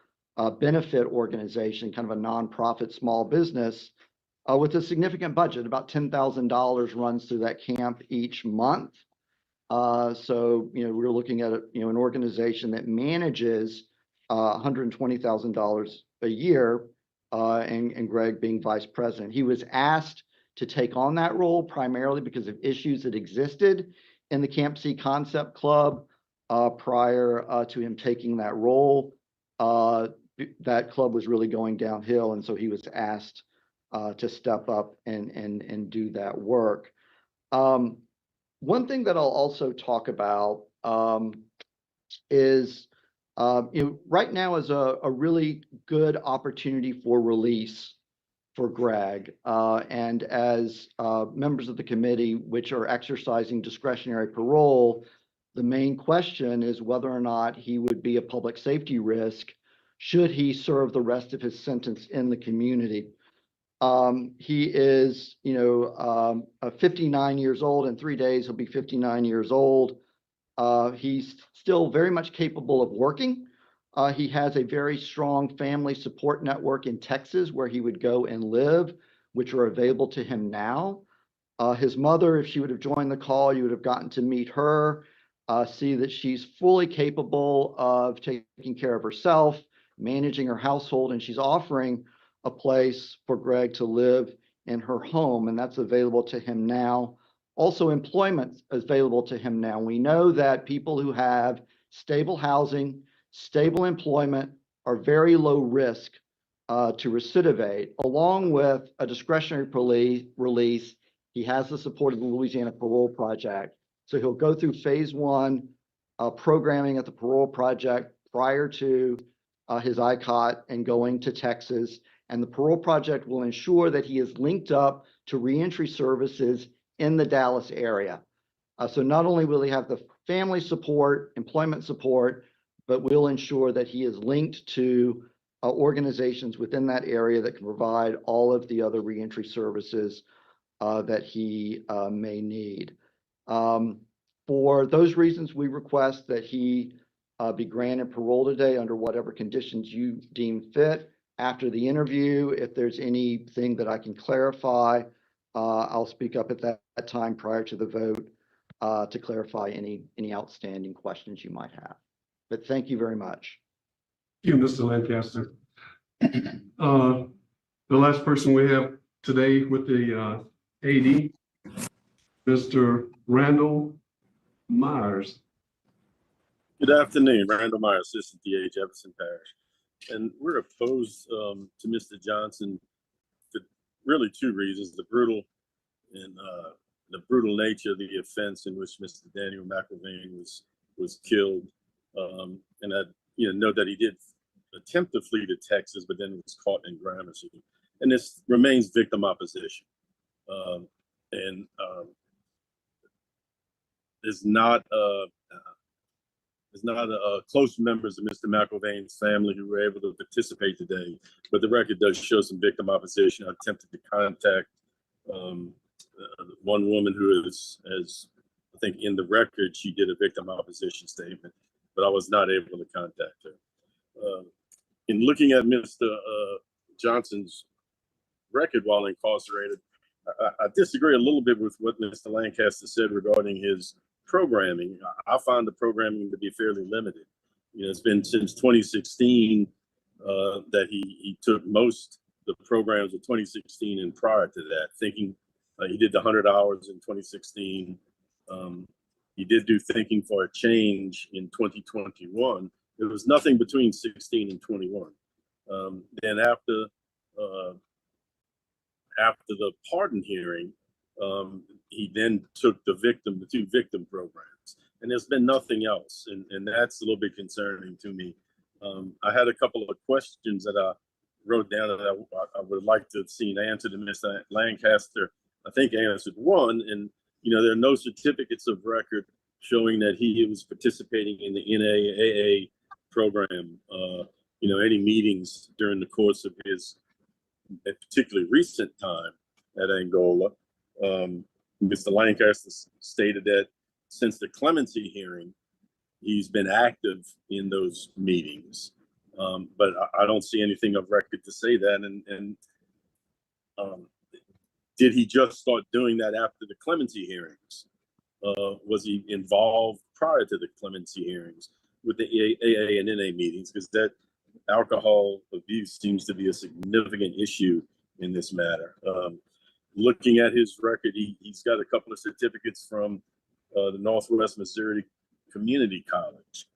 benefit organization, kind of a nonprofit small business with a significant budget. About $10,000 runs through that camp each month. So we're looking at an organization that manages $120,000 a year, and Greg being vice president. He was asked to take on that role primarily because of issues that existed in the Camp C Concept Club prior to him taking that role. That club was really going downhill, and so he was asked to step up and do that work. One thing that I'll also talk about is right now is a really good opportunity for release for Greg. And as members of the committee, which are exercising discretionary parole, the main question is whether or not he would be a public safety risk should he serve the rest of his sentence in the community. He is, 59 years old. In 3 days, he'll be 59 years old. He's still very much capable of working. He has a very strong family support network in Texas where he would go and live, which are available to him now. His mother, if she would have joined the call, you would have gotten to meet her, see that she's fully capable of taking care of herself, managing her household, and she's offering a place for Greg to live in her home, and that's available to him now. Also, employment is available to him now. We know that people who have stable housing, stable employment are very low risk to recidivate. Along with a discretionary release, he has the support of the Louisiana Parole Project. So he'll go through phase 1 programming at the Parole Project prior to his ICOT and going to Texas. And the Parole Project will ensure that he is linked up to reentry services in the Dallas area. So not only will he have the family support, employment support, but we'll ensure that he is linked to organizations within that area that can provide all of the other reentry services that he may need. For those reasons, we request that he be granted parole today under whatever conditions you deem fit. After the interview, if there's anything that I can clarify, I'll speak up at that time prior to the vote to clarify any outstanding questions you might have. But thank you very much. Thank you, Mr. Lancaster. The last person we have today with the AD, Mr. Randall Myers. Good afternoon, Randall Myers, Assistant DA, Jefferson Parish. And we're opposed to Mr. Johnson for really two reasons: the brutal nature of the offense in which Mr. Daniel McIlvaine was killed, and I know that he did attempt to flee to Texas, but then was caught in Gramercy, and this remains victim opposition, and is not close members of Mr. McIlvaine's family who were able to participate today, but the record does show some victim opposition. I attempted to contact one woman who is, as I think in the record, she did a victim opposition statement, but I was not able to contact her. In looking at Mr. Johnson's record while incarcerated, I disagree a little bit with what Mr. Lancaster said regarding his programming. I find the programming to be fairly limited. It's been since 2016 that he took most of the programs of 2016 and prior to that, thinking he did the 100 hours in 2016. He did do Thinking for a Change in 2021. There was nothing between 16 and 21. Then after the pardon hearing, he then took the two victim programs, and there's been nothing else, and that's a little bit concerning to me. I had a couple of questions that I wrote down that I would like to have seen answered, and Mr. Lancaster, I think, answered one. And there are no certificates of record showing that he was participating in the NAAA program. Any meetings during the course of his particularly recent time at Angola. Mr. Lancaster stated that since the clemency hearing, he's been active in those meetings, but I don't see anything of record to say that. And did he just start doing that after the clemency hearings? Was he involved prior to the clemency hearings with the AA and NA meetings? Because that alcohol abuse seems to be a significant issue in this matter. Looking at his record, he's got a couple of certificates from the Northwest Missouri Community College.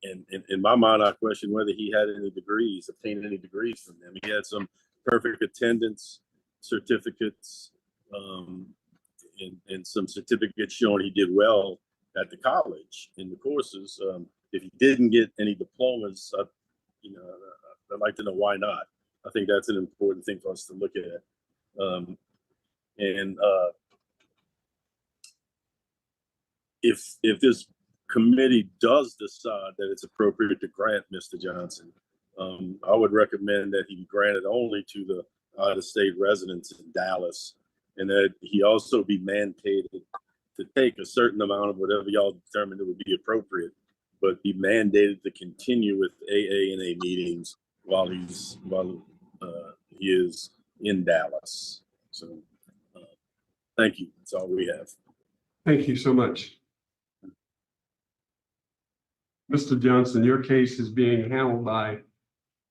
And in my mind, I question whether he had obtained any degrees from them. He had some perfect attendance certificates and some certificates showing he did well at the college in the courses. If he didn't get any diplomas, I'd like to know why not. I think that's an important thing for us to look at. If this committee does decide that it's appropriate to grant Mr. Johnson, I would recommend that he be granted only to the out-of-state residents in Dallas, and that he also be mandated to take a certain amount of whatever y'all determined it would be appropriate, but be mandated to continue with AA and A meetings while he is in Dallas. So thank you. That's all we have. Thank you so much. Mr. Johnson, your case is being handled by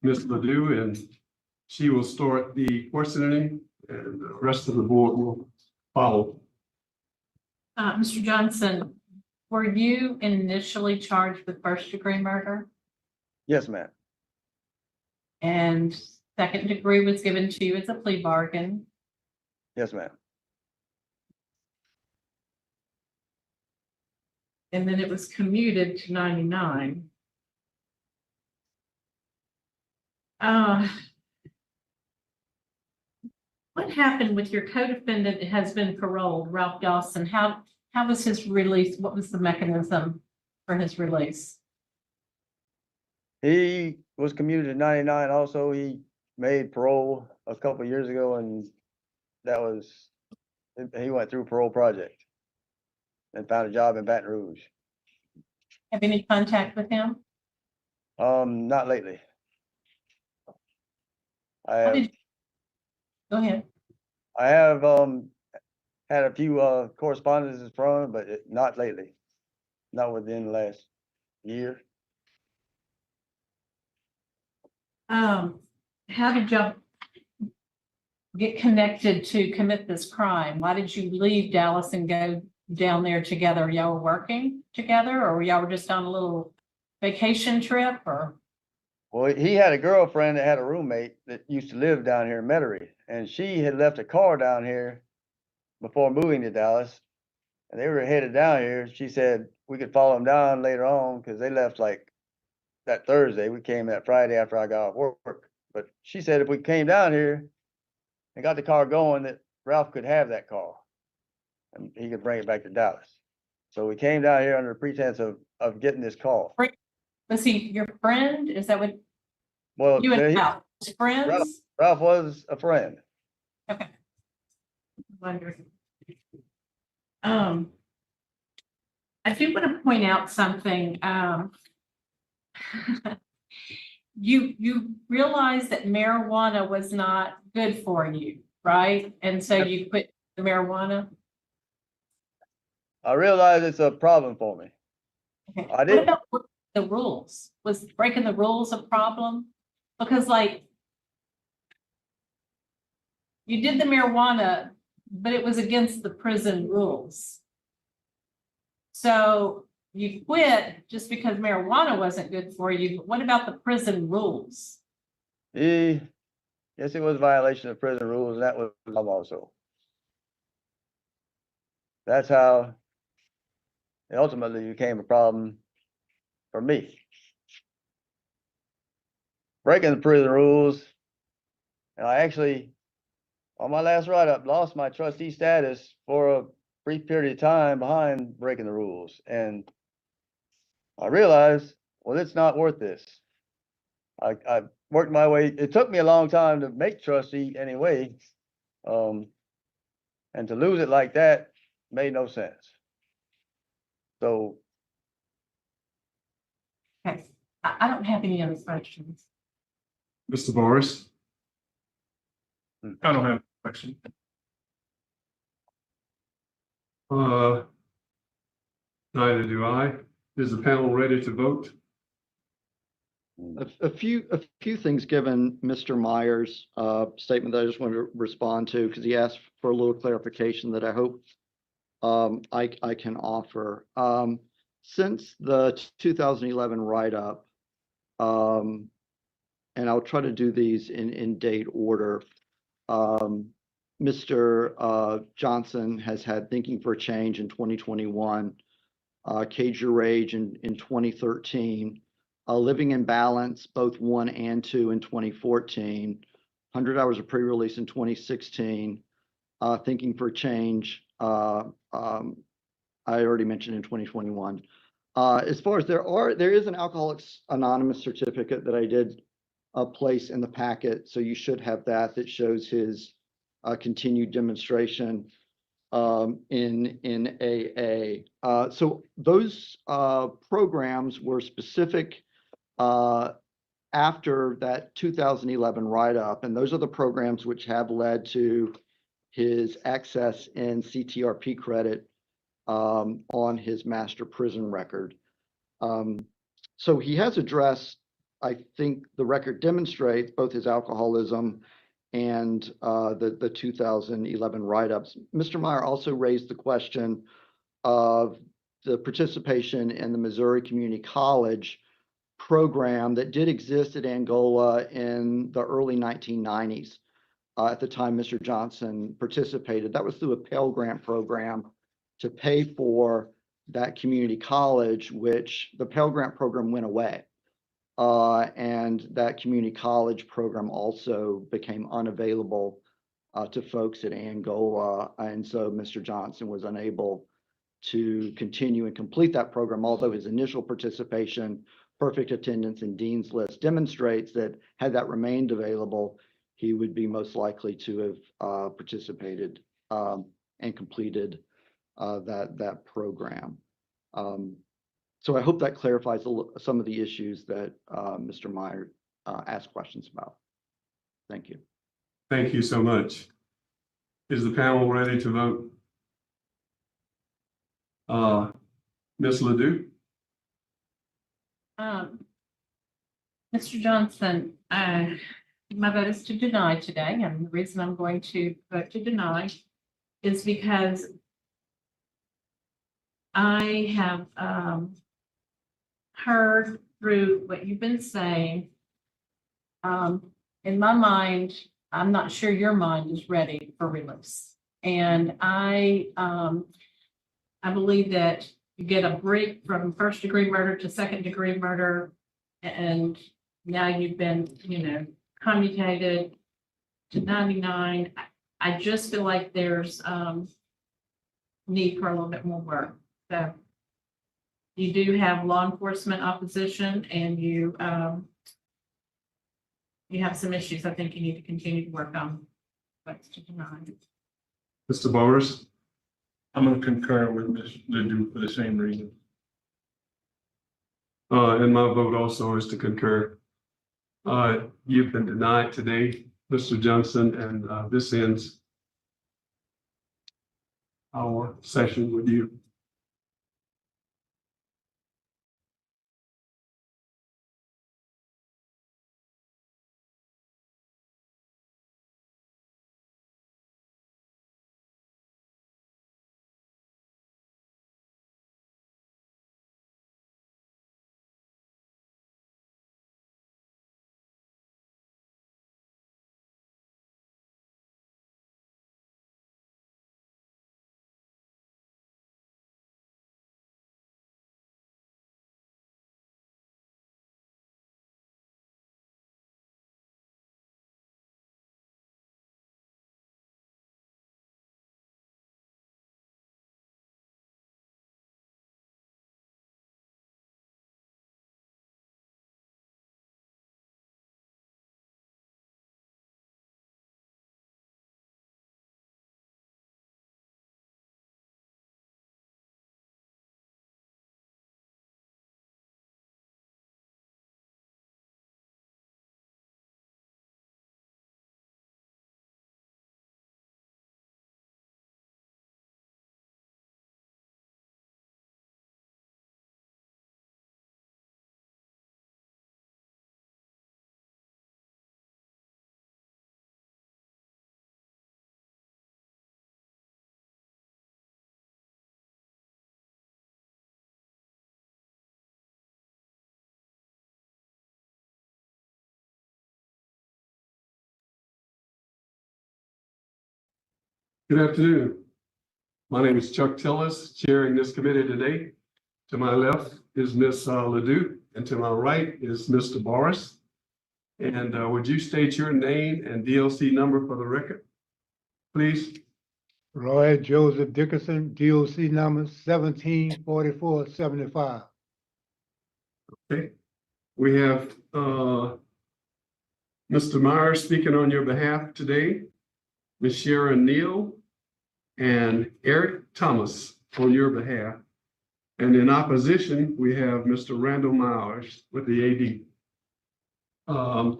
Ms. Ledoux, and she will start the questioning, and the rest of the board will follow. Mr. Johnson, were you initially charged with first-degree murder? Yes, ma'am. And second degree was given to you as a plea bargain? Yes, ma'am. And then it was commuted to 99. Uh, what happened with your co-defendant has been paroled, Ralph Dawson? How was his release? What was the mechanism for his release? He was commuted in 99 also. He made parole a couple years ago, and he went through parole project and found a job in Baton Rouge. Have any contact with him? Not lately. Go ahead. I have had a few correspondences from him, but not lately. Not within the last year. How did y'all get connected to commit this crime? Why did you leave Dallas and go down there together? Y'all were working together, or y'all were just on a little vacation trip, or? Well, he had a girlfriend that had a roommate that used to live down here in Metairie, and she had left a car down here before moving to Dallas, and they were headed down here. She said we could follow them down later on because they left like that Thursday. We came that Friday after I got off work. But she said if we came down here and got the car going, that Ralph could have that car and he could bring it back to Dallas. So we came down here under the pretense of getting this car. Was he your friend? Is that what? Well, you and Ralph was friends? Ralph was a friend. Okay. Wondering. I do want to point out something. You realize that marijuana was not good for you, right? And so you quit the marijuana. I realize it's a problem for me. Okay. What about the rules? Was breaking the rules a problem? Because like you did the marijuana, but it was against the prison rules. So you quit just because marijuana wasn't good for you. But what about the prison rules? Yes, it was a violation of prison rules, and that was also. That's how it ultimately became a problem for me. Breaking the prison rules, and I actually, on my last write-up, lost my trustee status for a brief period of time behind breaking the rules. And I realized, well, it's not worth this. I worked my way. It took me a long time to make trustee anyway. And to lose it like that made no sense. So. Okay, I don't have any other questions. Mr. Boris? I don't have a question. Neither do I. Is the panel ready to vote? A few things given Mr. Myers' statement that I just want to respond to because he asked for a little clarification that I hope I can offer. Since the 2011 write-up, and I'll try to do these in date order. Mr. Johnson has had Thinking for a Change in 2021, Cage Your Rage in 2013, Living in Balance, both 1 and 2 in 2014, 100 Hours of Pre-Release in 2016, Thinking for a Change, I already mentioned in 2021. As far as there is an Alcoholics Anonymous certificate that I did place in the packet, so you should have that shows his continued demonstration in AA. So those programs were specific after that 2011 write-up, and those are the programs which have led to his access in CTRP credit on his master prison record. So he has addressed, I think the record demonstrates both his alcoholism and the 2011 write-ups. Mr. Meyer also raised the question of the participation in the Missouri Community College program that did exist at Angola in the early 1990s. At the time Mr. Johnson participated, that was through a Pell Grant program to pay for that community college, which the Pell Grant program went away. And that community college program also became unavailable to folks at Angola. And so Mr. Johnson was unable to continue and complete that program, although his initial participation, perfect attendance, and Dean's List demonstrates that had that remained available, he would be most likely to have participated and completed that program. So I hope that clarifies some of the issues that Mr. Meyer asked questions about. Thank you. Thank you so much. Is the panel ready to vote? Ms. Ledoux? Mr. Johnson, my vote is to deny today, and the reason I'm going to vote to deny is because I have heard through what you've been saying. In my mind, I'm not sure your mind is ready for release. And I believe that you get a break from first-degree murder to second-degree murder, and now you've been, commutated to 99. I just feel like there's need for a little bit more work. So you do have law enforcement opposition, and you have some issues I think you need to continue to work on. But to deny. Mr. Boris? I'm going to concur with Ms. Ledoux for the same reason. And my vote also is to concur. You've been denied today, Mr. Johnson, and this ends our session with you. Good afternoon. My name is Chuck Tillis, chairing this committee today. To my left is Ms. Ledoux, and to my right is Mr. Boris. And would you state your name and DLC number for the record, please? Roy Joseph Dickerson, DOC number 174475. Okay. We have Mr. Myers speaking on your behalf today, Ms. Sharon Neal, and Eric Thomas on your behalf. And in opposition, we have Mr. Randall Myers with the AD.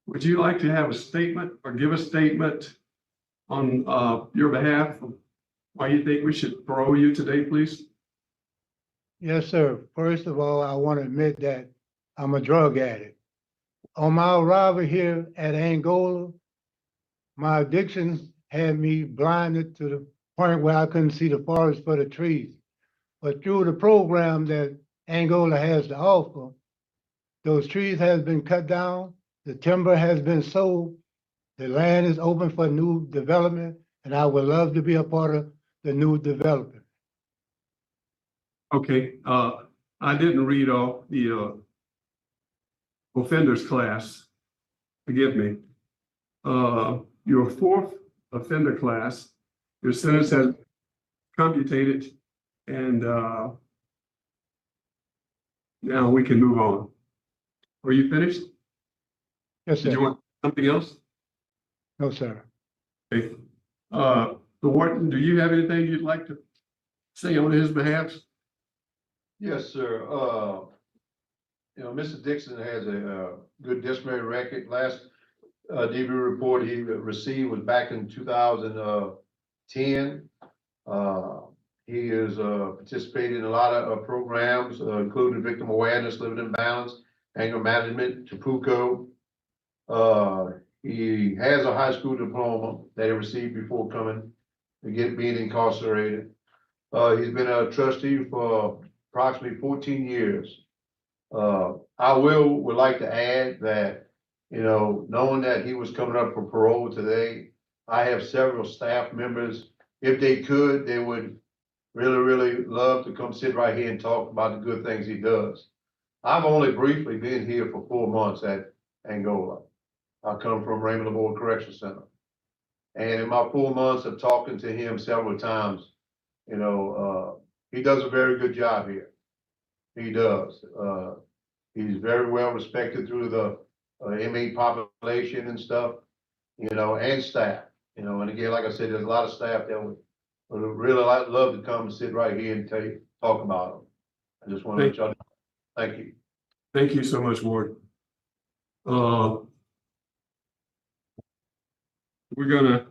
Would you like to have a statement or give a statement on your behalf of why you think we should parole you today, please? Yes, sir. First of all, I want to admit that I'm a drug addict. On my arrival here at Angola, my addiction had me blinded to the point where I couldn't see the forest for the trees. But through the program that Angola has to offer, those trees has been cut down, the timber has been sold, the land is open for new development, and I would love to be a part of the new development. Okay, I didn't read off the offenders class, forgive me, your fourth offender class, your sentence has computated, and now we can move on. Are you finished? Yes, Did you sir. want something else? No, sir. Okay. The warden, do you have anything you'd like to say on his behalf? Yes, sir. Mr. Dixon has a good disciplinary record. Last DV report he received was back in 2010. He has participated in a lot of programs, including victim awareness, living in balance, anger management, Tapuco. He has a high school diploma that he received before coming to being incarcerated. He's been a trustee for approximately 14 years. I would like to add that, knowing that he was coming up for parole today, I have several staff members. If they could, they would really love to come sit right here and talk about the good things he does. I've only briefly been here for 4 months at Angola. I come from Raymond LaBoard Correctional Center. And in my 4 months of talking to him several times, he does a very good job here. He does. He's very well respected through the inmate population and stuff, and staff, and again, like I said, there's a lot of staff that would really love to come and sit right here and talk about him. I just want to let y'all know. Thank you. Thank you so much, Ward. We're gonna,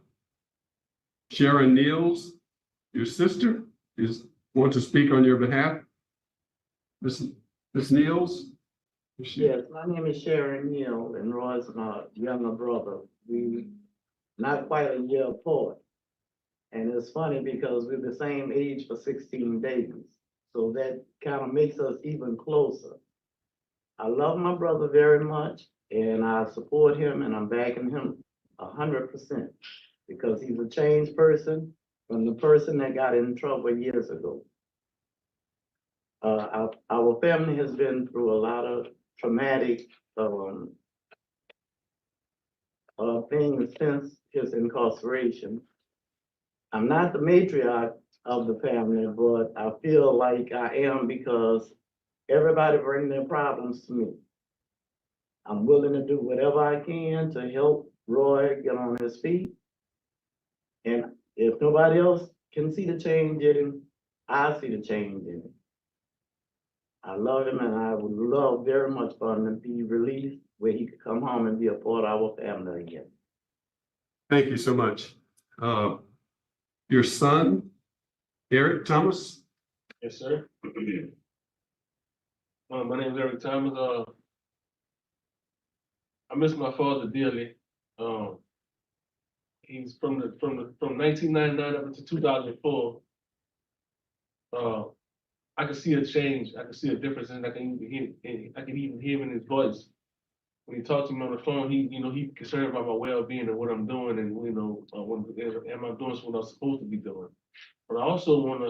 Sharon Niels, your sister, want to speak on your behalf. Miss Niels? Yes, my name is Sharon Neal, and Roy's my younger brother. We not quite a year apart. And it's funny because we're the same age for 16 days. So that kind of makes us even closer. I love my brother very much, and I support him, and I'm backing him 100% because he's a changed person from the person that got in trouble years ago. Our family has been through a lot of traumatic things since his incarceration. I'm not the matriarch of the family, but I feel like I am because everybody bring their problems to me. I'm willing to do whatever I can to help Roy get on his feet. And if nobody else can see the change in him, I see the change in him. I love him, and I would love very much for him to be released where he could come home and be a part of our family again. Thank you so much. Your son, Eric Thomas? Yes, sir. My name is Eric Thomas. I miss my father dearly. He's from 1999 up to 2004. I could see a change. I could see a difference, and I can even hear in his voice. When he talks to me on the phone, he concerned about my well-being and what I'm doing, and am I doing what I'm supposed to be doing? But I also want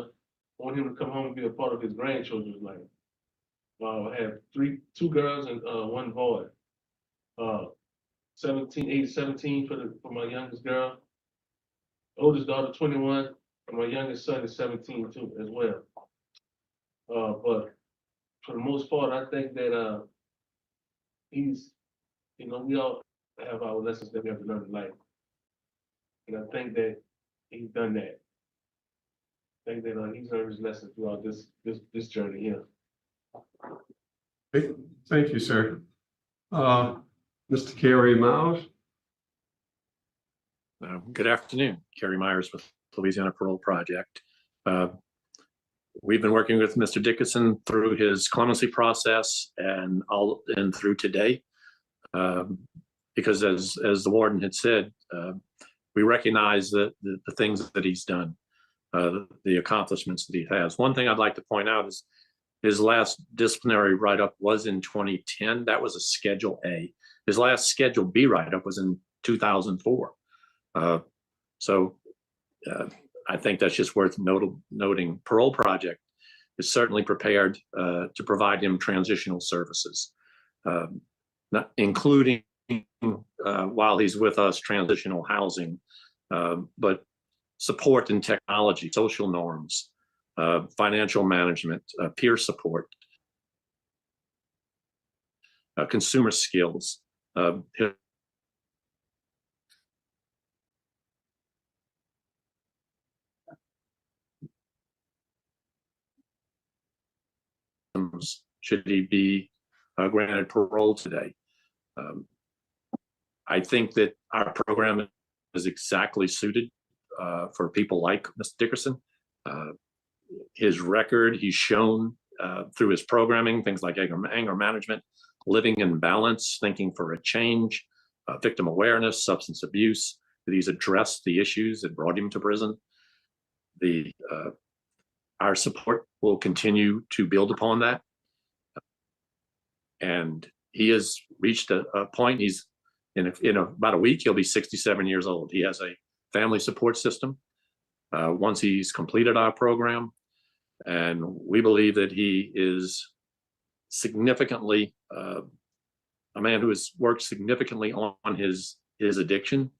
him to come home and be a part of his grandchildren's life. I have two girls and one boy. 17 for my youngest girl. Oldest daughter 21, and my youngest son is 17 too as well. But for the most part, I think that he's, we all have our lessons that we have to learn in life. And I think that he's done that. I think that he's learned his lesson throughout this journey here. Thank you, sir. Mr. Kerry Miles. Good afternoon, Kerry Myers with Louisiana Parole Project. We've been working with Mr. Dickinson through his clemency process and through today, because as the warden had said, we recognize the things that he's done, the accomplishments that he has. One thing I'd like to point out is his last disciplinary write-up was in 2010. That was a Schedule A. His last Schedule B write-up was in 2004. I think that's just worth noting. Parole Project is certainly prepared to provide him transitional services. including while he's with us, transitional housing, but support in technology, social norms, financial management, peer support, consumer skills. Should he be granted parole today? I think that our program is exactly suited for people like Mr. Dickerson. His record, he's shown through his programming, things like anger management, living in balance, thinking for a change, victim awareness, substance abuse, that he's addressed the issues that brought him to prison. Our support will continue to build upon that. And he has reached a point, he's in about a week, he'll be 67 years old. He has a family support system once he's completed our program. And we believe that he is significantly, a man who has worked significantly on his addiction.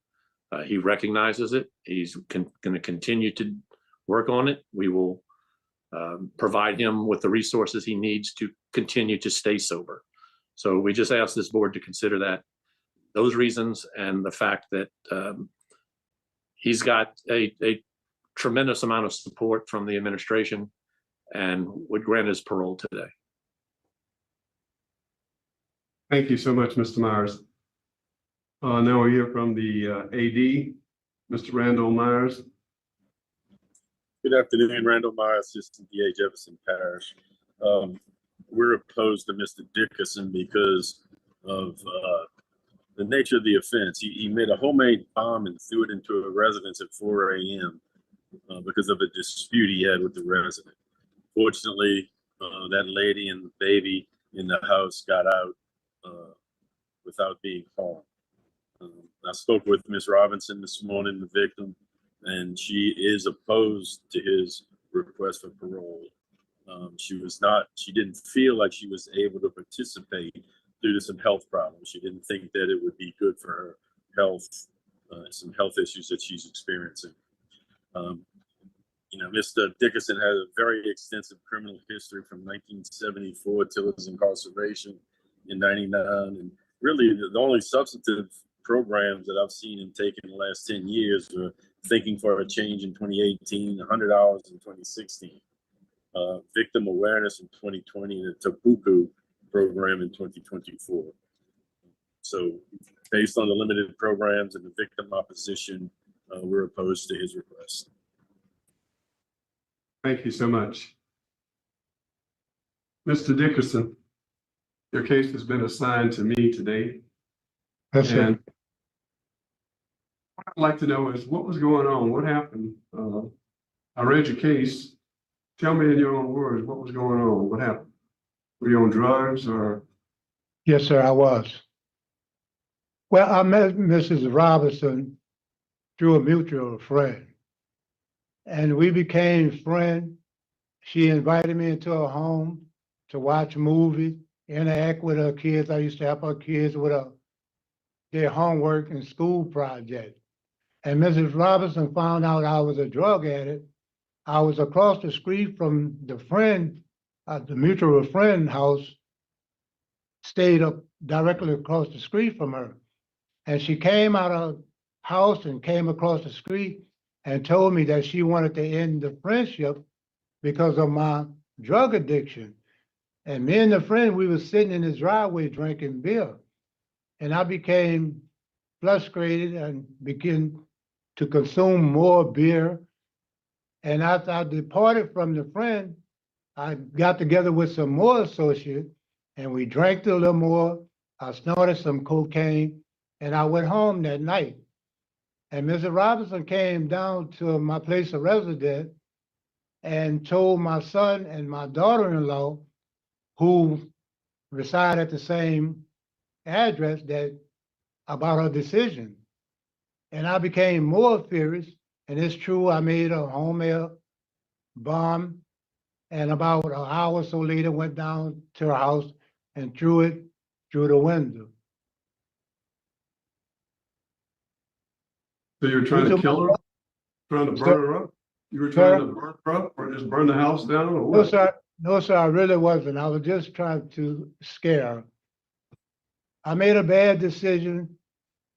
He recognizes it. He's going to continue to work on it. We will provide him with the resources he needs to continue to stay sober. So we just ask this board to consider those reasons and the fact that he's got a tremendous amount of support from the administration and would grant his parole today. Thank you so much, Mr. Myers. Now we hear from the AD, Mr. Randall Myers. Good afternoon, Randall Myers, Assistant DA, Jefferson Parish. We're opposed to Mr. Dickerson because of the nature of the offense. He made a homemade bomb and threw it into a residence at 4 a.m. Because of a dispute he had with the resident. Fortunately, that lady and the baby in the house got out without being harmed. I spoke with Ms. Robinson this morning, the victim, and she is opposed to his request for parole. She didn't feel like she was able to participate due to some health problems. She didn't think that it would be good for her health, some health issues that she's experiencing. Mr. Dickerson has a very extensive criminal history from 1974 till his incarceration in 99. And really the only substantive programs that I've seen him take in the last 10 years were Thinking for a Change in 2018, 100 Hours in 2016, Victim Awareness in 2020, and the Tabuku program in 2024. So based on the limited programs and the victim opposition, we're opposed to his request. Thank you so much. Mr. Dickerson, your case has been assigned to me today. Yes, sir. And what I'd like to know is what was going on? What happened? I read your case. Tell me in your own words, what was going on? What happened? Were you on drugs or? Yes, sir, I was. Well, I met Mrs. Robinson through a mutual friend. And we became friends. She invited me into her home to watch movies, interact with her kids. I used to help her kids with their homework and school projects. And Mrs. Robinson found out I was a drug addict. I was across the street from the friend, the mutual friend house, stayed up directly across the street from her. And she came out of house and came across the street and told me that she wanted to end the friendship because of my drug addiction. And me and the friend, we were sitting in his driveway drinking beer. And I became frustrated and began to consume more beer. And after I departed from the friend, I got together with some more associates and we drank a little more. I snorted some cocaine and I went home that night. And Mr. Robinson came down to my place of residence and told my son and my daughter-in-law, who reside at the same address, about her decision. And I became more furious. And it's true, I made a homemade bomb. And about an hour or so later, went down to her house and threw it through the window. So you were trying to took kill her? Trying to Sir- burn her up? You were trying to burn her up or just burn the house down or No, what? sir. No, sir, I really wasn't. I was just trying to scare her. I made a bad decision.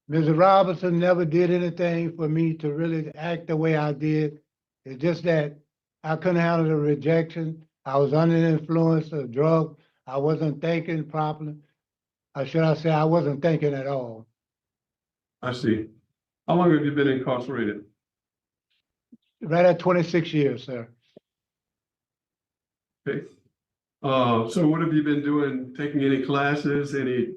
Mrs. Robinson never did anything for me to really act the way I did. It's just that I couldn't handle the rejection. I was under the influence of drug. I wasn't thinking properly. Or should I say, I wasn't thinking at all. I see. How long have you been incarcerated? Right at 26 years, sir. Okay. So what have you been doing? Taking any classes, any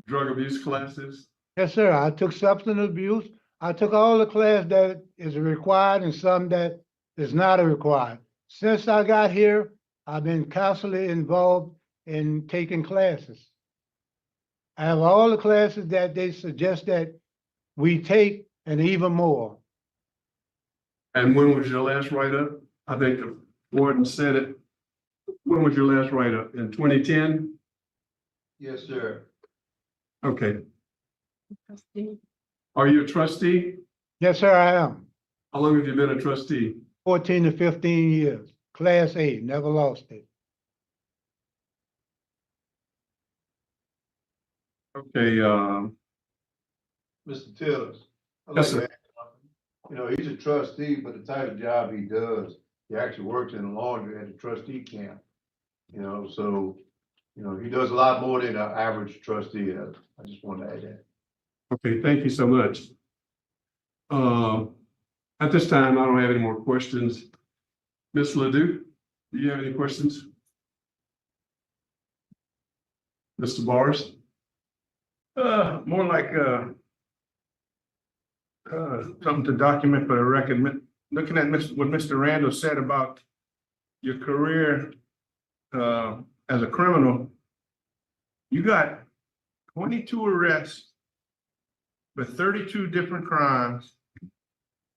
drug abuse classes? Yes, sir. I took substance abuse. I took all the class that is required and some that is not required. Since I got here, I've been constantly involved in taking classes. I have all the classes that they suggest that we take and even more. And when was your last write-up? I think the warden said it. When was your last write-up? In 2010? Yes, sir. Okay. Are you a trustee? Yes, sir, I am. How long have you been a trustee? 14 to 15 years. Class A, never lost it. Okay, Mr. Tillers. I'd Yes, like to sir. add something. You know, he's a trustee, but the type of job he does, he actually works in a laundry at the trustee camp. You know, so, you know, he does a lot more than an average trustee does. I just wanted to add that. Okay, thank you so much. At this time, I don't have any more questions. Ms. Ledoux, do you have any questions? Mr. Bars? More like, something to document for the record. Looking at what Mr. Randall said about your career, as a criminal, you got 22 arrests with 32 different crimes,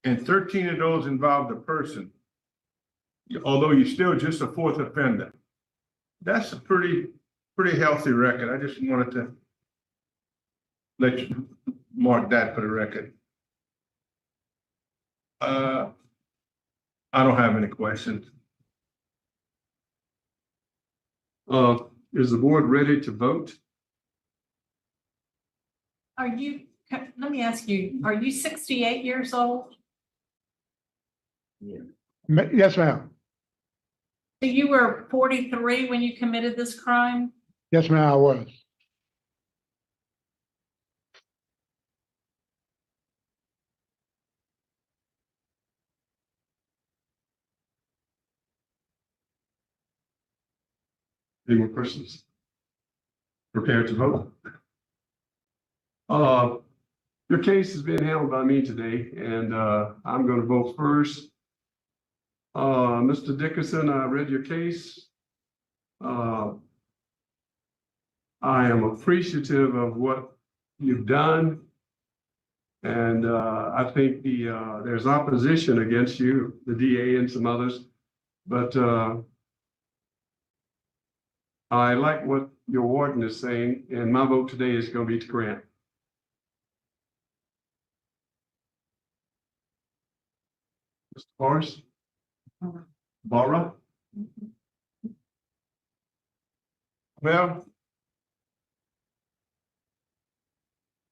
and 13 of those involved a person, although you're still just a fourth offender. That's a pretty healthy record. I just wanted to let you mark that for the record. I don't have any questions. Is the board ready to vote? Let me ask you, are you 68 years old? Yes, ma'am. So you were 43 when you committed this crime? Yes, ma'am, I was. Any more questions? Prepared to vote? Your case is being handled by me today, and I'm going to vote first. Mr. Dickerson, I read your case. I am appreciative of what you've done. And I think there's opposition against you, the DA and some others, but I like what your warden is saying, and my vote today is going to be to grant. Mr. Forrest? Barra? Well,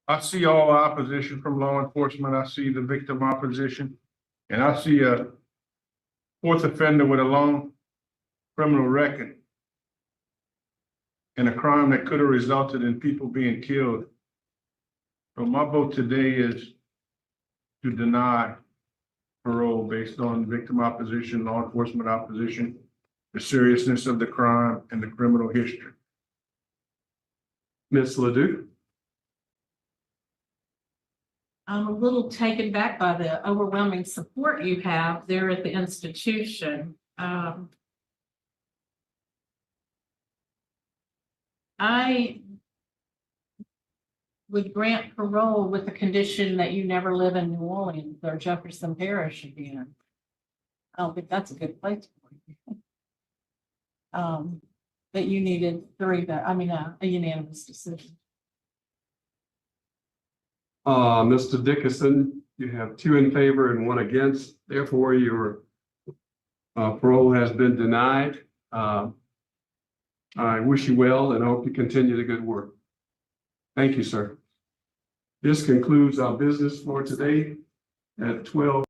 I see all opposition from law enforcement. I see the victim opposition, and I see a fourth offender with a long criminal record and a crime that could have resulted in people being killed. So my vote today is to deny parole based on victim opposition, law enforcement opposition, the seriousness of the crime, and the criminal history. Ms. Ledoux? I'm a little taken back by the overwhelming support you have there at the institution. I would grant parole with the condition that you never live in New Orleans or Jefferson Parish again. I don't think that's a good place for you. But you needed a unanimous decision. Mr. Dickerson, You have 2 in favor and 1 against. Therefore, your parole has been denied. I wish you well and hope you continue the good work. Thank you, sir. This concludes our business for today at 12.